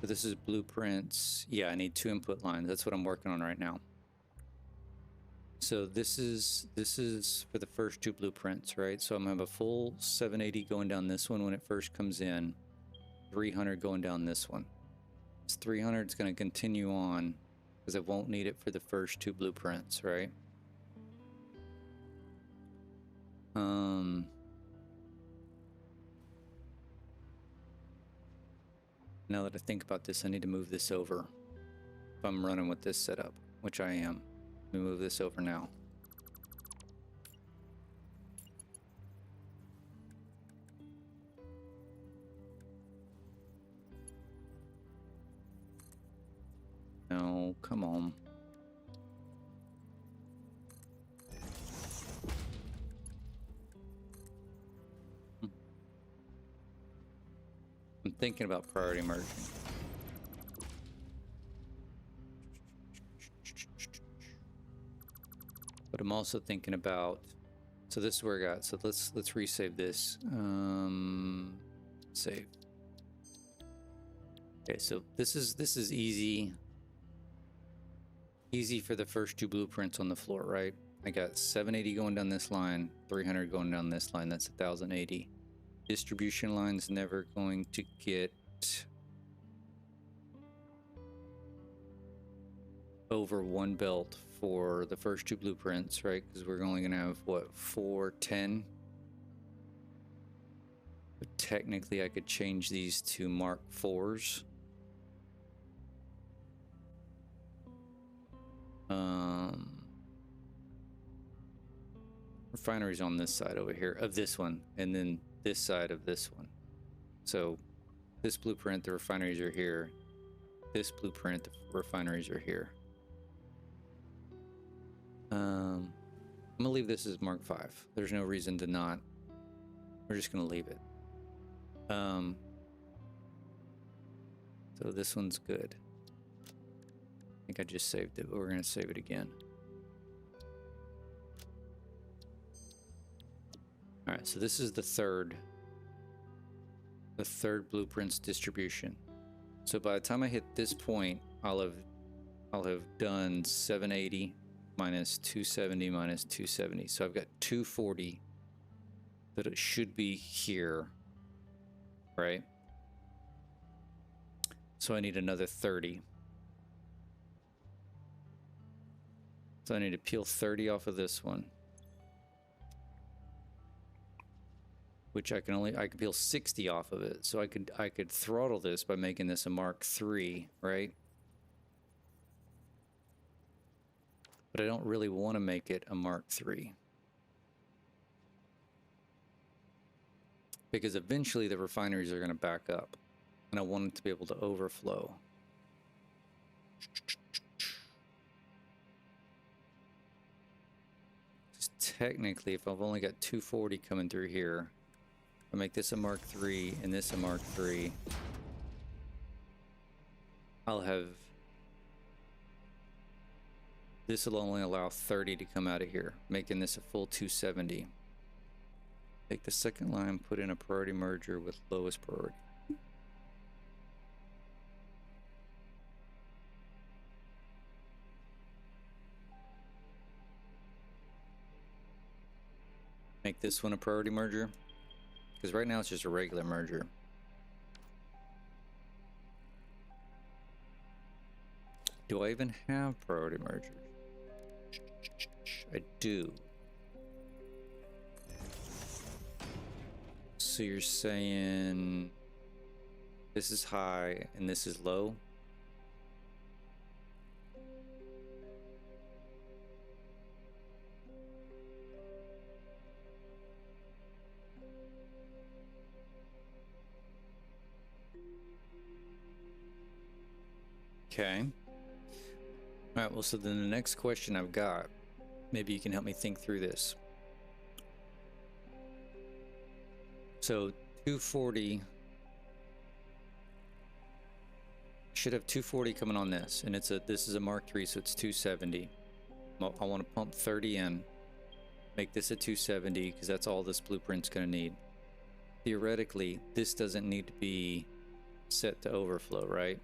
But this is blueprints. Yeah, I need 2 input lines. That's what I'm working on right now. So this is for the first 2 blueprints, right? So I'm gonna have a full 780 going down this one when it first comes in. 300 going down this one. This 300 is going to continue on because I won't need it for the first 2 blueprints, right? Now that I think about this, I need to move this over. If I'm running with this setup, which I am. Let me move this over now. No, come on. I'm thinking about priority merging. But I'm also thinking about, so this is where I got, so let's resave this. Save. Okay, so this is easy. Easy for the first 2 blueprints on the floor, right? I got 780 going down this line, 300 going down this line, that's 1080. Distribution line's never going to get over 1 belt for the first 2 blueprints, right? Because we're only gonna have what, 410. But technically I could change these to Mark 4s. Refineries on this side over here of this one, and then this side of this one. So this blueprint, the refineries are here. This blueprint, the refineries are here. I'm gonna leave this as Mark 5. There's no reason to not. We're just gonna leave it. So this one's good. I think I just saved it, but we're gonna save it again. All right, so this is the third blueprints distribution. So by the time I hit this point, I'll have done 780 minus 270 minus 270. So I've got 240 that it should be here, right? So I need another 30. So I need to peel 30 off of this one. Which I can peel 60 off of it. So I could throttle this by making this a Mark III, right? But I don't really want to make it a Mark III. Because eventually the refineries are going to back up. And I want it to be able to overflow. Just technically, if I've only got 240 coming through here, I make this a Mark III and this a Mark III. I'll have... This will only allow 30 to come out of here, making this a full 270. Take the second line, put in a priority merger with lowest priority. Make this one a priority merger. Because right now it's just a regular merger. Do I even have priority mergers? I do. So you're saying this is high and this is low? Okay. All right, well, so then the next question I've got, maybe you can help me think through this. So 240, should have 240 coming on this, and this is a Mark III, so it's 270. I want to pump 30 in, make this a 270, because that's all this blueprint's going to need. Theoretically, this doesn't need to be set to overflow, right?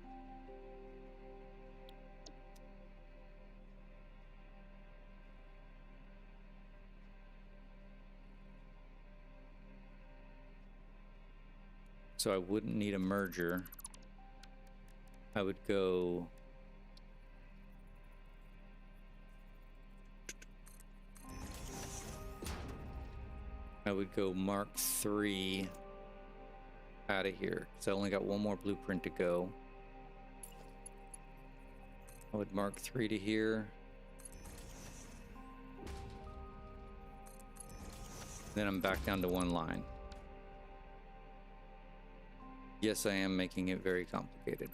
So I wouldn't need a merger. I would go... Mark 3 out of here, because I only got one more blueprint to go. I would mark 3 to here. Then I'm back down to one line. Yes, I am making it very complicated.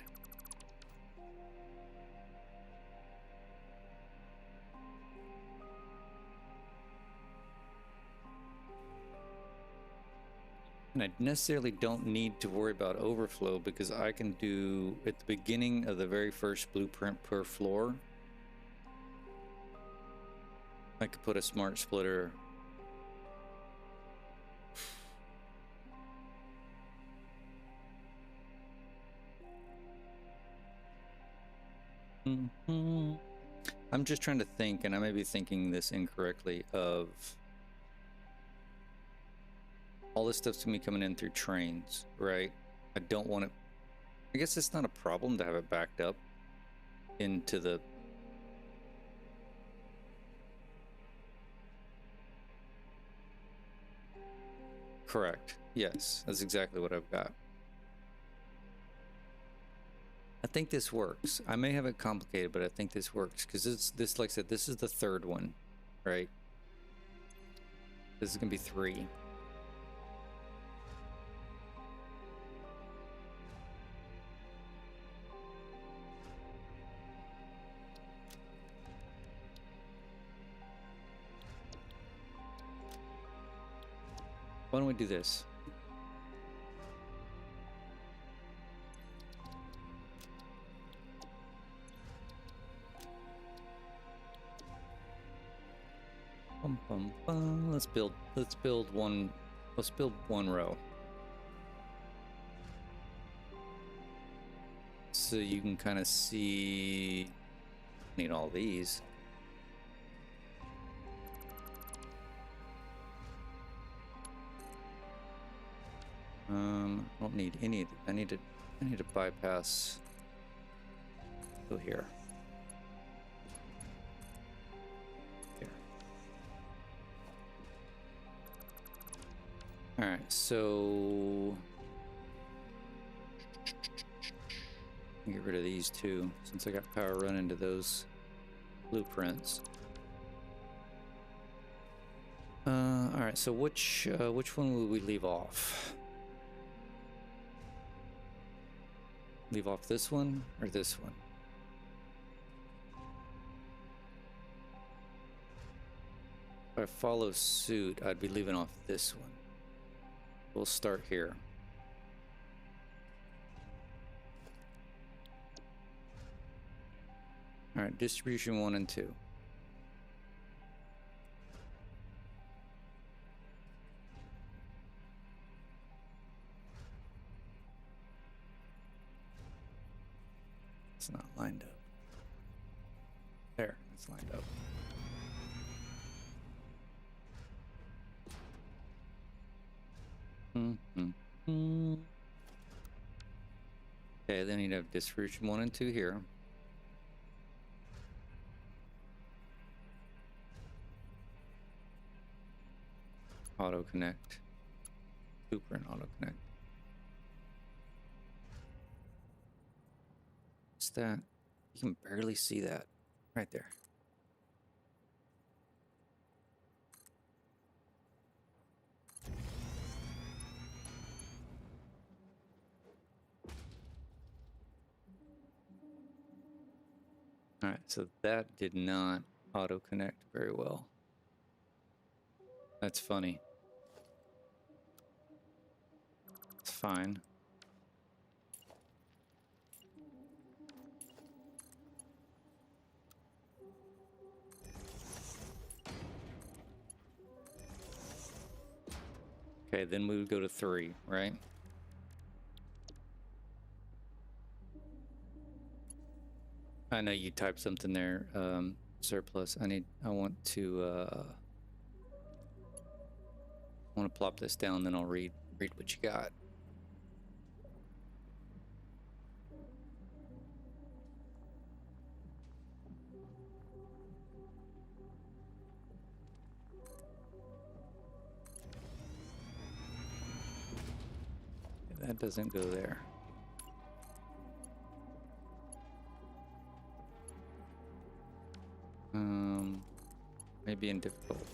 And I necessarily don't need to worry about overflow because I can do at the beginning of the very first blueprint per floor. I could put a smart splitter. I'm just trying to think, and I may be thinking this incorrectly, of all this stuff's gonna be coming in through trains, right? I don't want it. I guess it's not a problem to have it backed up into the... Correct. Yes, that's exactly what I've got. I think this works. I may have it complicated, but I think this works because this, like I said, this is the third one, right? This is gonna be 3. Why don't we do this? Bum, bum, bum. Let's build one row. So you can kind of see, need all these. I don't need any of I need to bypass. Go here. Here. All right, so get rid of these two since I got power run into those blueprints. All right, so which one will we leave off? Leave off this one or this one? If I follow suit, I'd be leaving off this one. We'll start here. All right, distribution 1 and 2. It's not lined up. There, it's lined up. Okay, then you'd have distribution 1 and 2 here. Auto connect. Blueprint auto connect. What's that? You can barely see that right there. All right, so that did not auto connect very well. That's funny. It's fine. Okay, then we would go to 3, right? I know you typed something there, surplus. I want to plop this down, then I'll read what you got. That doesn't go there. Maybe in difficult.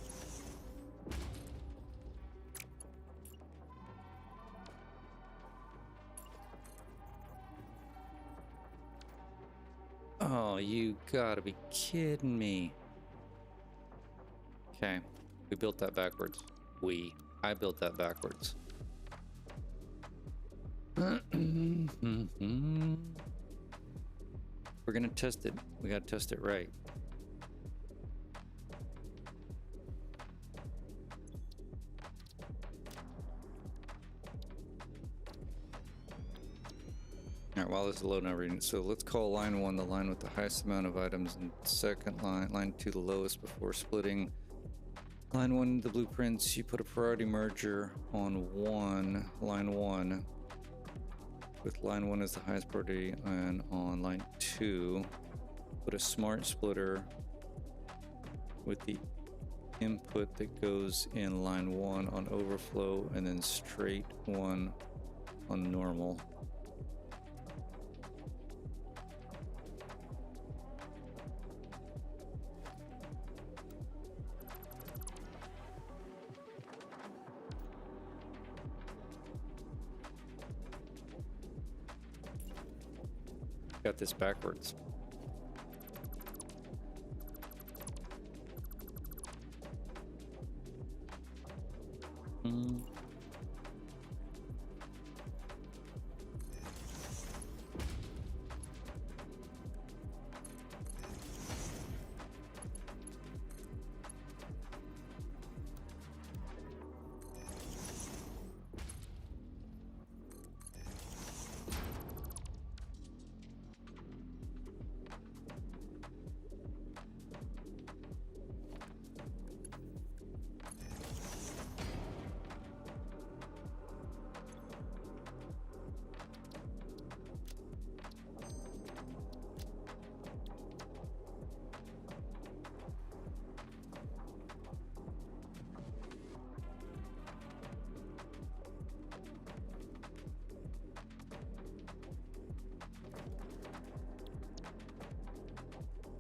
Oh, you gotta be kidding me. Okay, we built that backwards. I built that backwards. We're gonna test it. We gotta test it right. All right, while this is loading, I'm reading. So let's call line 1 the line with the highest amount of items, and second line 2 the lowest before splitting. Line 1, the blueprints, you put a priority merger on line 1, with line 1 as the highest priority, and on line 2, put a smart splitter with the input that goes in line 1 on overflow, and then straight 1 on normal. Got this backwards.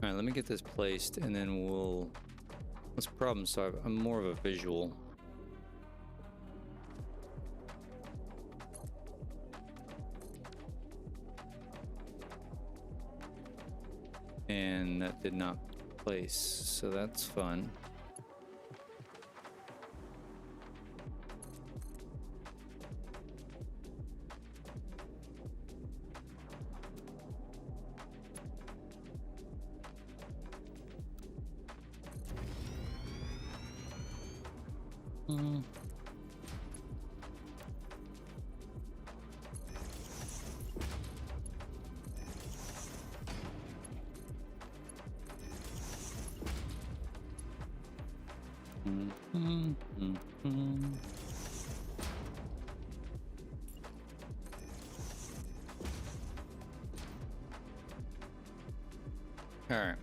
All right, let me get this placed, and then let's problem solve. I'm more of a visual. And that did not place, so that's fun. All right,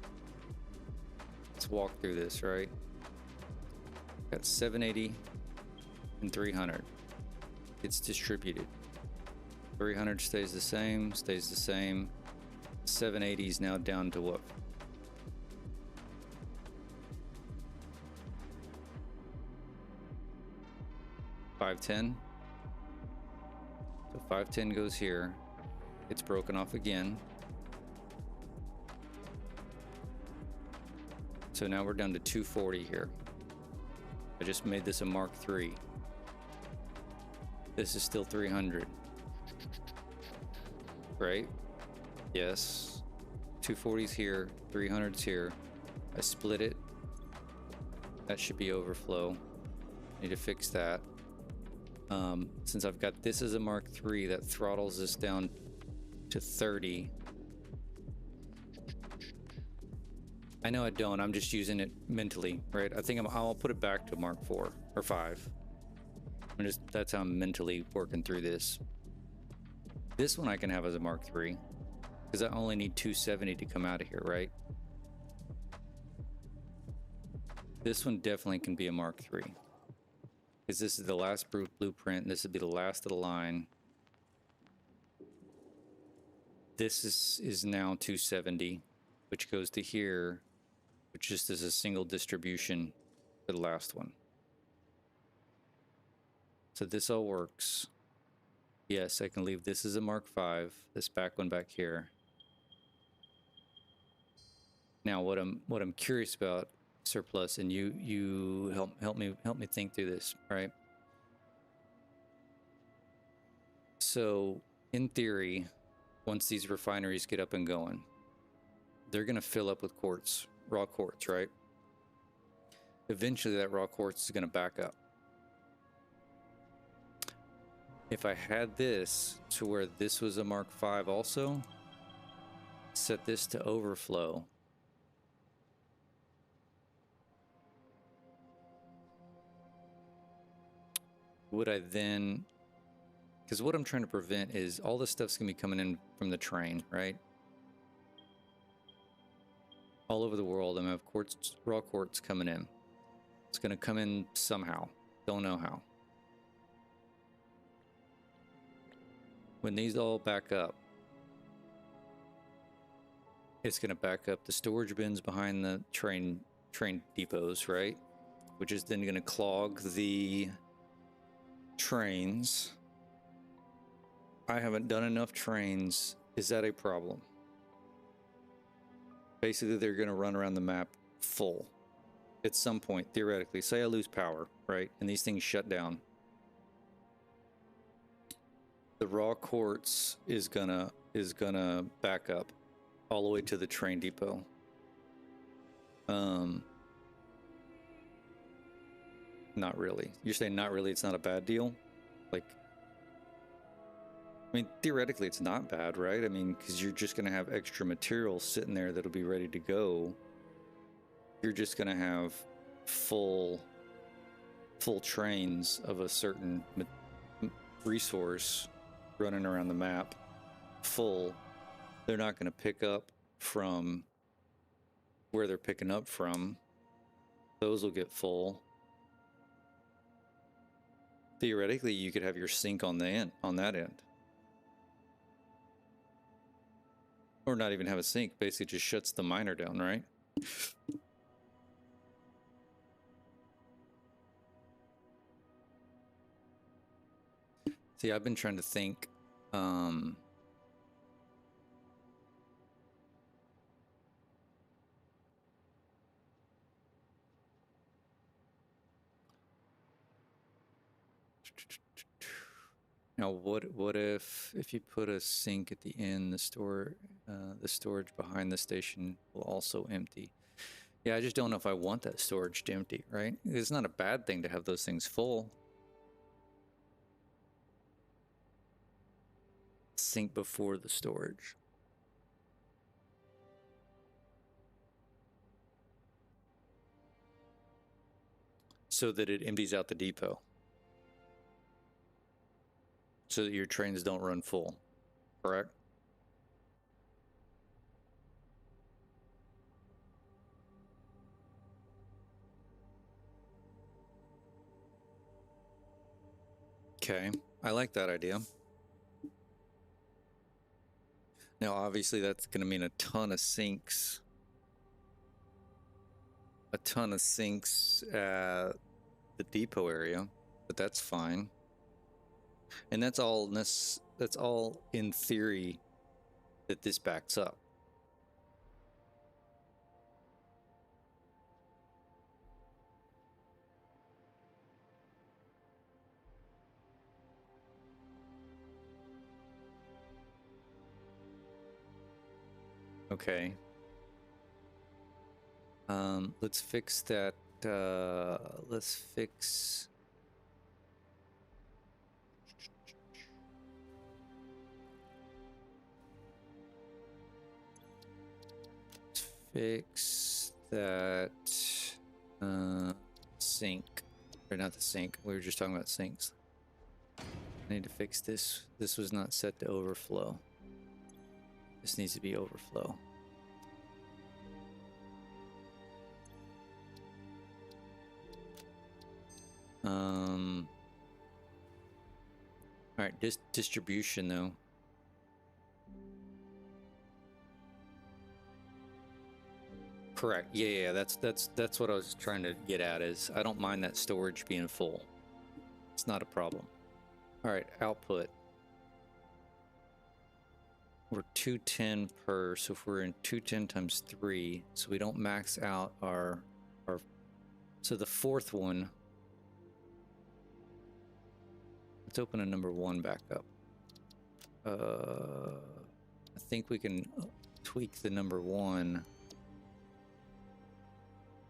let's walk through this, right? Got 780 and 300. It's distributed. 300 stays the same, 780 is now down to what? 510. So 510 goes here. It's broken off again. So now we're down to 240 here. I just made this a Mark III. This is still 300. Right? Yes. 240's here, 300's here. I split it. That should be overflow. Need to fix that. Since I've got this as a Mark III, that throttles this down to 30. I know I don't, I'm just using it mentally, right? I think I'll put it back to Mark IV or 5. That's how I'm mentally working through this. This one I can have as a Mark III, because I only need 270 to come out of here, right? This one definitely can be a Mark III, because this is the last blueprint. This would be the last of the line. this is now 270, which goes to here, which just is a single distribution for the last one. So this all works. Yes, I can leave this as a Mark V, this back one back here. Now what I'm curious about, Surplus, and you help me think through this, right? So in theory, once these refineries get up and going, they're going to fill up with quartz, raw quartz, right? Eventually that raw quartz is going to back up. If I had this to where this was a Mark V also, set this to overflow. Would I then, because what I'm trying to prevent is all this stuff's gonna be coming in from the train, right? All over the world, I'm gonna have quartz, raw quartz coming in. It's gonna come in somehow, don't know how. When these all back up, it's gonna back up the storage bins behind the train depots, right? Which is then gonna clog the trains. I haven't done enough trains. Is that a problem? Basically, they're going to run around the map full at some point, theoretically. Say I lose power, right? And these things shut down. The raw quartz is gonna back up all the way to the train depot. Not really. You're saying not really, it's not a bad deal? Like, I mean, theoretically it's not bad, right? I mean, because you're just going to have extra material sitting there that'll be ready to go. You're just going to have full trains of a certain resource running around the map full. They're not going to pick up from where they're picking up from. Those will get full. Theoretically, you could have your sink on the end, on that end. Or not even have a sink, basically just shuts the miner down, right? See, I've been trying to think, now, what if you put a sink at the end, the storage behind the station will also empty? Yeah, I just don't know if I want that storage to empty, right? It's not a bad thing to have those things full. Sink before the storage. So that it empties out the depot. So that your trains don't run full, correct? Okay, I like that idea. Now, obviously, that's going to mean a ton of sinks. A ton of sinks at the depot area, but that's fine. And that's all in theory that this backs up. Okay. Let's fix that. Let's fix. Fix that sink. Or not the sink. We were just talking about sinks. I need to fix this. This was not set to overflow. This needs to be overflow. All right, distribution though. Correct. Yeah, that's what I was trying to get at. Is I don't mind that storage being full. It's not a problem. All right, output. We're 210 per, so if we're in 210 times 3, so we don't max out our so the fourth one. Let's open a number 1 back up. I think we can tweak the number 1.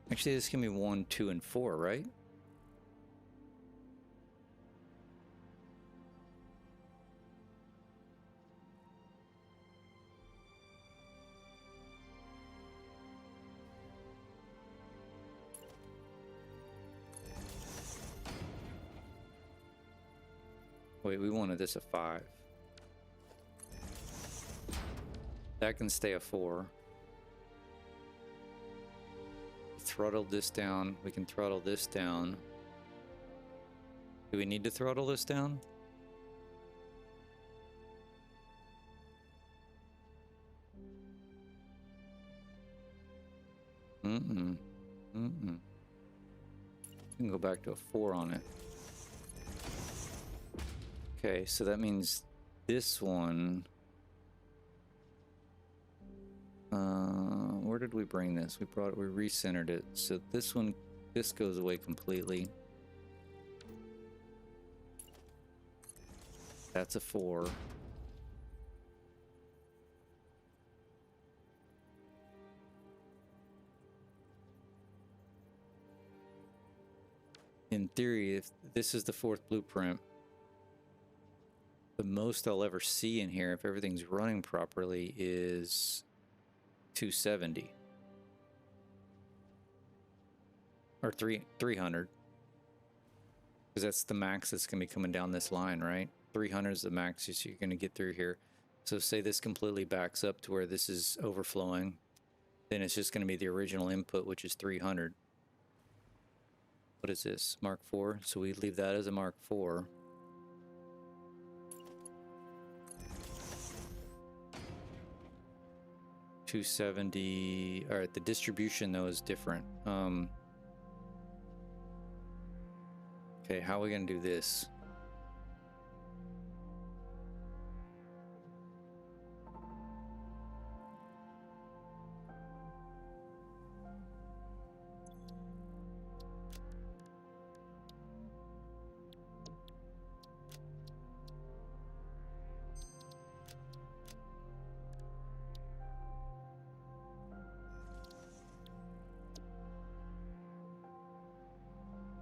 Actually, this can be 1, 2, and 4, right? Wait, we wanted this a 5. That can stay a 4. Throttle this down. We can throttle this down. Do we need to throttle this down? We can go back to a 4 on it. Okay, so that means this one... where did we bring this? We recentered it. So this one, this goes away completely. That's a 4. In theory, if this is the 4th blueprint, the most I'll ever see in here, if everything's running properly, is 270 or 300, because that's the max that's going to be coming down this line, right? 300 is the max you're going to get through here. So say this completely backs up to where this is overflowing, then it's just going to be the original input, which is 300. What is this? Mark 4. So we leave that as a Mark 4. $270. All right, the distribution though is different. Okay, how are we gonna do this?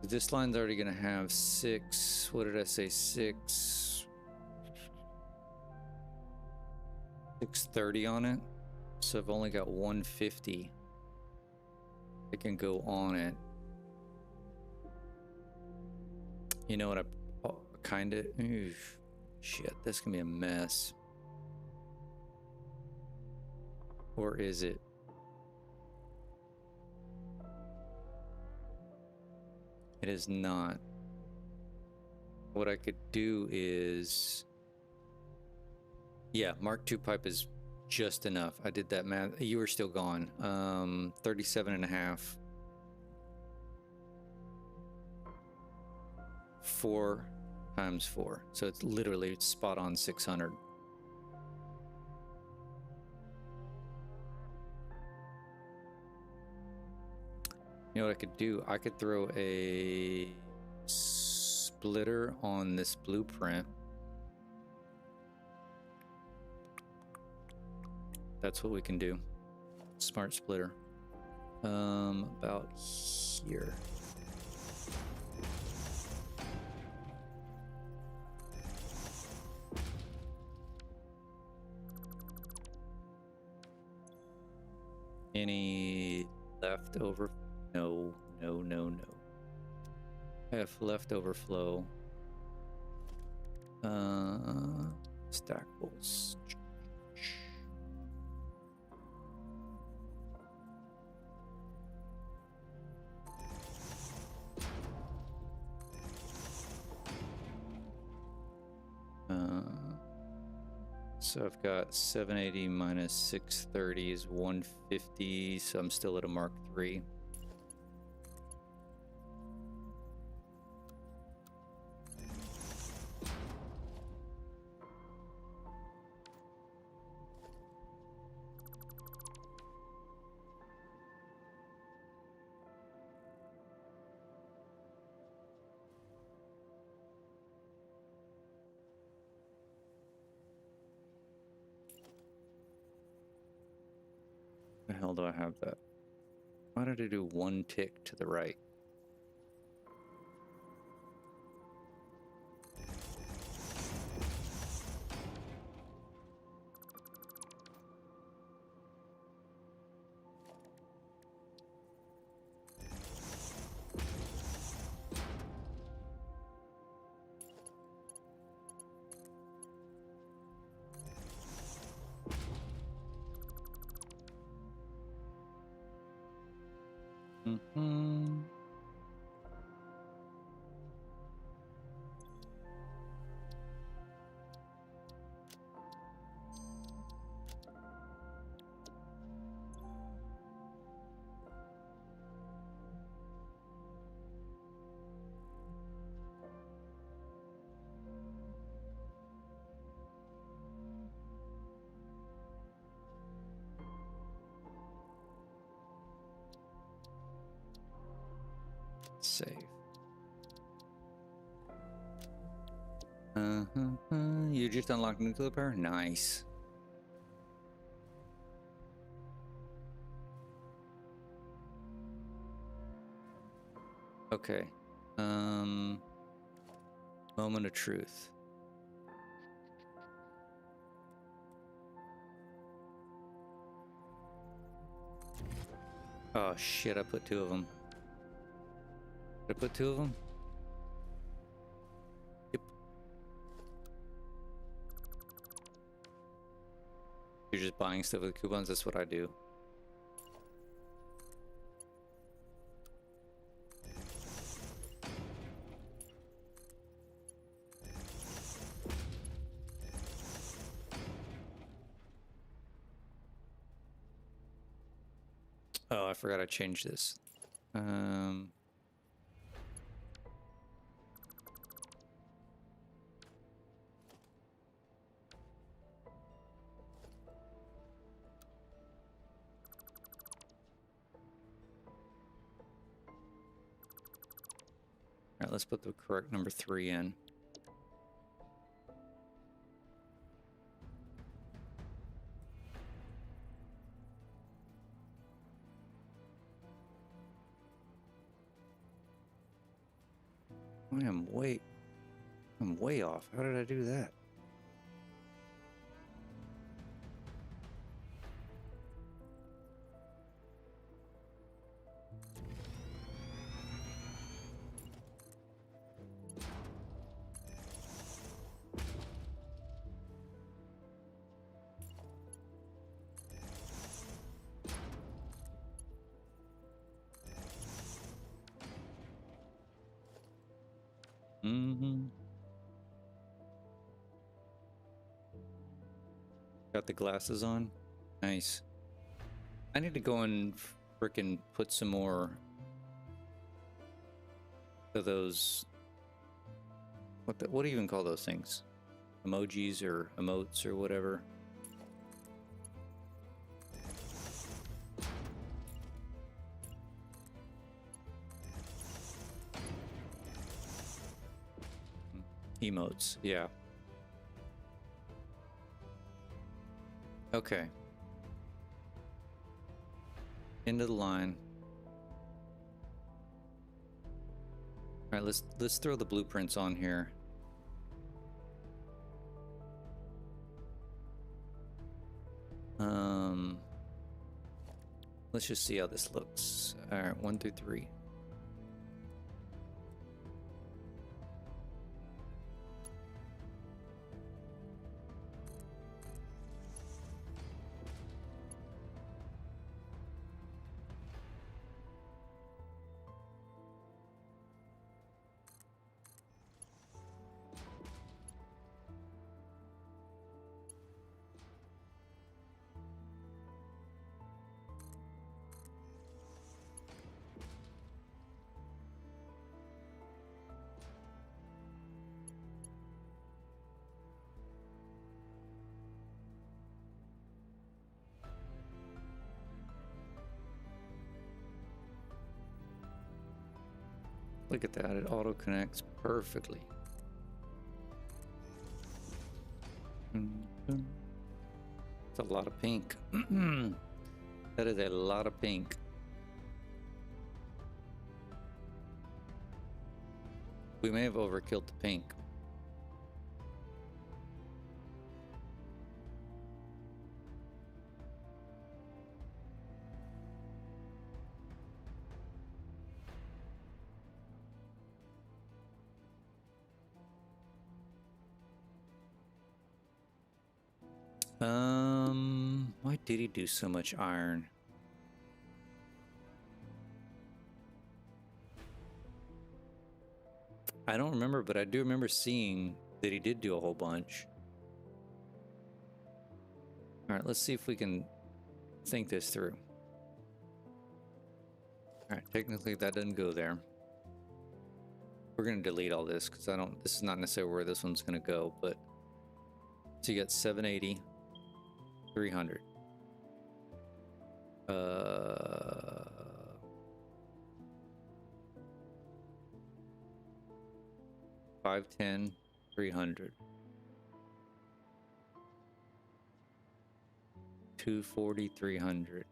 This line's already gonna have 6. What did I say? 630 on it. So I've only got 150. It can go on it. You know what? I kind of. Shit, this can be a mess. Or is it? It is not. What I could do is... Yeah, Mark II pipe is just enough. I did that math. You were still gone. 37.5. 4 times 4. So it's literally spot on 600. You know what I could do? I could throw a splitter on this blueprint. That's what we can do. Smart splitter. About here. Any leftover? No. I have leftover flow. Stackables. So I've got 780 minus 630 is 150, so I'm still at a Mark III. The hell do I have that? Why did I do one tick to the right? Mm-hmm. Save. You just unlocked nuclear power? Nice. Okay. Moment of truth. Oh shit, I put two of them. Did I put two of them? Yep. You're just buying stuff with coupons? That's what I do. Oh, I forgot I changed this. Alright, let's put the correct number 3 in. I'm way off. How did I do that? Got the glasses on. Nice. I need to go and frickin' put some more of those. What do you even call those things? Emojis or emotes or whatever. Emotes, yeah. Okay. Into the line. All right, let's throw the blueprints on here. Let's just see how this looks. All right, 1 through 3. Look at that, it auto connects perfectly. It's a lot of pink. That is a lot of pink. We may have overkilled the pink. Why did he do so much iron? I don't remember, but I do remember seeing that he did do a whole bunch. All right, let's see if we can think this through. All right, technically that doesn't go there. We're gonna delete all this because this is not necessarily where this one's gonna go, but so you got 780, 300. 510, 300. 240, 300.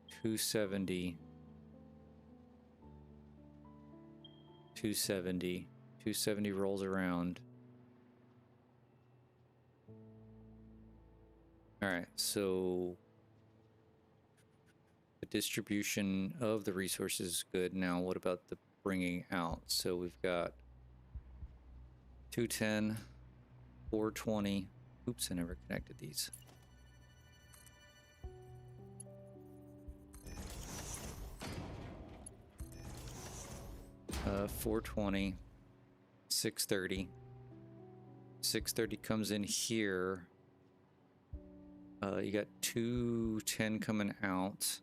270. 270. 270 rolls around. All right, so the distribution of the resources is good. Now, what about the bringing out? So we've got 210, 420. Oops, I never connected these. Uh, 420, 630. 630 comes in here. You got 210 coming out.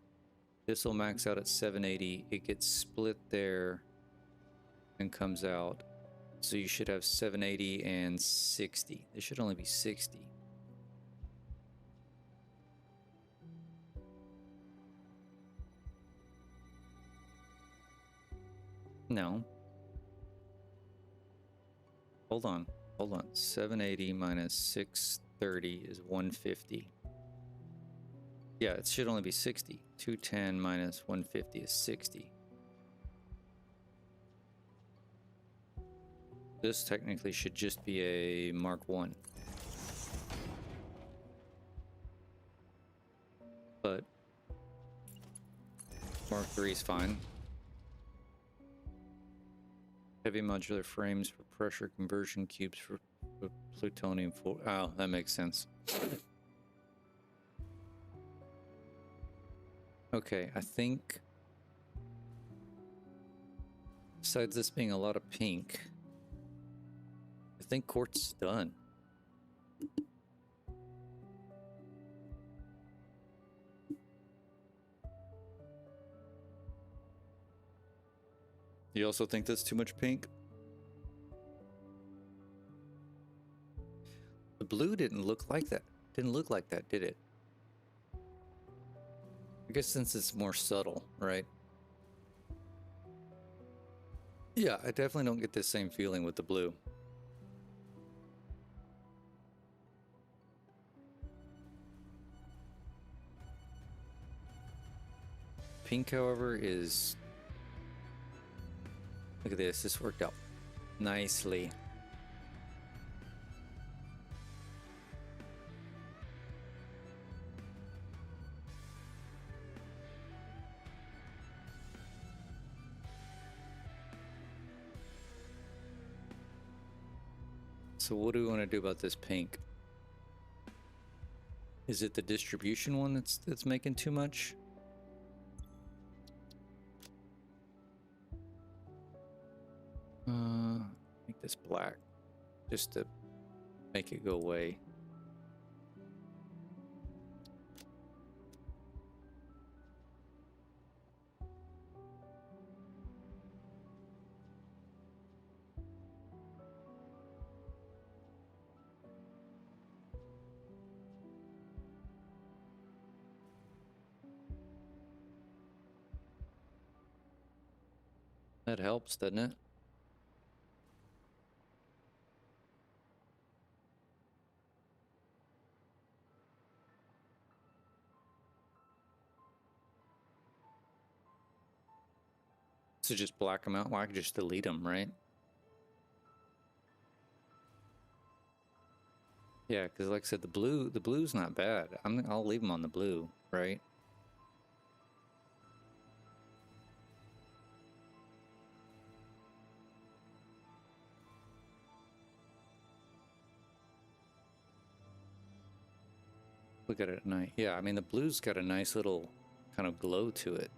This will max out at 780. It gets split there and comes out. So you should have 780 and 60. This should only be 60. No. Hold on. 780 minus 630 is 150. Yeah, it should only be 60. 210 minus 150 is 60. This technically should just be a Mark 1. But Mark 3 is fine. Heavy modular frames for pressure conversion cubes for plutonium. Oh, that makes sense. Okay, I think besides this being a lot of pink, I think quartz is done. You also think that's too much pink? The blue didn't look like that. Didn't look like that, did it? I guess since it's more subtle, right? Yeah, I definitely don't get the same feeling with the blue. Pink, however, is... Look at this. This worked out nicely. So what do we want to do about this pink? Is it the distribution one that's making too much? Make this black just to make it go away. That helps, doesn't it? So just black them out. Well, I could just delete them, right? Yeah, because like I said, the blue's not bad. I'll leave them on the blue, right? Look at it at night. Yeah, I mean the blue's got a nice little kind of glow to it.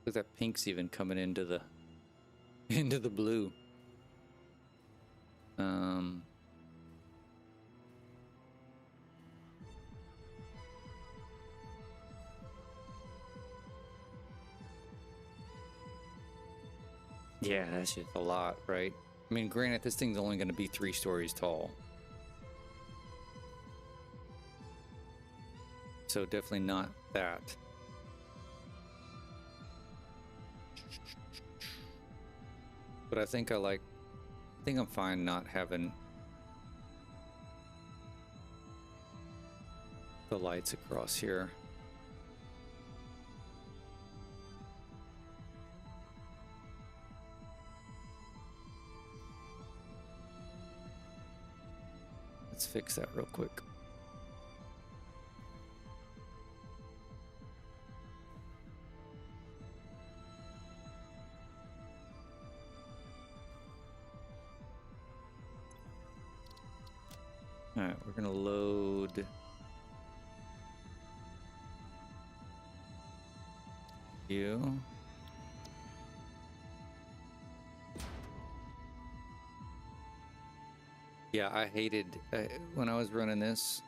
Look, that pink's even coming into the blue. Yeah, that's just a lot, right? I mean, granted, this thing's only going to be 3 stories tall. So definitely not that. But I think I think I'm fine not having the lights across here. Let's fix that real quick. All right, we're gonna load you. Yeah, I hated when I was running this.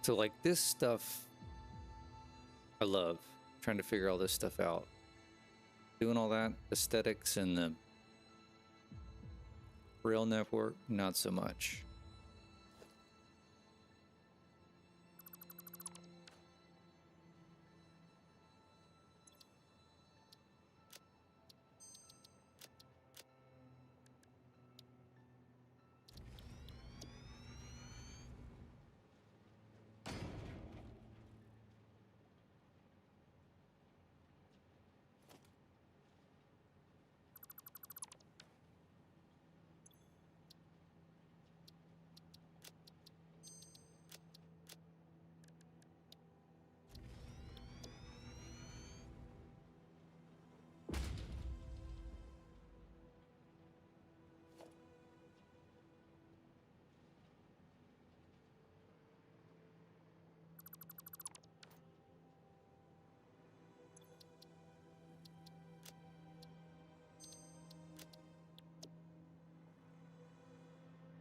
So like this stuff, I love trying to figure all this stuff out. Doing all that aesthetics and the rail network, not so much.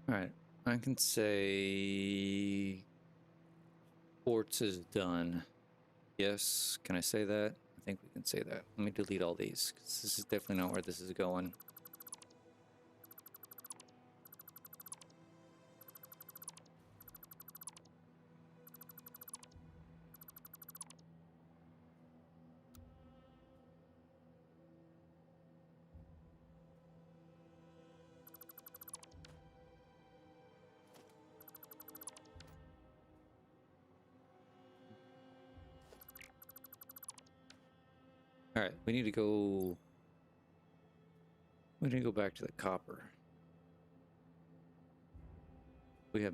All right, I can say quartz is done. Yes, can I say that? I think we can say that. Let me delete all these, because this is definitely not where this is going. All right, we need to go back to the copper. We have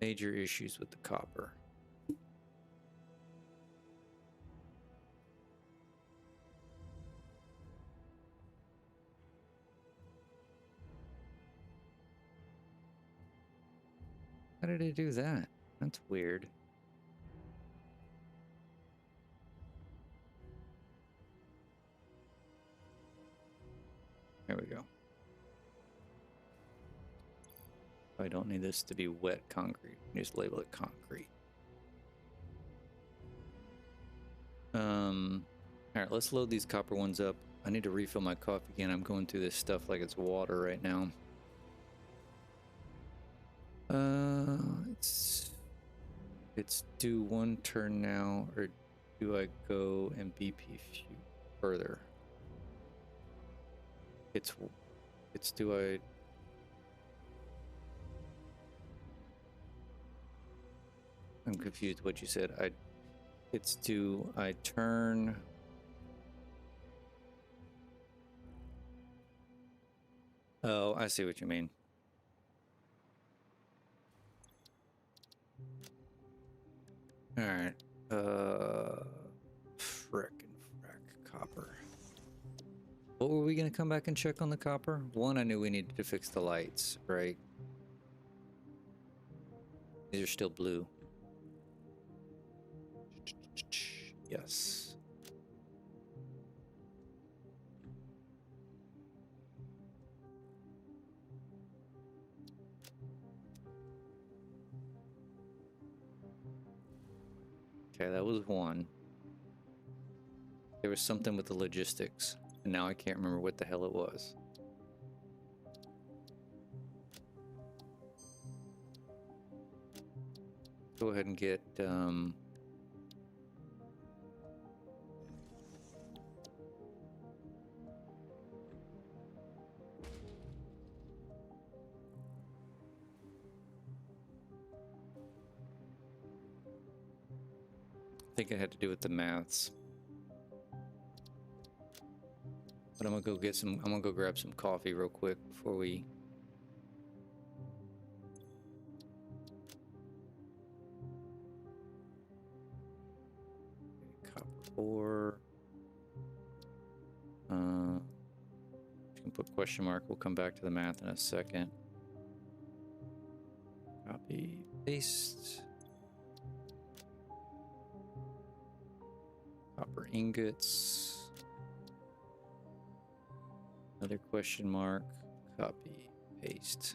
major issues with the copper. How did it do that? That's weird. There we go. I don't need this to be wet concrete. Just label it concrete. All right, let's load these copper ones up. I need to refill my coffee again. I'm going through this stuff like it's water right now. It's It's do one turn now, or do I go and BP further? It's do I... I'm confused what you said. It's do I turn... Oh, I see what you mean. All right. Frickin' frack copper. What were we gonna come back and check on the copper? One, I knew we needed to fix the lights, right? These are still blue. Yes. Okay, that was one. There was something with the logistics, and now I can't remember what the hell it was. Go ahead and get, I think it had to do with the maths. But I'm gonna go get some, I'm gonna go grab some coffee real quick before we... Copper ore. You can put question mark. We'll come back to the math in a second. Copy, paste. Copper ingots. Another question mark. Copy, paste.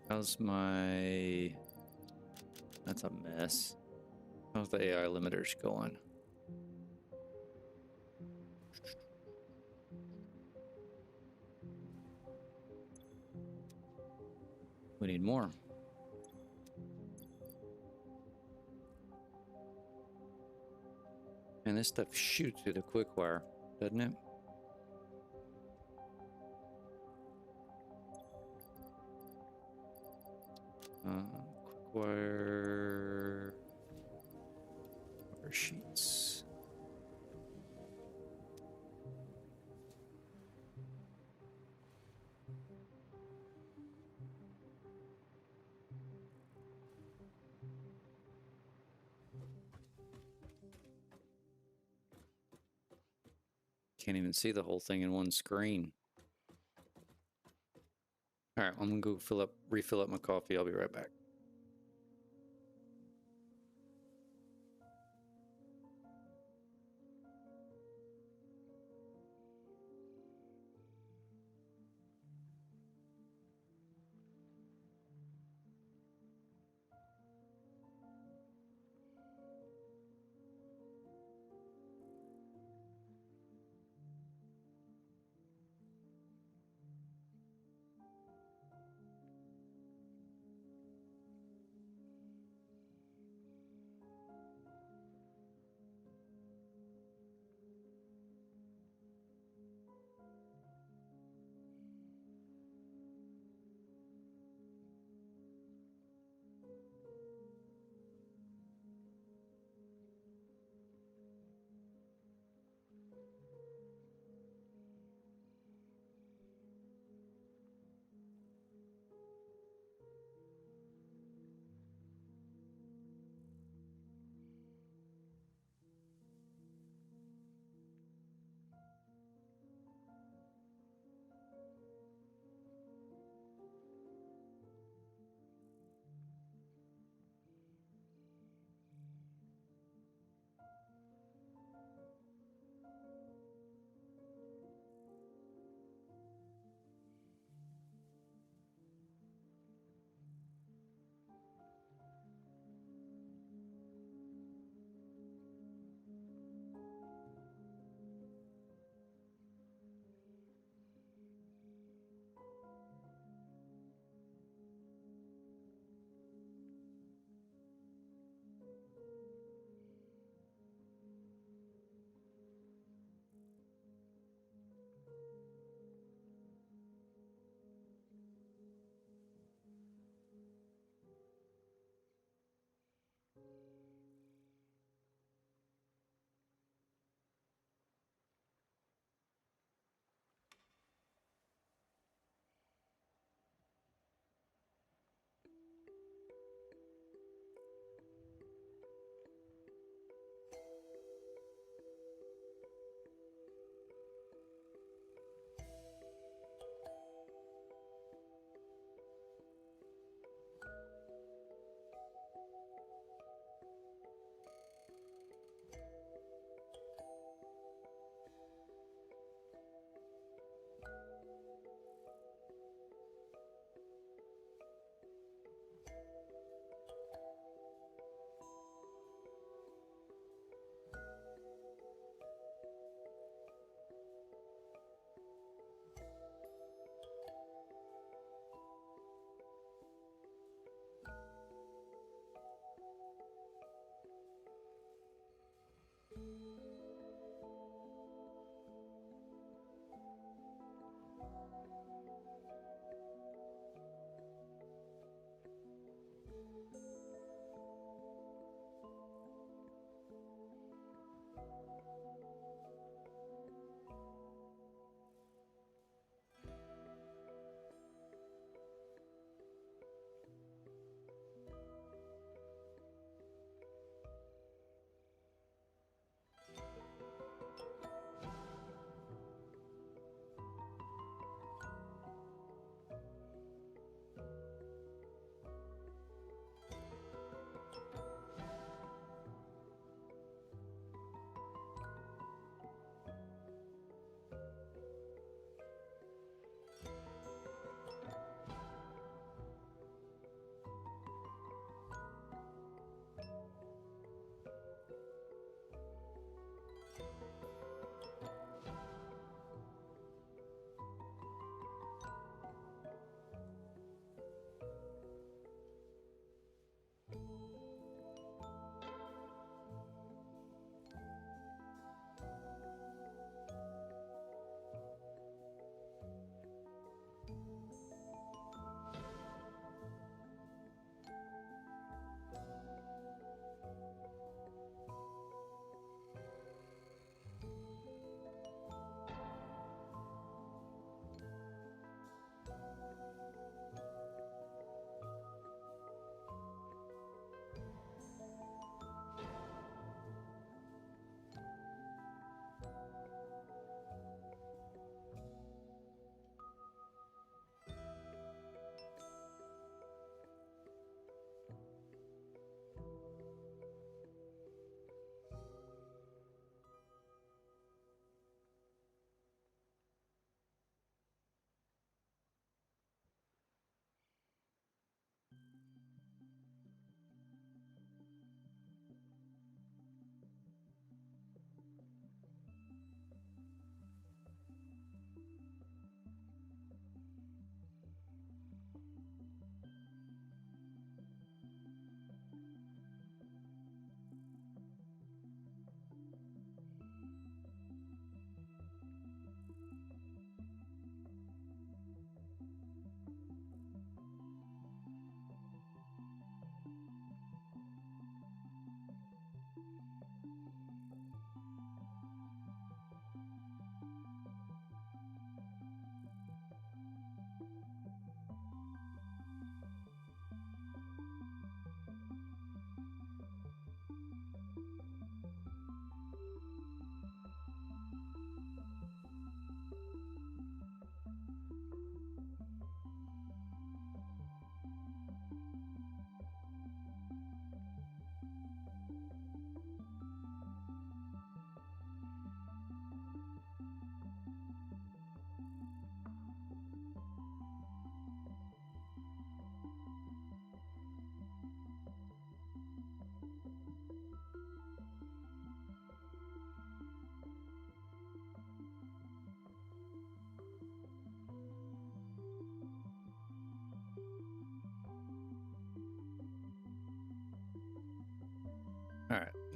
How's my... That's a mess. How's the AI limiters going? We need more. And this stuff shoots through the quick wire, doesn't it? Quick wire sheets. Can't even see the whole thing in one screen. All right, I'm gonna go refill up my coffee. I'll be right back.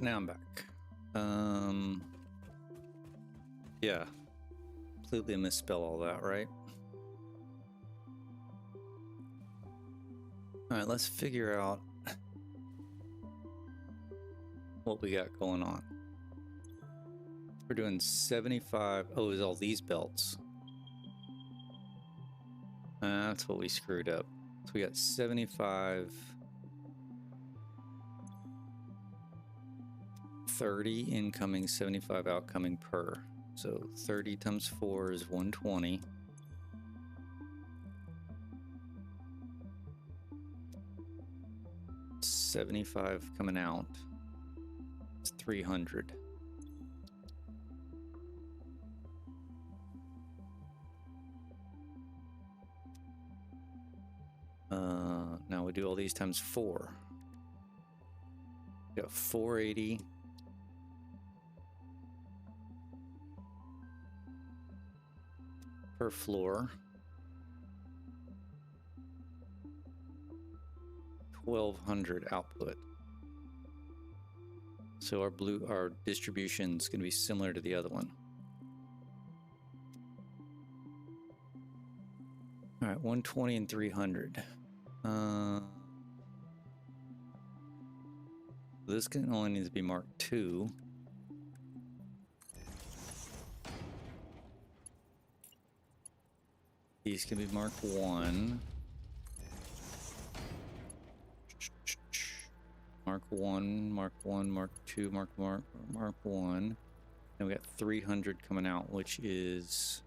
now I'm back. Yeah, completely misspell all that, right? All right, let's figure out what we got going on. We're doing 75. Oh, is all these belts? That's what we screwed up. So we got 75, 30 incoming, 75 outcoming per. So 30 times 4 is 120. $75 coming out. It's 300. Now we do all these times 4. We got 480. Per floor. 1200 output. So our distribution is going to be similar to the other one. All right, 120 and 300. This can only need to be marked 2. These can be marked 1. Mark 1, mark 1, mark 2, mark 1. And we got 300 coming out, which is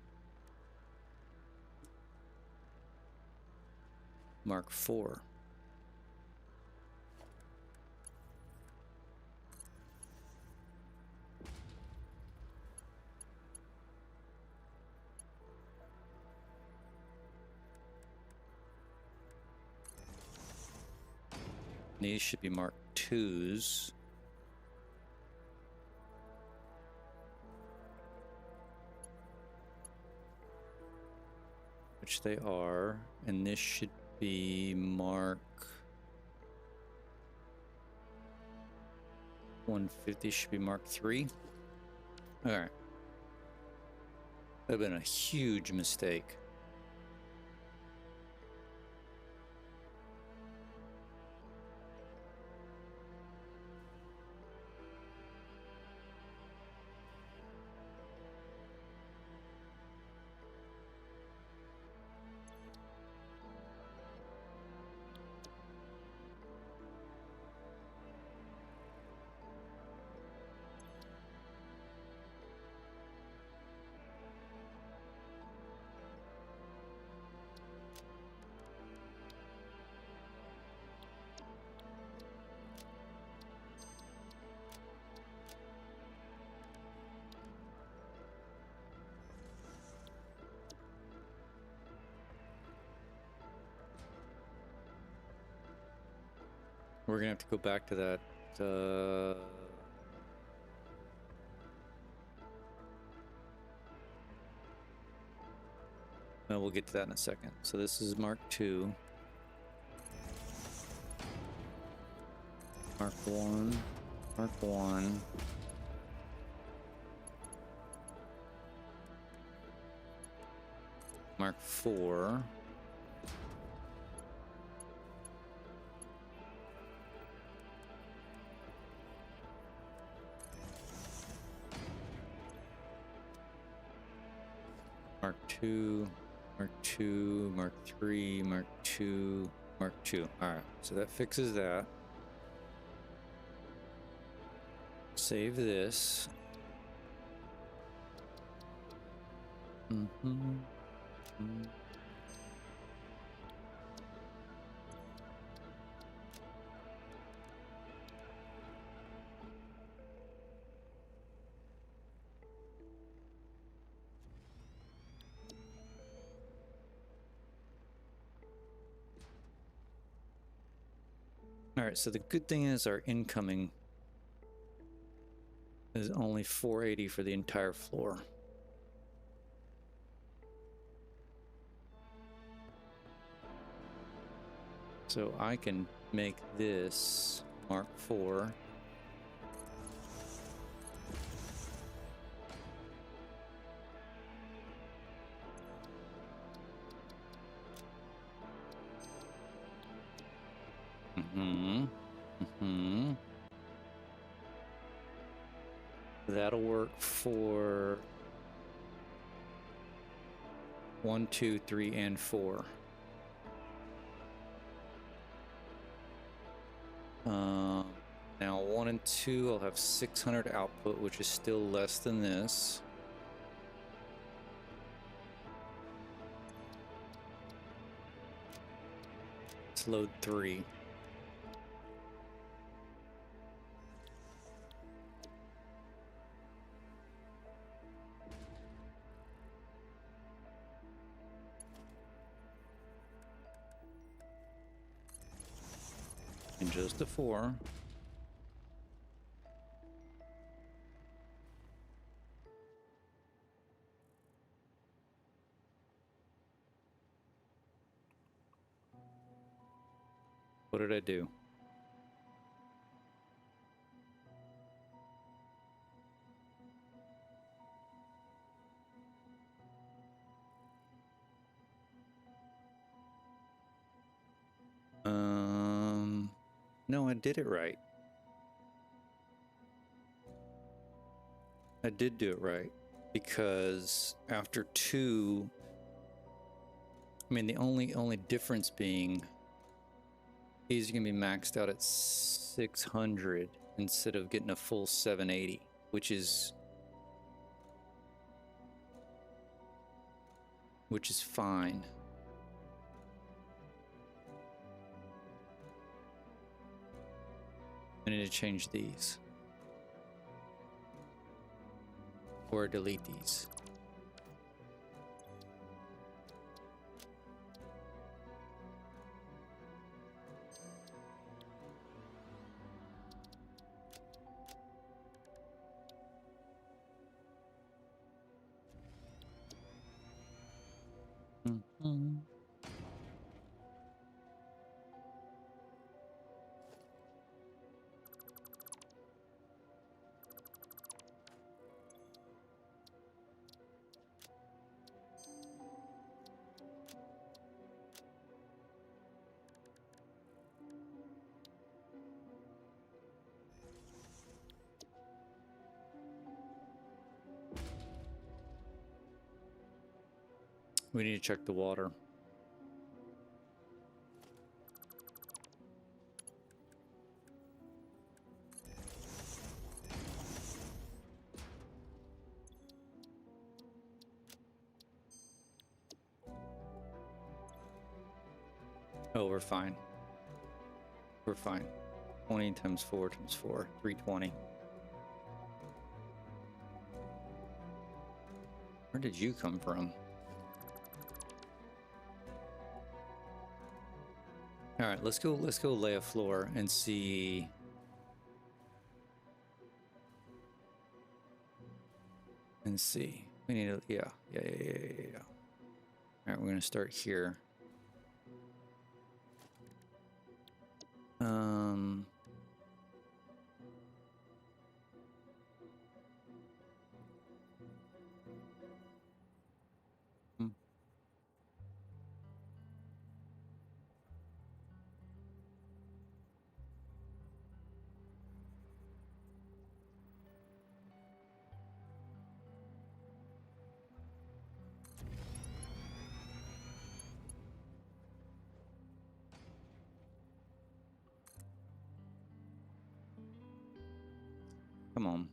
mark 4. These should be marked 2s. Which they are. And this should be mark 150 should be mark 3. All right. That would have been a huge mistake. We're gonna have to go back to that. No, we'll get to that in a second. So this is mark 2. Mark 1. Mark 1. Mark 4. Mark 2, Mark 2, Mark 3, Mark 2, Mark 2. Alright, so that fixes that. Save this. Alright, so the good thing is our incoming is only 480 for the entire floor. So I can make this mark 4. Mm-hmm. Mm-hmm. That'll work for 1, 2, 3, and 4. Now 1 and 2, I'll have 600 output, which is still less than this. Let's load 3. And just a 4. What did I do? No, I did it right. I did do it right, because after 2, I mean, the only difference being he's gonna be maxed out at 600 instead of getting a full 780, which is fine. I need to change these. Or delete these. Mm-hmm. We need to check the water. Oh, we're fine. We're fine. 20 times 4 times 4, 320. Where did you come from? All right, let's go lay a floor and see. And see. We need to, yeah. All right, we're gonna start here. Come on.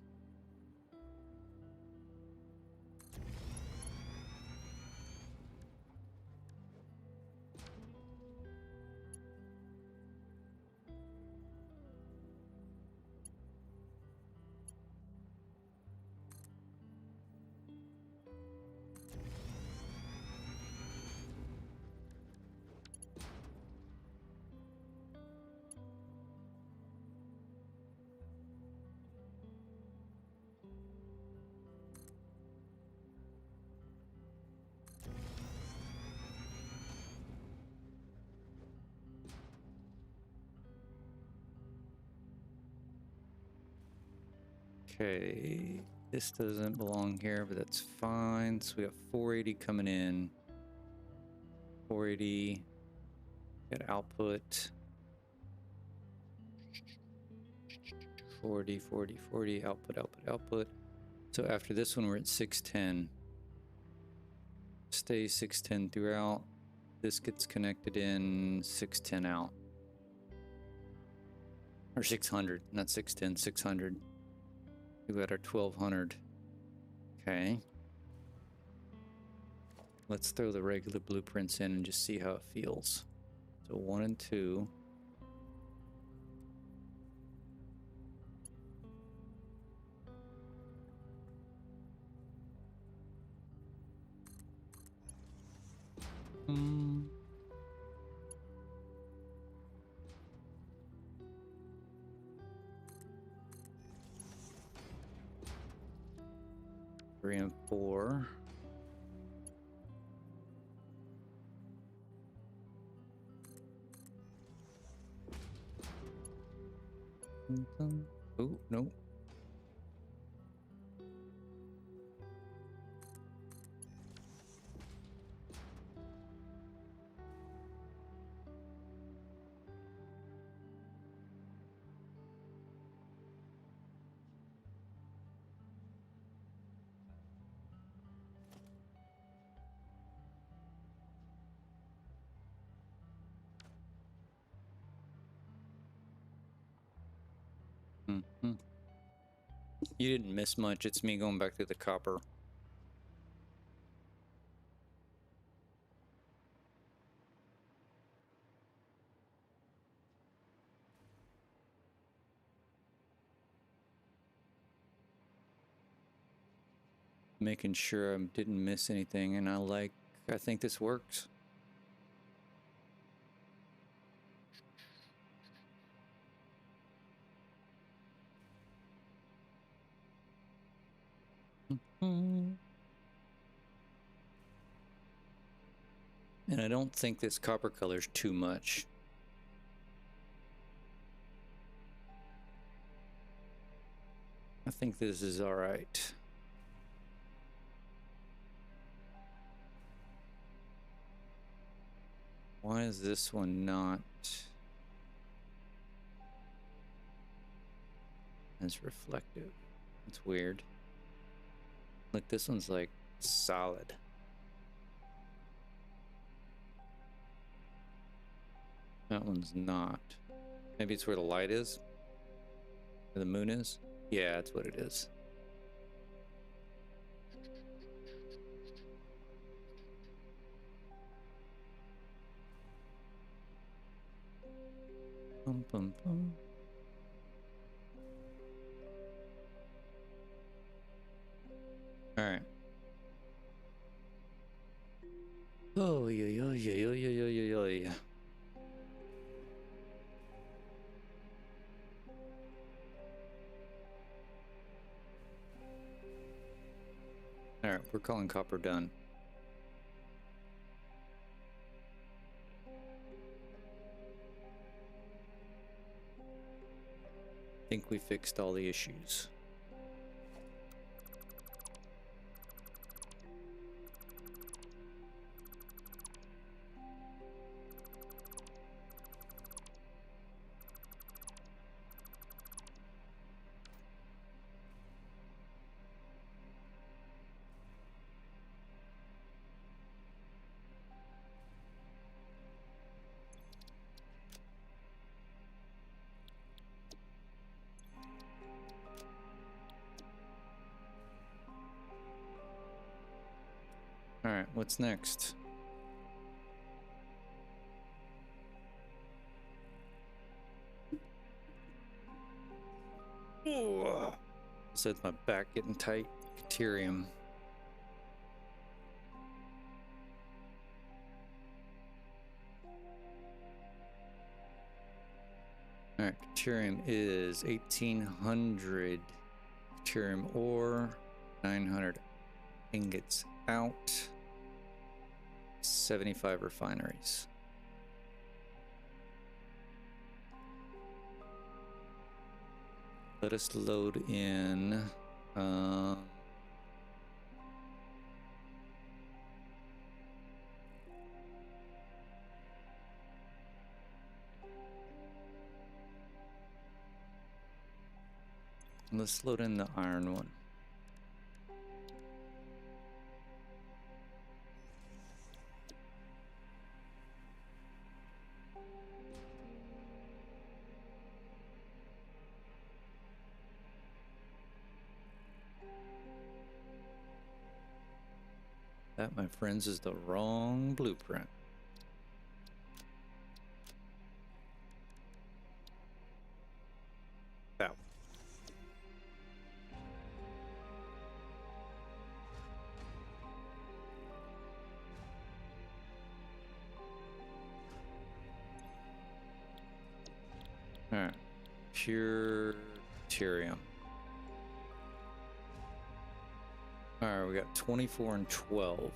Okay, this doesn't belong here, but that's fine. So we got 480 coming in. 480. Got output. 40, 40, 40, output, output, output. So after this one, we're at 610. Stay 610 throughout. This gets connected in 610 out. Or 600, not 610, 600. We got our 1200. Okay. Let's throw the regular blueprints in and just see how it feels. So 1 and 2. Hmm. Three and 4. Oh, no. Mm-hmm. You didn't miss much. It's me going back to the copper. Making sure I didn't miss anything, and I think this works. And I don't think this copper color's too much. I think this is all right. Why is this one not as reflective? It's weird. Look, this one's like solid. That one's not. Maybe it's where the light is? Where the moon is? Yeah, that's what it is. Bum, bum, bum. All right. Oh, yeah, yeah, yeah, yeah, yeah, yeah, yeah. All right, we're calling copper done. I think we fixed all the issues. All right, what's next? Oh, said my back getting tight. Deuterium. All right, deuterium is 1800 deuterium ore, 900 ingots out, 75 refineries. Let us load in. let's load in the iron one. That, my friends, is the wrong blueprint. That. All right, pure deuterium. All right, we got 24 and 12.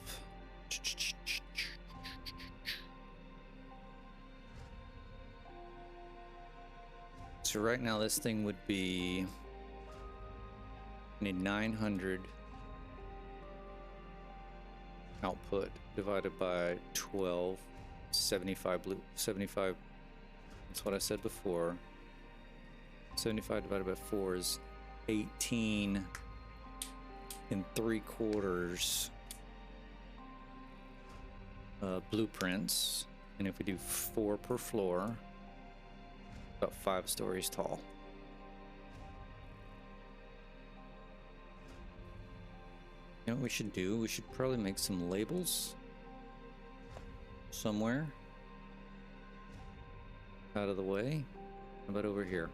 So right now this thing would be, I need 900 output divided by 12, 75 blue, 75, that's what I said before. 75 divided by 4 is 18 3/4 blueprints, and if we do 4 per floor, about 5 stories tall. You know what we should do? We should probably make some labels somewhere out of the way. How about over here?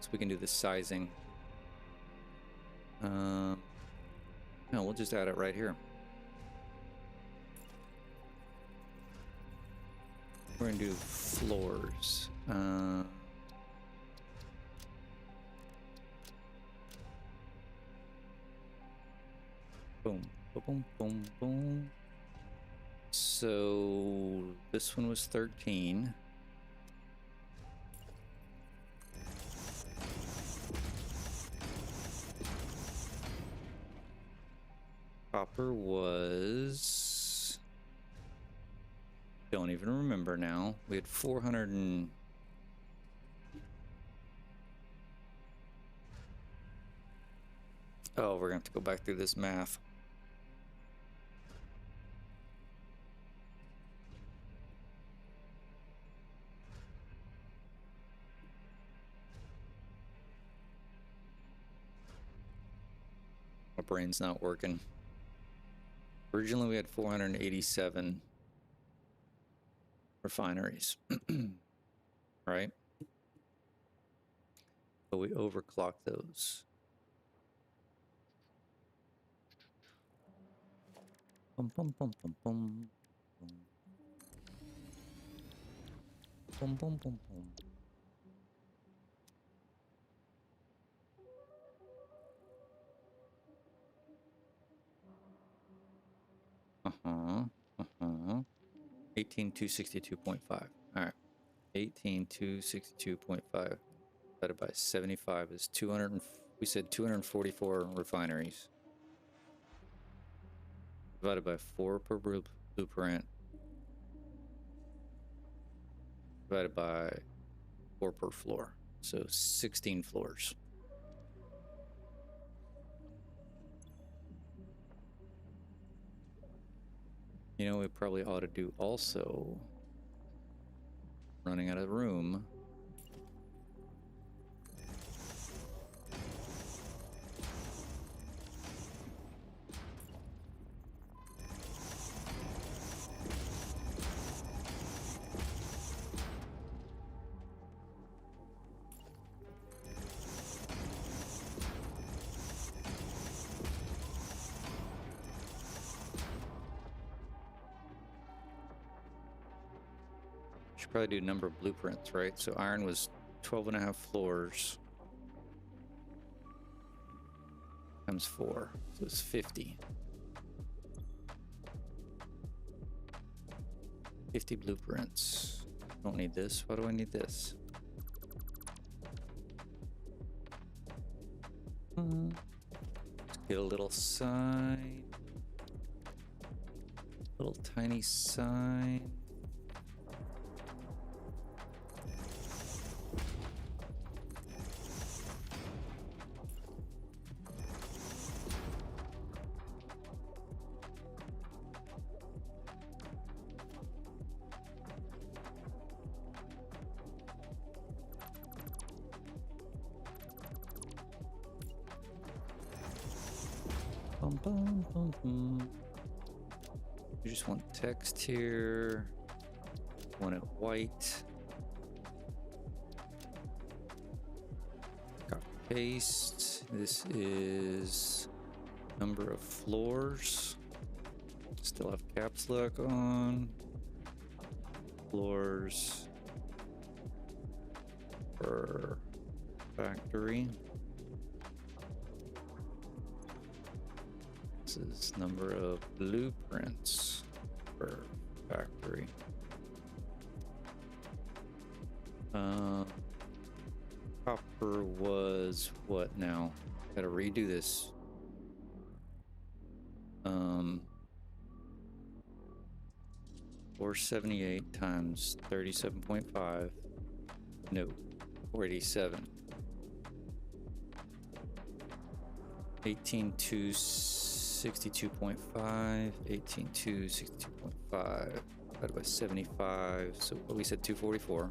So we can do the sizing. No, we'll just add it right here. We're gonna do floors. Boom, boom, boom, boom, boom. So this one was 13. Copper was, don't even remember now. We had 400 and, oh, we're gonna have to go back through this math. My brain's not working. Originally, we had 487 refineries, right? But we overclocked those. Bum, bum, bum, bum, bum. Bum, bum, bum, bum. Uh-huh. 18262.5. All right. 18262.5 divided by 75 is 200. We said 244 refineries. Divided by 4 per blueprint. Divided by 4 per floor. So 16 floors. You know, we probably ought to do also, running out of room. Should probably do number of blueprints, right? So iron was 12.5 floors times 4, so it's 50. 50 blueprints. Don't need this. Why do I need this? Let's get a little sign. Little tiny sign. bum, bum, bum. You just want text here. Want it white. Copy paste. This is number of floors. Still have caps lock on. Floors per factory. This is number of blueprints per factory. Copper was what now? Gotta redo this. 478 times 37.5. No, 487. 18,262.5. 18,262.5 divided by 75. So what we said, 244.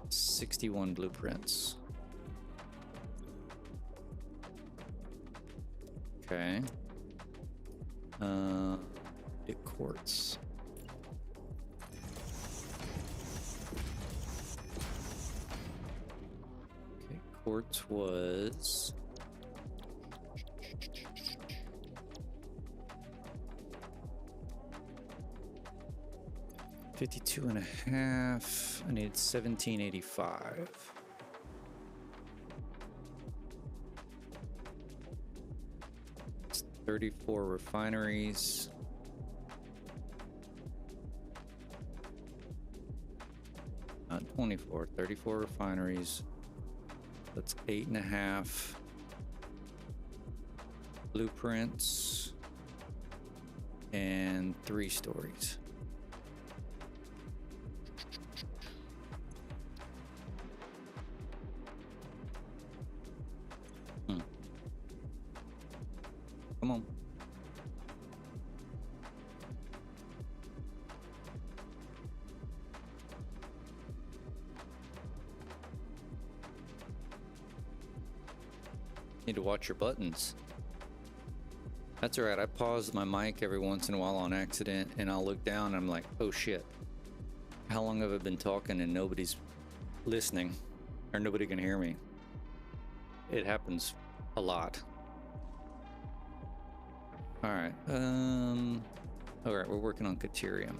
61 blueprints. Okay. It quartz. Okay, quartz was 52 and a half. I needed 1785. It's 34 refineries. Not 24, 34 refineries. That's 8.5 blueprints and 3 stories. Come on. Need to watch your buttons. That's all right. I pause my mic every once in a while on accident, and I'll look down and I'm like, oh shit. How long have I been talking and nobody's listening, or nobody can hear me? It happens a lot. All right. All right, we're working on Caterium.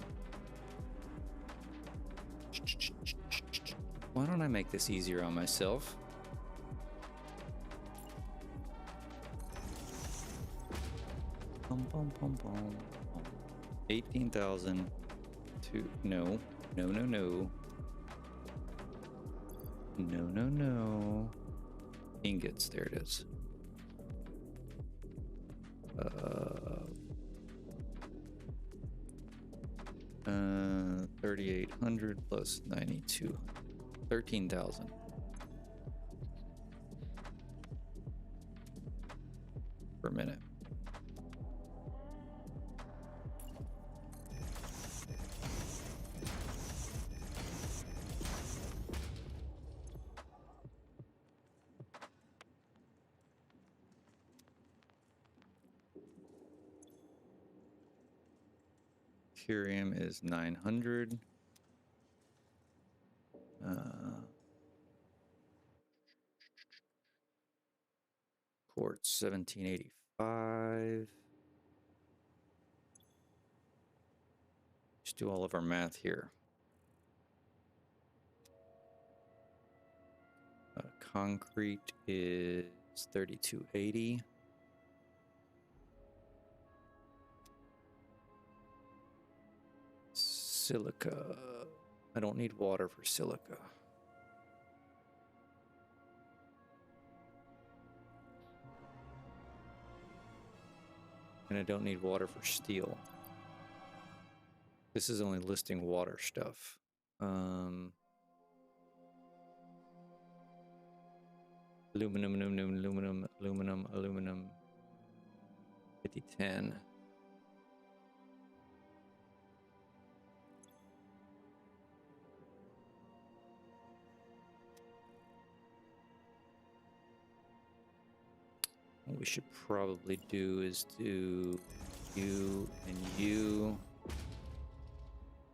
Why don't I make this easier on myself? Bum, bum, bum, bum. 18,000 to no. No. Ingots, there it is. 3,800 plus 92, 13,000 per minute. Curium is 900. Quartz 1785. Just do all of our math here. Concrete is 3280. Silica. I don't need water for silica. And I don't need water for steel. This is only listing water stuff. Aluminum. 5010. What we should probably do is do you and you,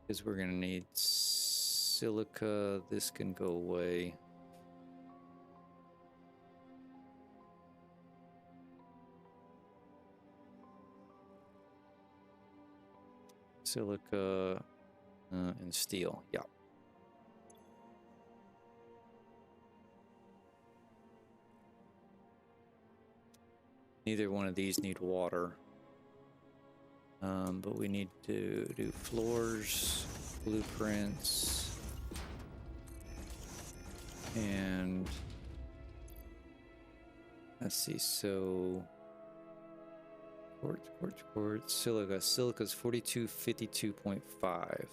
because we're gonna need silica. This can go away. Silica and steel. Yeah. Neither one of these need water. But we need to do floors, blueprints, and let's see, so quartz, silica's 4252.5.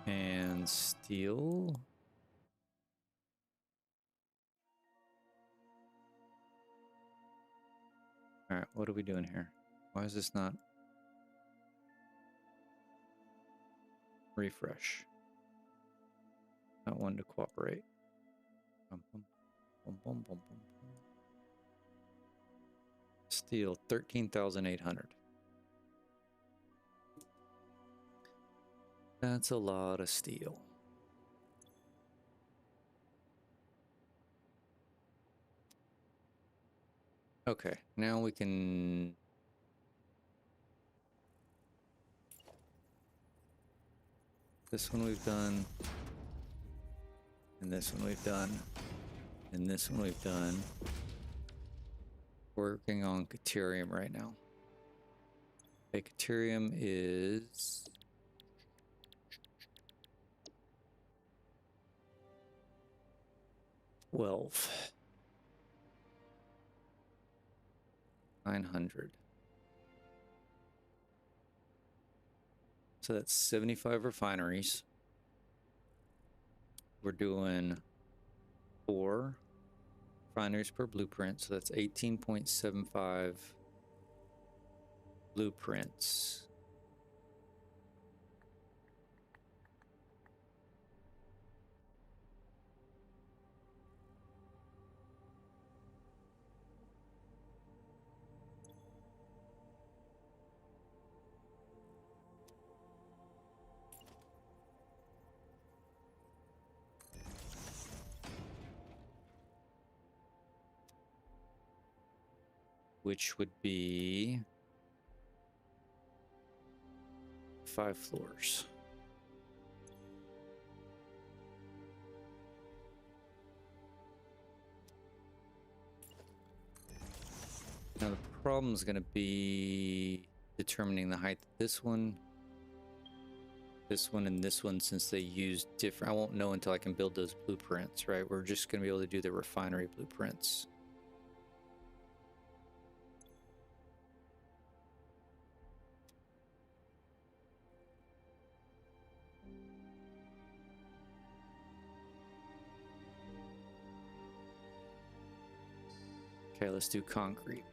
And steel. All right, what are we doing here? Why is this not refresh? Not one to cooperate. Bum, bum, bum, bum, bum, bum, bum. Steel 13,800. That's a lot of steel. Okay, now we can... This one we've done. And this one we've done. And this one we've done. Working on Caterium right now. Okay, Caterium is... 12. 900. So that's 75 refineries. We're doing 4 refineries per blueprint, so that's 18.75 blueprints. Which would be 5 floors. Now the problem is going to be determining the height of this one, and this one, since they use different. I won't know until I can build those blueprints, right? We're just going to be able to do the refinery blueprints. Okay, let's do concrete.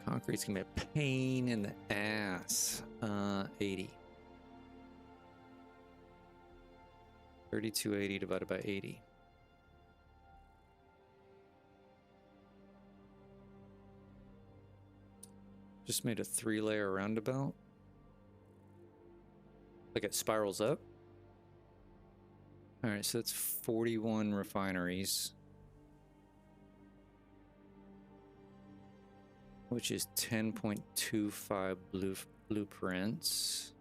Concrete's gonna be a pain in the ass. 80. 3280 divided by 80. Just made a 3-layer roundabout. Like it spirals up. All right, so that's 41 refineries, which is 10.25 blueprints.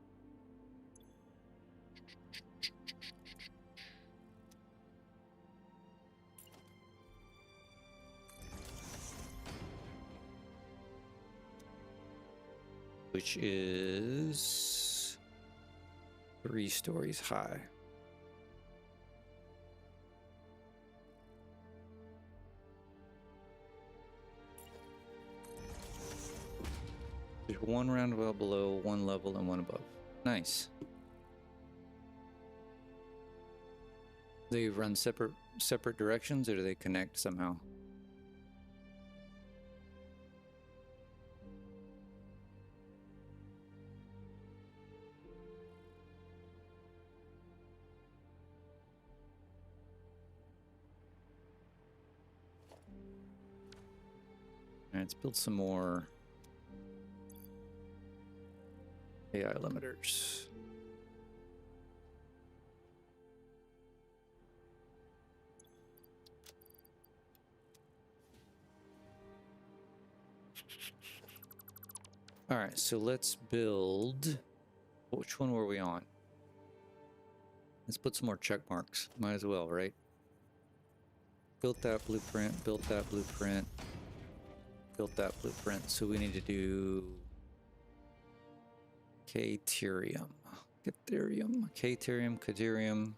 Which is 3 stories high. There's 1 roundabout below, 1 level, and 1 above. Nice. They run separate directions, or do they connect somehow? All right, let's build some more AI limiters. All right, so let's build. Which one were we on? Let's put some more check marks. Might as well, right? Built that blueprint, built that blueprint, built that blueprint. So we need to do Caterium. Caterium.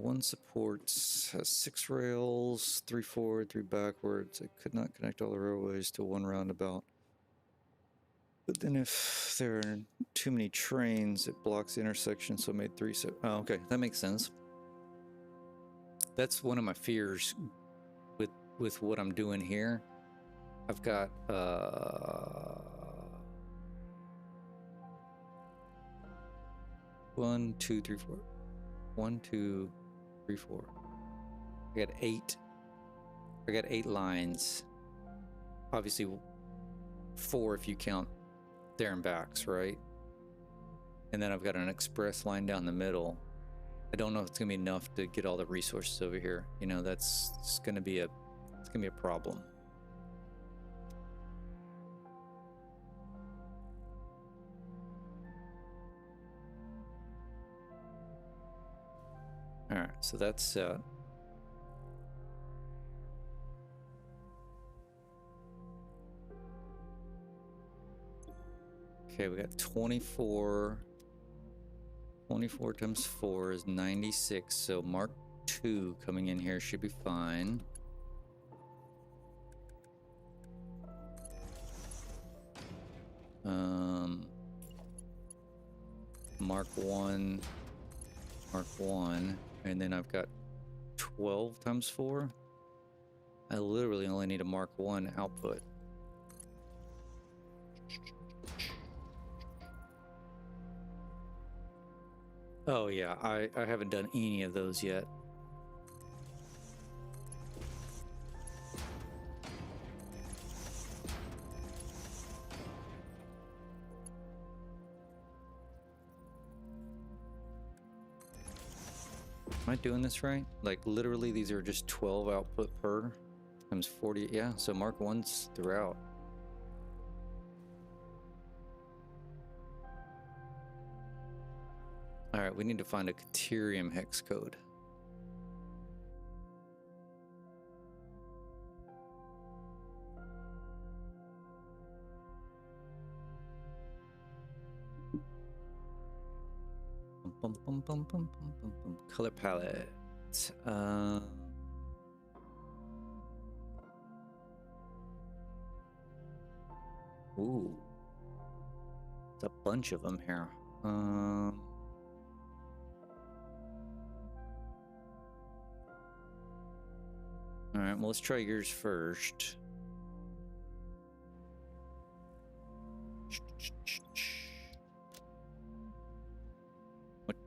One supports, has 6 rails, 3 forward, 3 backwards. I could not connect all the railways to one roundabout. But then if there are too many trains, it blocks the intersection, so I made 3. Oh, okay, that makes sense. That's one of my fears with what I'm doing here. I've got 1, 2, 3, 4. 1, 2, 3, 4. I got 8. I got 8 lines. Obviously 4 if you count there and backs, right? And then I've got an express line down the middle. I don't know if it's gonna be enough to get all the resources over here. You know, it's gonna be a problem. All right, so that's set. Okay, we got 24. 24 times 4 is 96, so Mark II coming in here should be fine. Mark 1, and then I've got 12 times 4. I literally only need a Mark 1 output. Oh yeah, I haven't done any of those yet. Am I doing this right? Like literally these are just 12 output per times 40. Yeah, so Mark 1's throughout. All right, we need to find a Caterium hex code. Color palette. Ooh, it's a bunch of them here. All right, well, let's try yours first.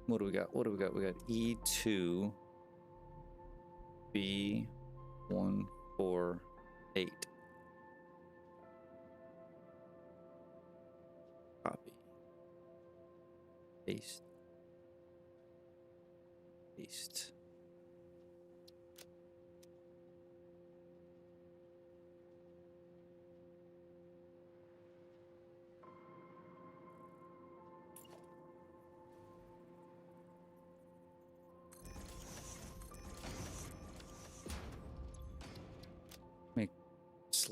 What do we got? What do we got? We got E2 B148. Copy. Paste. Paste.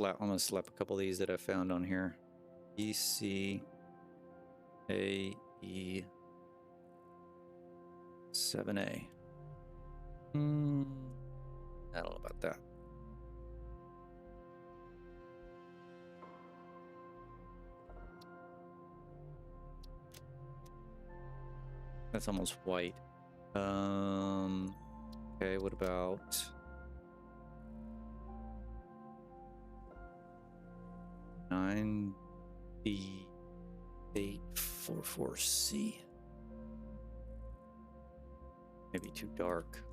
I'm gonna slap a couple of these that I found on here. ECAE 7A. I don't know about that. That's almost white. Okay, what about 9844C? Maybe too dark.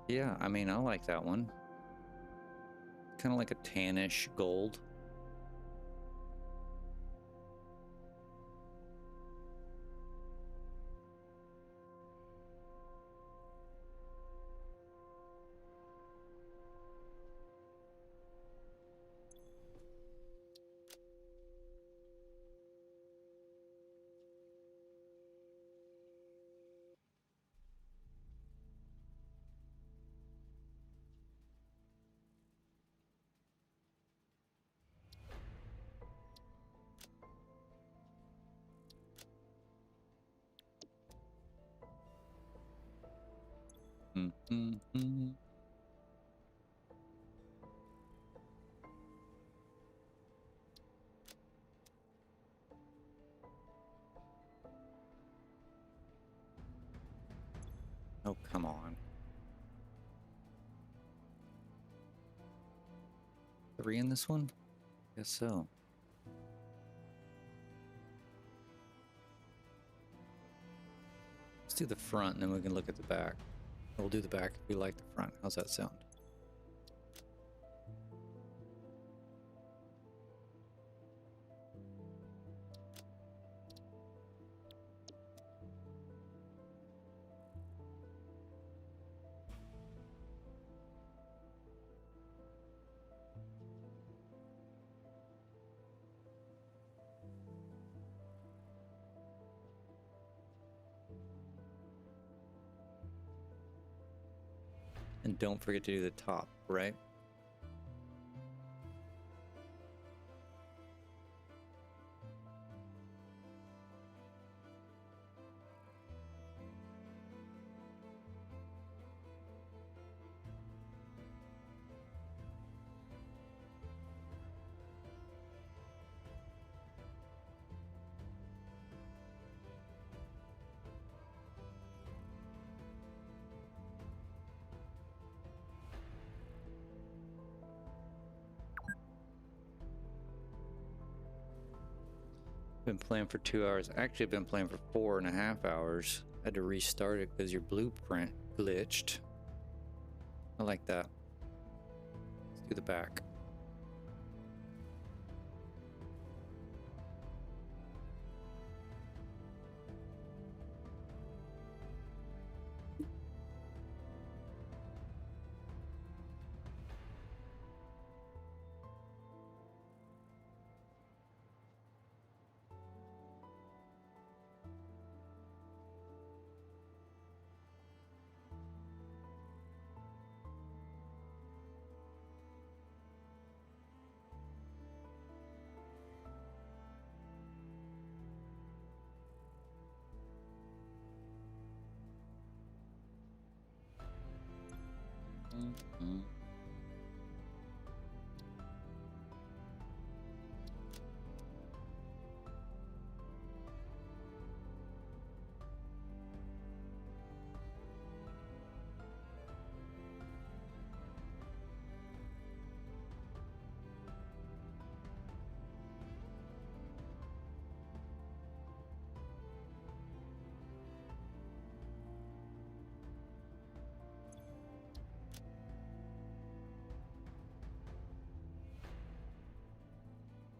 Yeah, I mean, I like that one. Kind of like a tannish gold. Mm-hmm. Oh, come on. 3 in this one? Guess so. Let's do the front and then we can look at the back. We'll do the back if we like the front. How's that sound? And don't forget to do the top, right? Been playing for 2 hours. Actually, I've been playing for 4.5 hours. Had to restart it because your blueprint glitched. I like that. Let's do the back. Mm-hmm.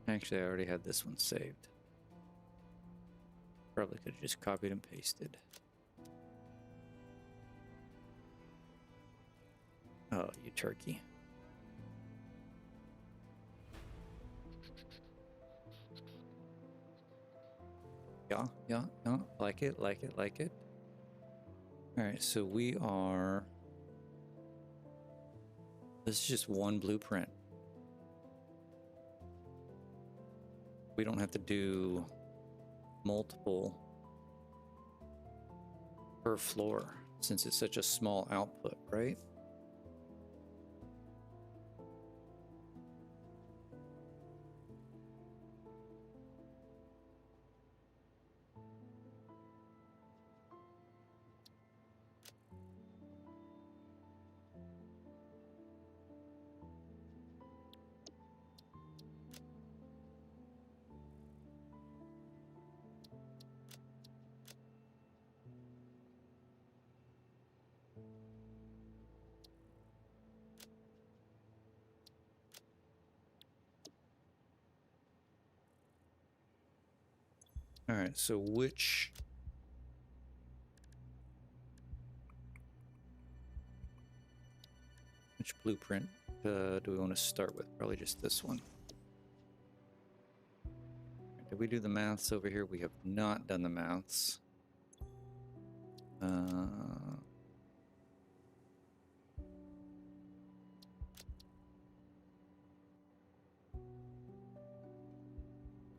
Actually, I already had this one saved. Probably could have just copied and pasted. Oh, you turkey. Yeah, yeah, yeah. Like it, like it, like it. All right, so we are... This is just one blueprint. We don't have to do multiple per floor since it's such a small output, right? All right, so which blueprint do we want to start with? Probably just this one. Did we do the maths over here? We have not done the maths.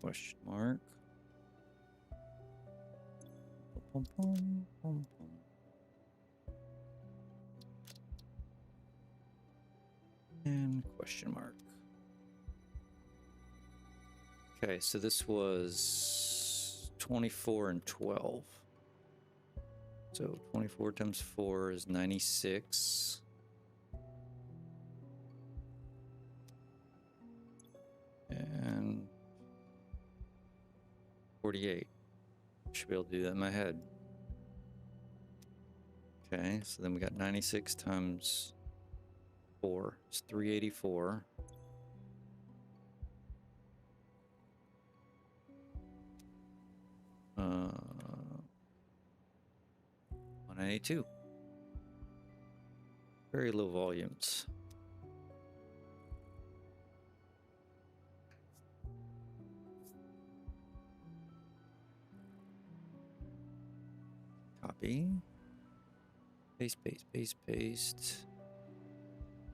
Question mark. Pum, pum, pum, pum. And question mark. Okay, so this was 24 and 12. So 24 times 4 is 96. And 48. Should be able to do that in my head. Okay, so then we got 96 times 4. It's 384. Uh, 192. Very low volumes. Copy. Paste, paste, paste, paste.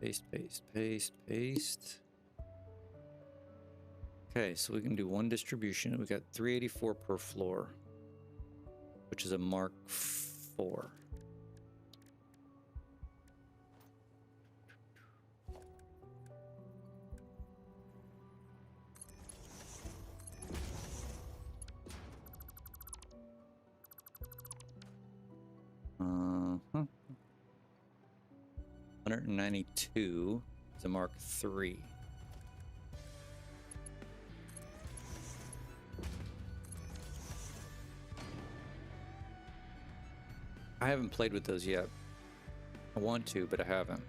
Paste, paste, paste, paste. Okay, so we can do one distribution. We got 384 per floor, which is a Mark 4. Uh-huh. 192 is a Mark 3. I haven't played with those yet. I want to, but I haven't.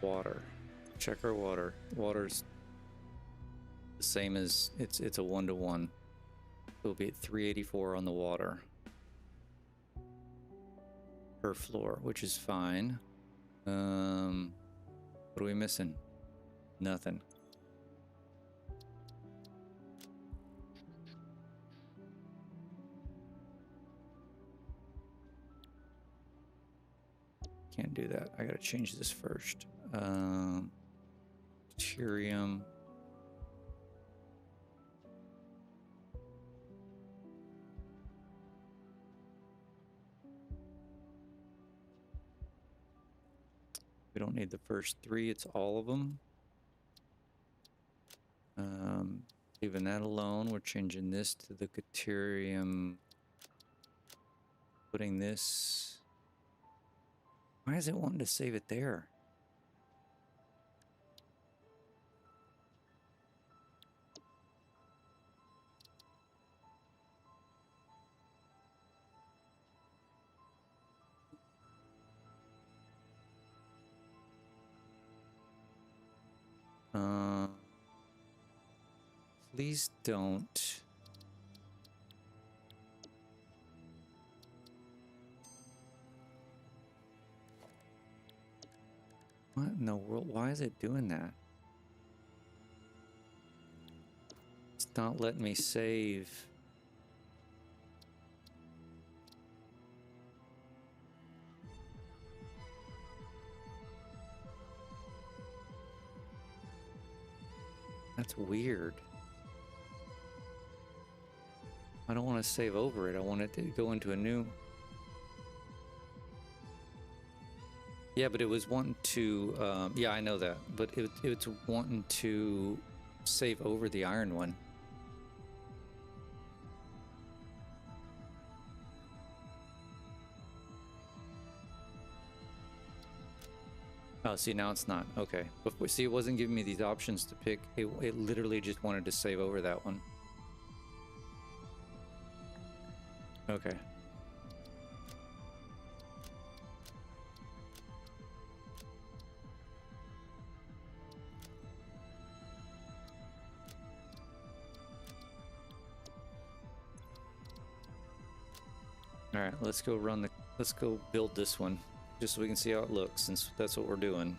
Water. Check our water. Water's the same as it's a 1-to-1. It'll be at 384 on the water per floor, which is fine. What are we missing? Nothing. Can't do that. I gotta change this first. Deuterium. We don't need the first 3, it's all of them. Leaving that alone, we're changing this to the deuterium. Putting this... Why is it wanting to save it there? Please don't. What in the world? Why is it doing that? It's not letting me save. That's weird. I don't want to save over it. I want it to go into a new... Yeah, but it was wanting to... yeah, I know that. But it's wanting to save over the iron one. Oh, see, now it's not. Okay. Before, see, it wasn't giving me these options to pick. It literally just wanted to save over that one. Okay. All right, let's go let's go build this one just so we can see how it looks, since that's what we're doing.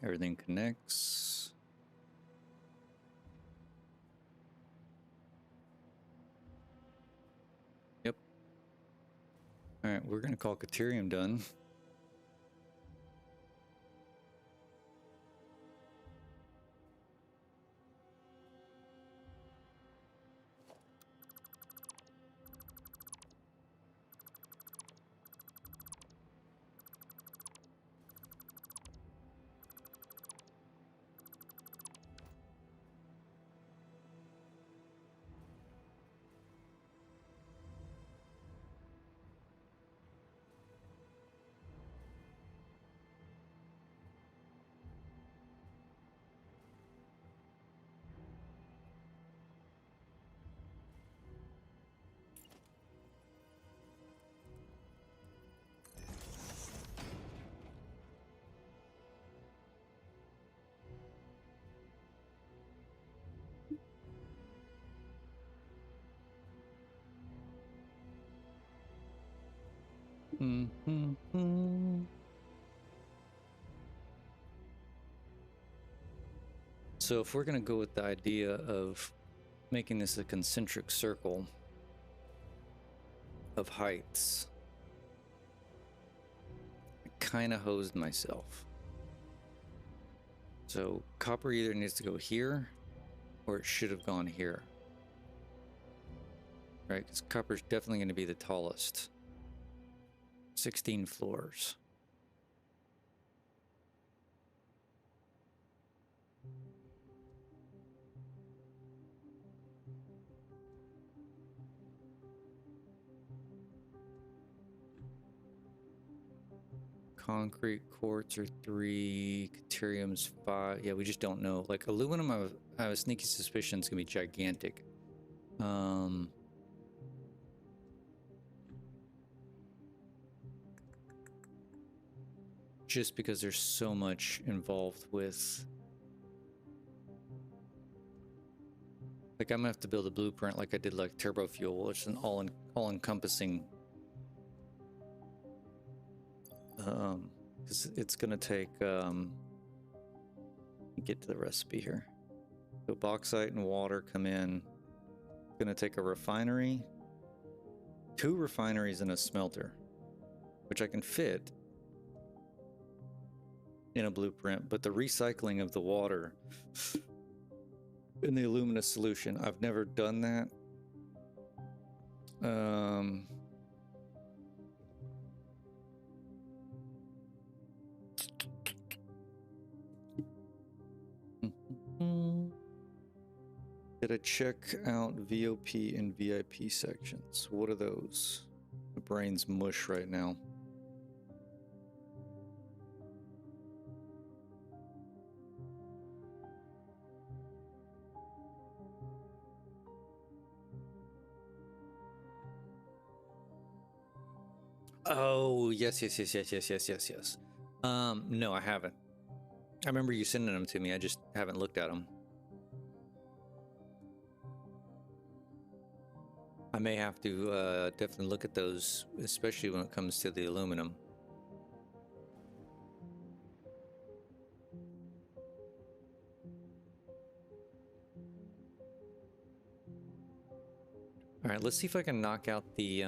Everything connects. Yep. All right, we're gonna call Caterium done. So if we're gonna go with the idea of making this a concentric circle of heights, I kind of hosed myself. So copper either needs to go here or it should have gone here, right? Because copper's definitely going to be the tallest. 16 floors. Concrete, quartz are 3, Caterium's 5. Yeah, we just don't know. Like aluminum, I have a sneaky suspicion it's gonna be gigantic. Just because there's so much involved with, like, I'm gonna have to build a blueprint like I did like turbo fuel, which is an all-encompassing, because it's gonna take, get to the recipe here. So bauxite and water come in. It's gonna take a refinery, 2 refineries and a smelter, which I can fit in a blueprint, but the recycling of the water in the alumina solution, I've never done that. Did I check out VOP and VIP sections? What are those? My brain's mush right now. Oh, yes. No, I haven't. I remember you sending them to me. I just haven't looked at them. I may have to definitely look at those, especially when it comes to the aluminum. All right, let's see if I can knock out the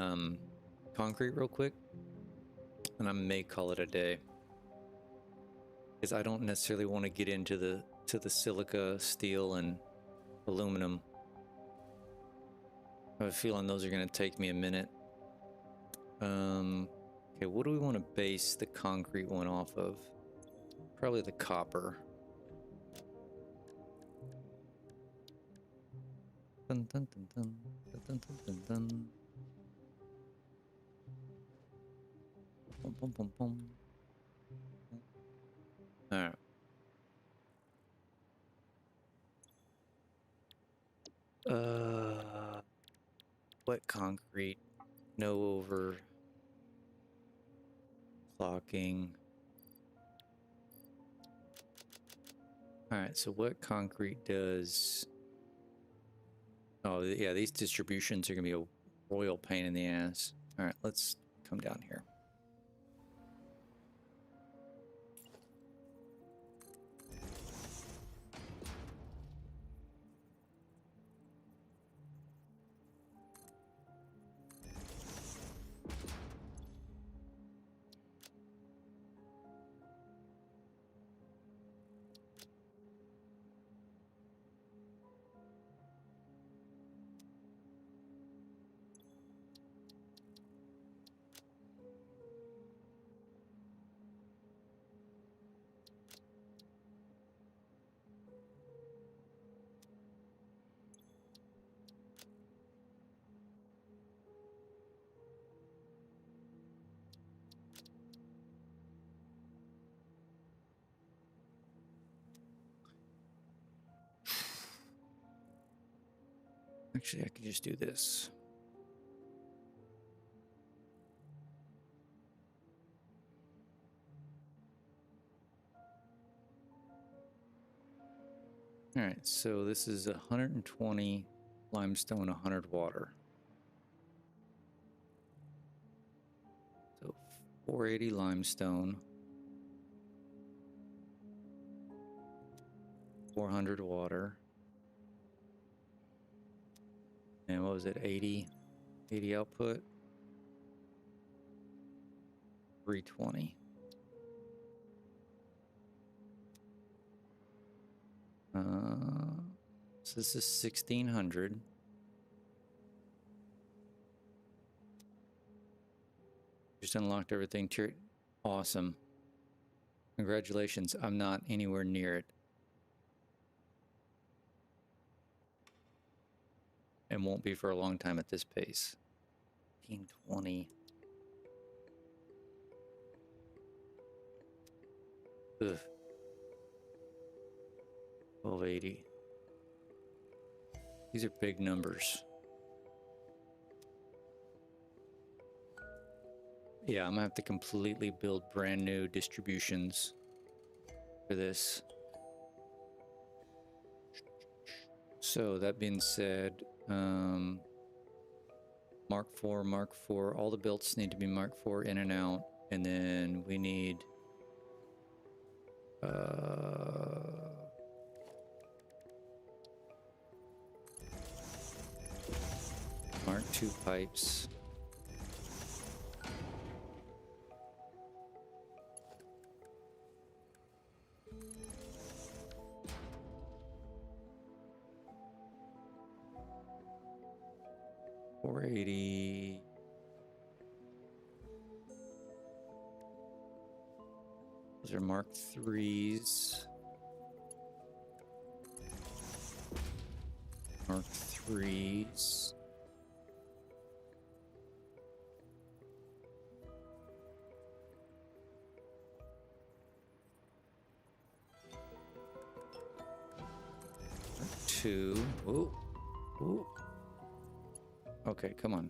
concrete real quick, and I may call it a day, because I don't necessarily want to get into the silica, steel, and aluminum. I have a feeling those are going to take me a minute. Okay, what do we want to base the concrete one off of? Probably the copper. Dun, dun, dun, dun, dun, dun, dun, dun. Boom, boom, boom, boom. All right. Wet concrete, no overclocking. All right, so wet concrete does. Oh yeah, these distributions are gonna be a royal pain in the ass. All right, let's come down here. Actually, I could just do this. All right, so this is 120 limestone, 100 water. So 480 limestone, 400 water. And what was it, 80 output? 320. So this is 1600. Just unlocked everything. Awesome. Congratulations. I'm not anywhere near it. And won't be for a long time at this pace. 1520. Ugh. 1280. These are big numbers. Yeah, I'm gonna have to completely build brand new distributions for this. So that being said, Mark 4, Mark 4, all the belts need to be Mark 4 in and out, and then we need Mark 2 pipes. $480. Those are Mark 3s. Mark 3s. Mark 2. Ooh. Ooh. Okay, come on.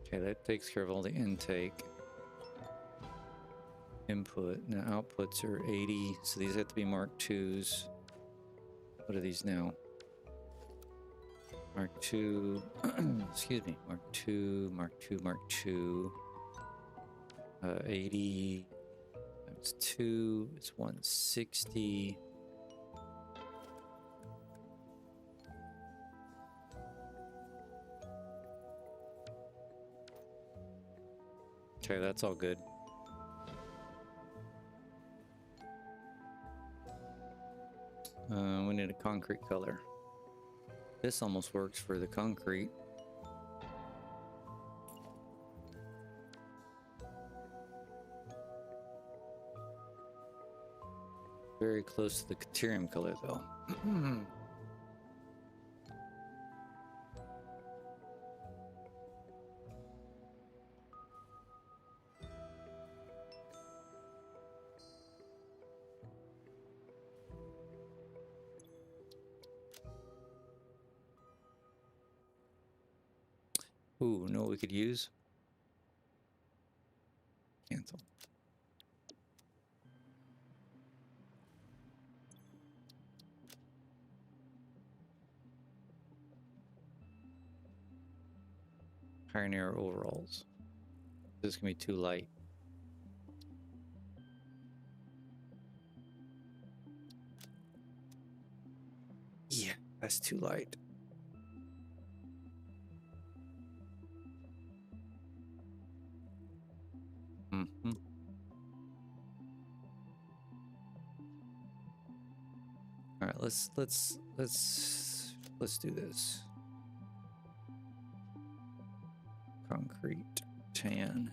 Okay, that takes care of all the intake. Input. Now outputs are 80, so these have to be Mark 2s. What are these now? Mark 2, excuse me, Mark 2, Mark 2, Mark 2. 80 times 2 is 160. Okay, that's all good. We need a concrete color. This almost works for the concrete. Very close to the Caterium color, though. Ooh, know what we could use? Cancel. Pioneer overalls. This can be too light. Yeah, that's too light. Mm-hmm. All right, let's do this. Concrete tan.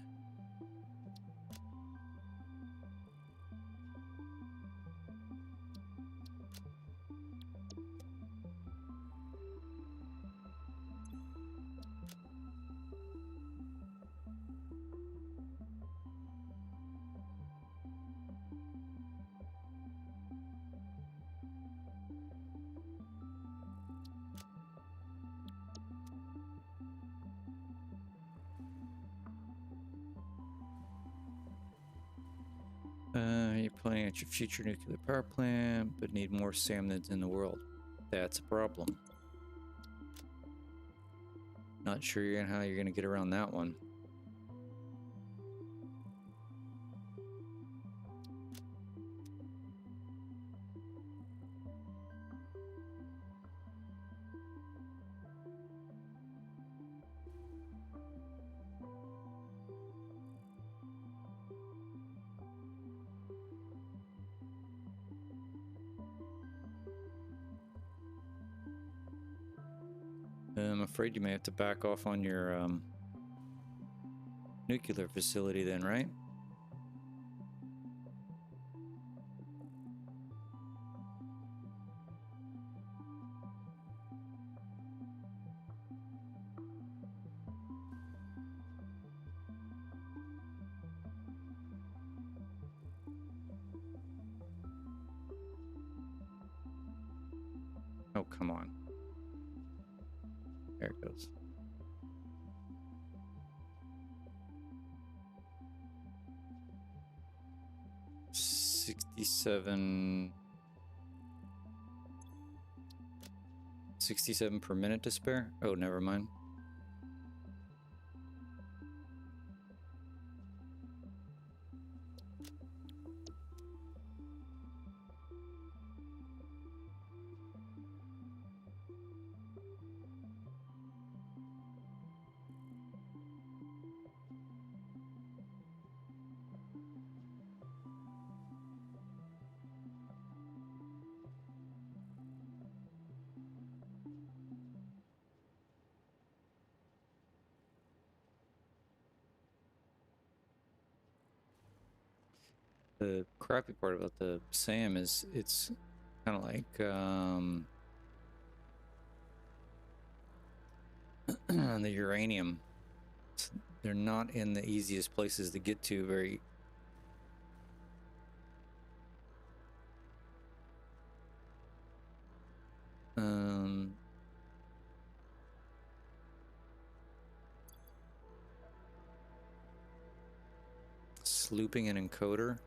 You're planning at your future nuclear power plant, but need more salmonids in the world. That's a problem. Not sure how you're gonna get around that one. I'm afraid you may have to back off on your nuclear facility then, right? Oh, come on. There it goes. $67 per minute to spare? Oh, never mind. The crappy part about the SAM is it's kind of like the uranium. They're not in the easiest places to get to very. Looping an encoder.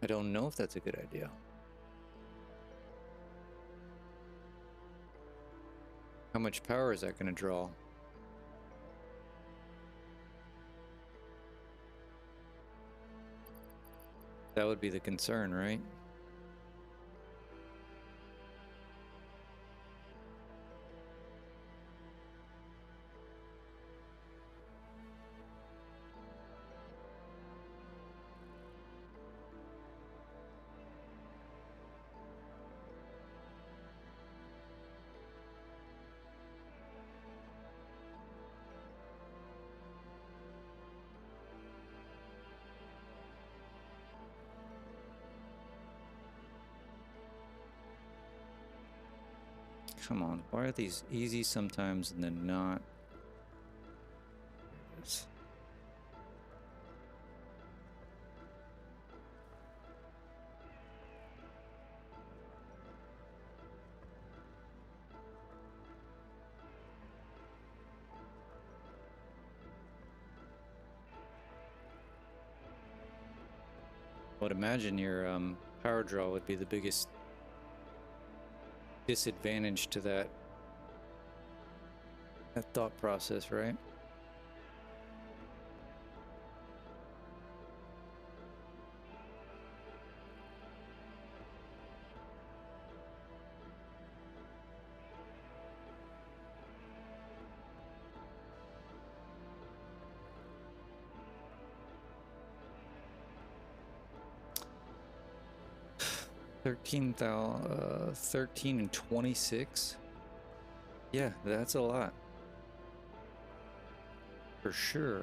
I don't know if that's a good idea. How much power is that going to draw? That would be the concern, right? Come on, why are these easy sometimes and then not? There it is. I would imagine your power draw would be the biggest disadvantage to that thought process, right? $13 and 26. Yeah, that's a lot. For sure.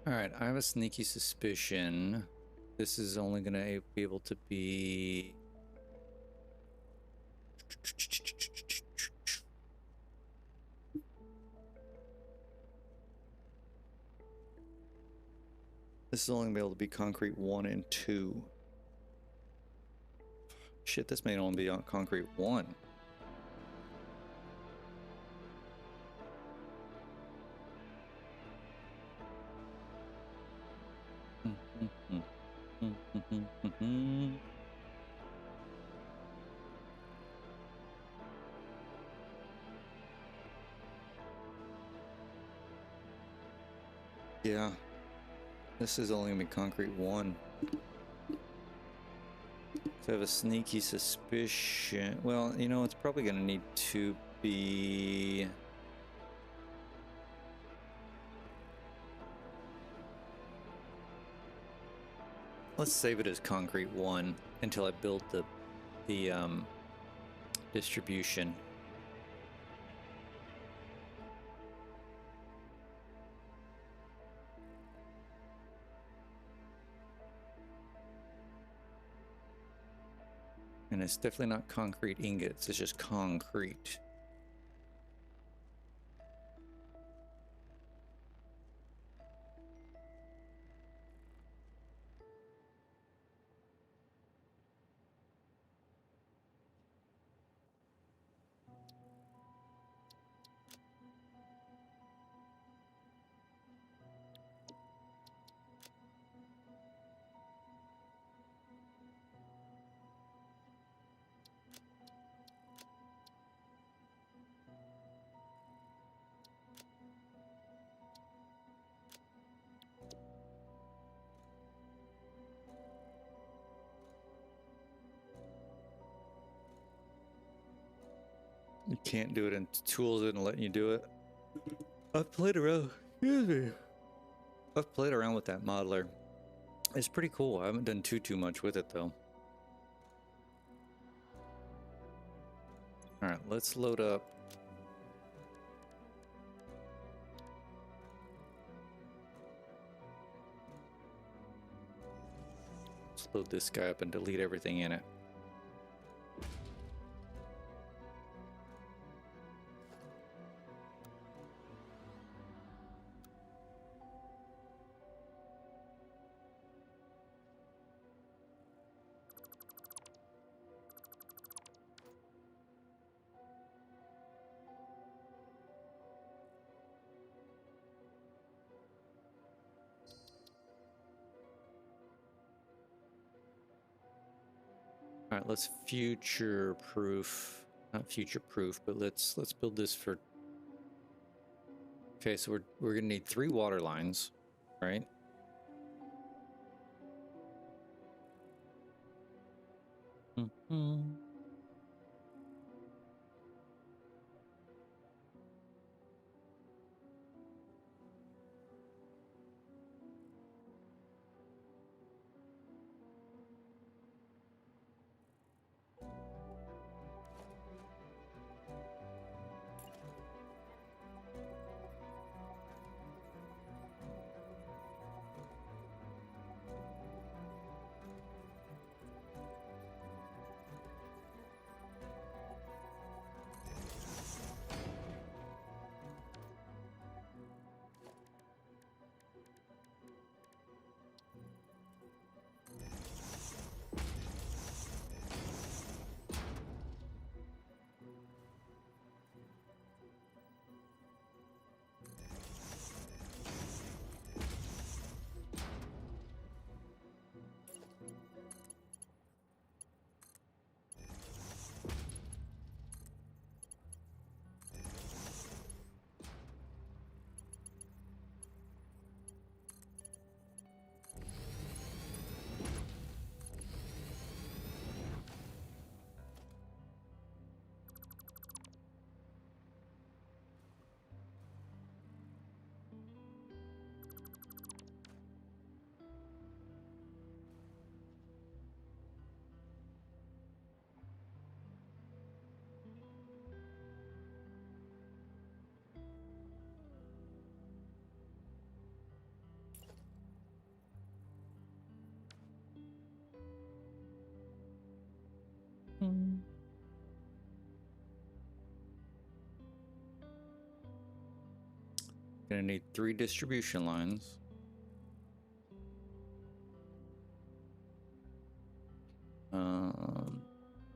Alright, I have a sneaky suspicion this is only going to be able to be... This is only going to be able to be concrete 1 and 2. Shit, this may only be on concrete 1. Yeah. This is only going to be concrete 1. So I have a sneaky suspicion. Well, you know, it's probably going to need to be... Let's save it as concrete 1 until I build the distribution. And it's definitely not concrete ingots, it's just concrete. You can't do it in tools isn't letting you do it. I've played around. Excuse me. I've played around with that modeler. It's pretty cool. I haven't done too much with it though. All right, let's load up. Let's load this guy up and delete everything in it. All right, let's future proof, not future proof, but let's build this for. Okay, so we're gonna need 3 water lines, right? Mm-hmm. Gonna need 3 distribution lines. Um,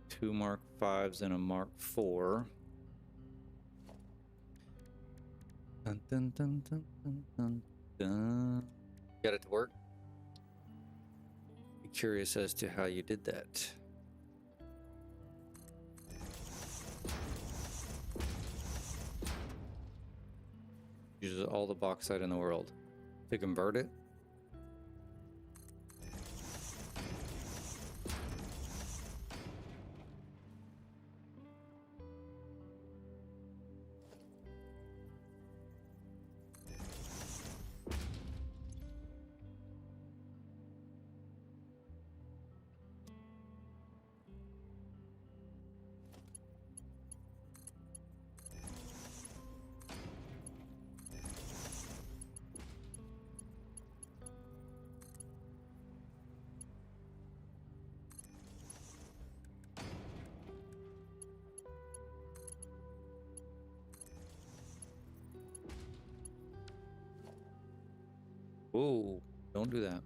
2 Mark 5s and a Mark 4. Dun, dun, dun, dun, dun, dun, dun. Got it to work? Be curious as to how you did that. Uses all the bauxite in the world to convert it. Whoa, don't do that.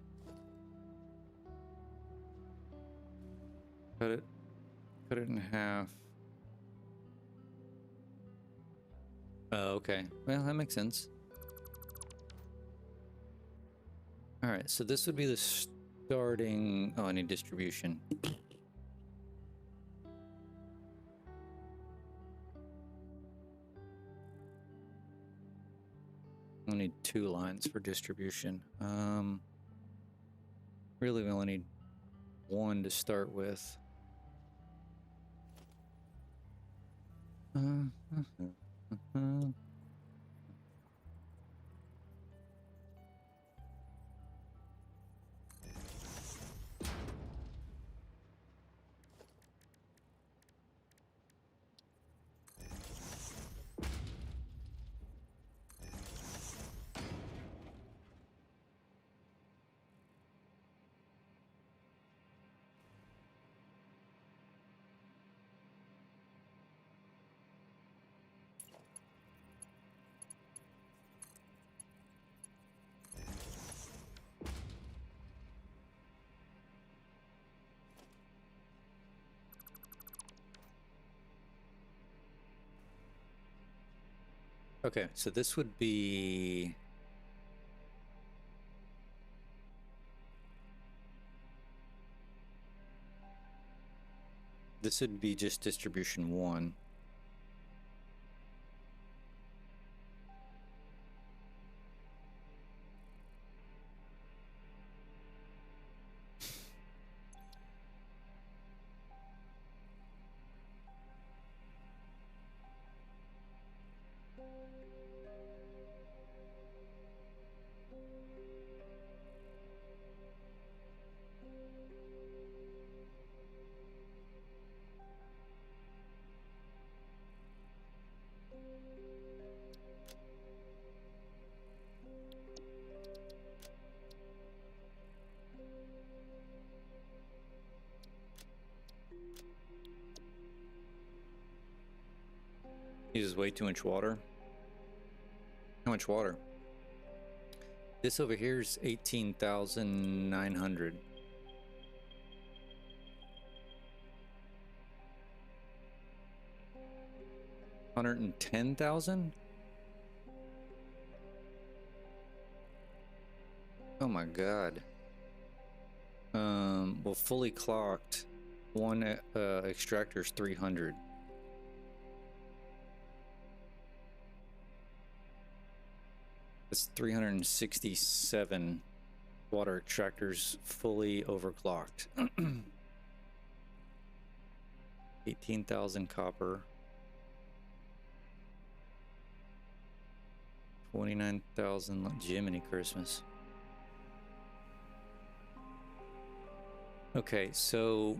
Cut it in half. Oh, okay. Well, that makes sense. All right, so this would be the starting. Oh, I need distribution. I need 2 lines for distribution. Really, we only need 1 to start with. Okay, so this would be... This would be just distribution 1. Uses way too much water. How much water? This over here is 18,900. $110,000? Oh my god. Well, fully clocked, one extractor is 300. It's 367 water extractors fully overclocked. 18,000 copper. 29,000 Jiminy Christmas. Okay, so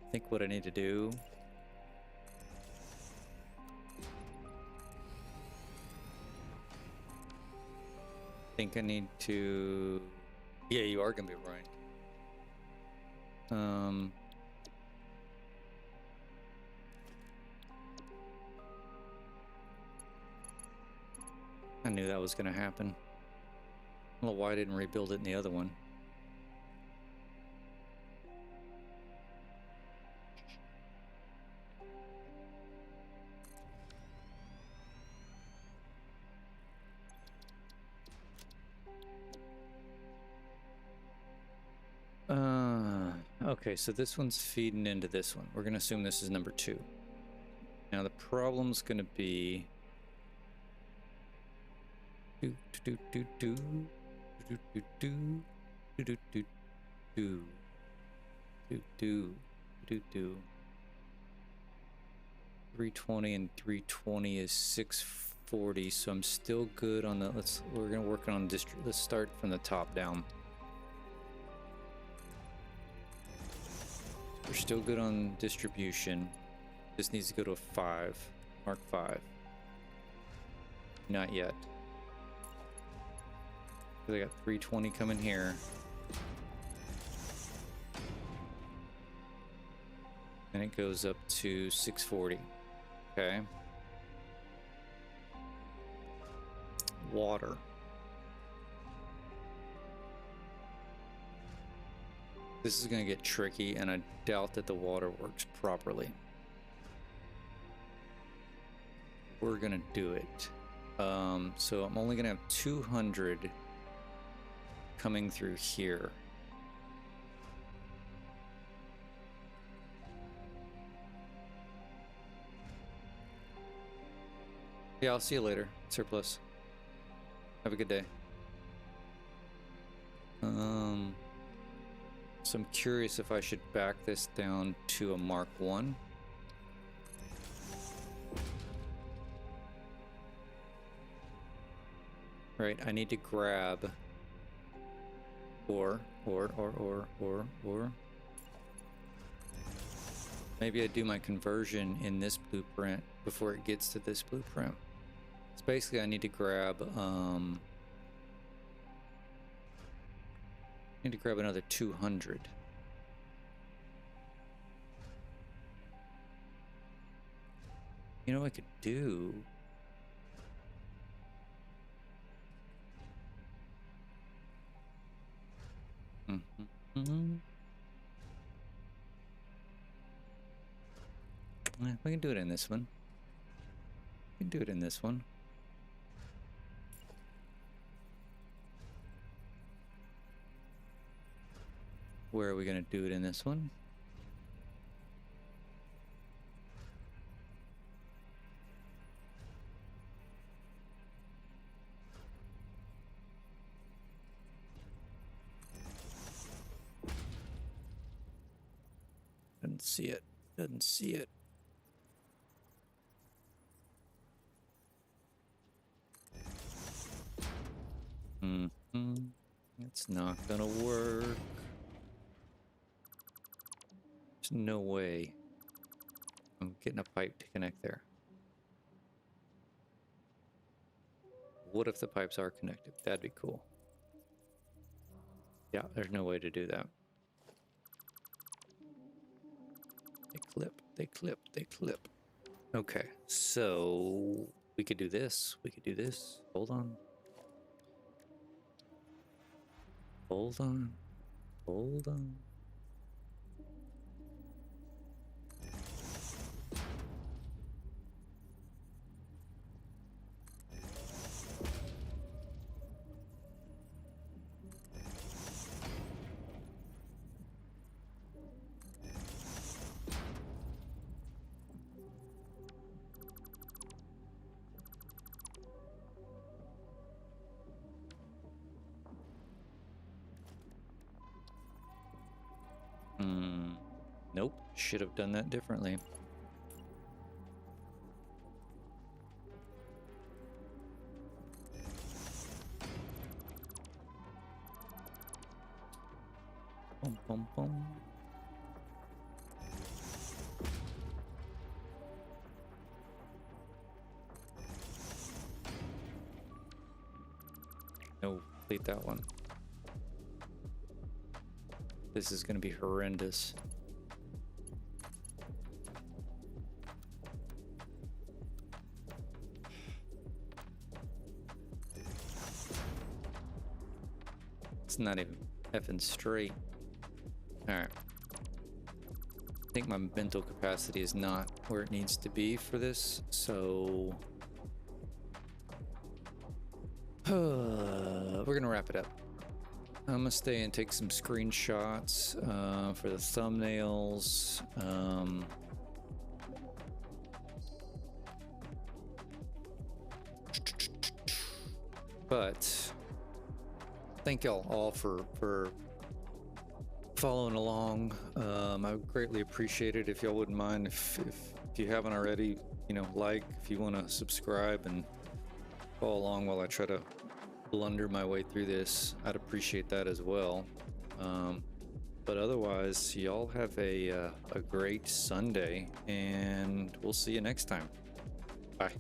I think what I need to do I need to... Yeah, you are gonna be right. I knew that was gonna happen. I don't know why I didn't rebuild it in the other one. Okay, so this one's feeding into this one. We're gonna assume this is number 2. Now the problem's gonna be do do do do do do do do do do do do do do 320 and 320 is 640, so I'm still good on the we're gonna work on let's start from the top down. We're still good on distribution. This needs to go to a 5. Mark 5. Not yet. I got 320 coming here. And it goes up to 640. Okay. Water. This is going to get tricky, and I doubt that the water works properly. We're going to do it. So I'm only going to have 200 coming through here. Yeah, I'll see you later, Surplus. Have a good day. So I'm curious if I should back this down to a Mark 1. Right, I need to grab or maybe I do my conversion in this blueprint before it gets to this blueprint. So basically I need to grab another 200. You know what I could do? We can do it in this one. We can do it in this one. Where are we going to do it in this one? Doesn't see it. Doesn't see it. It's not gonna work. There's no way I'm getting a pipe to connect there. What if the pipes are connected? That'd be cool. Yeah, there's no way to do that. They clip, they clip, they clip. Okay, so we could do this. We could do this. Hold on. Hold on. Hold on. Nope, should have done that differently. Boom, boom, boom. No, delete that one. This is going to be horrendous. It's not even effing straight. Alright. I think my mental capacity is not where it needs to be for this, so we're gonna wrap it up. I'm gonna stay and take some screenshots for the thumbnails. But thank y'all all for following along. I would greatly appreciate it if y'all wouldn't mind if you haven't already, you know, like, if you want to subscribe and follow along while I try to blunder my way through this. I'd appreciate that as well. But otherwise, y'all have a great Sunday, and we'll see you next time. Bye.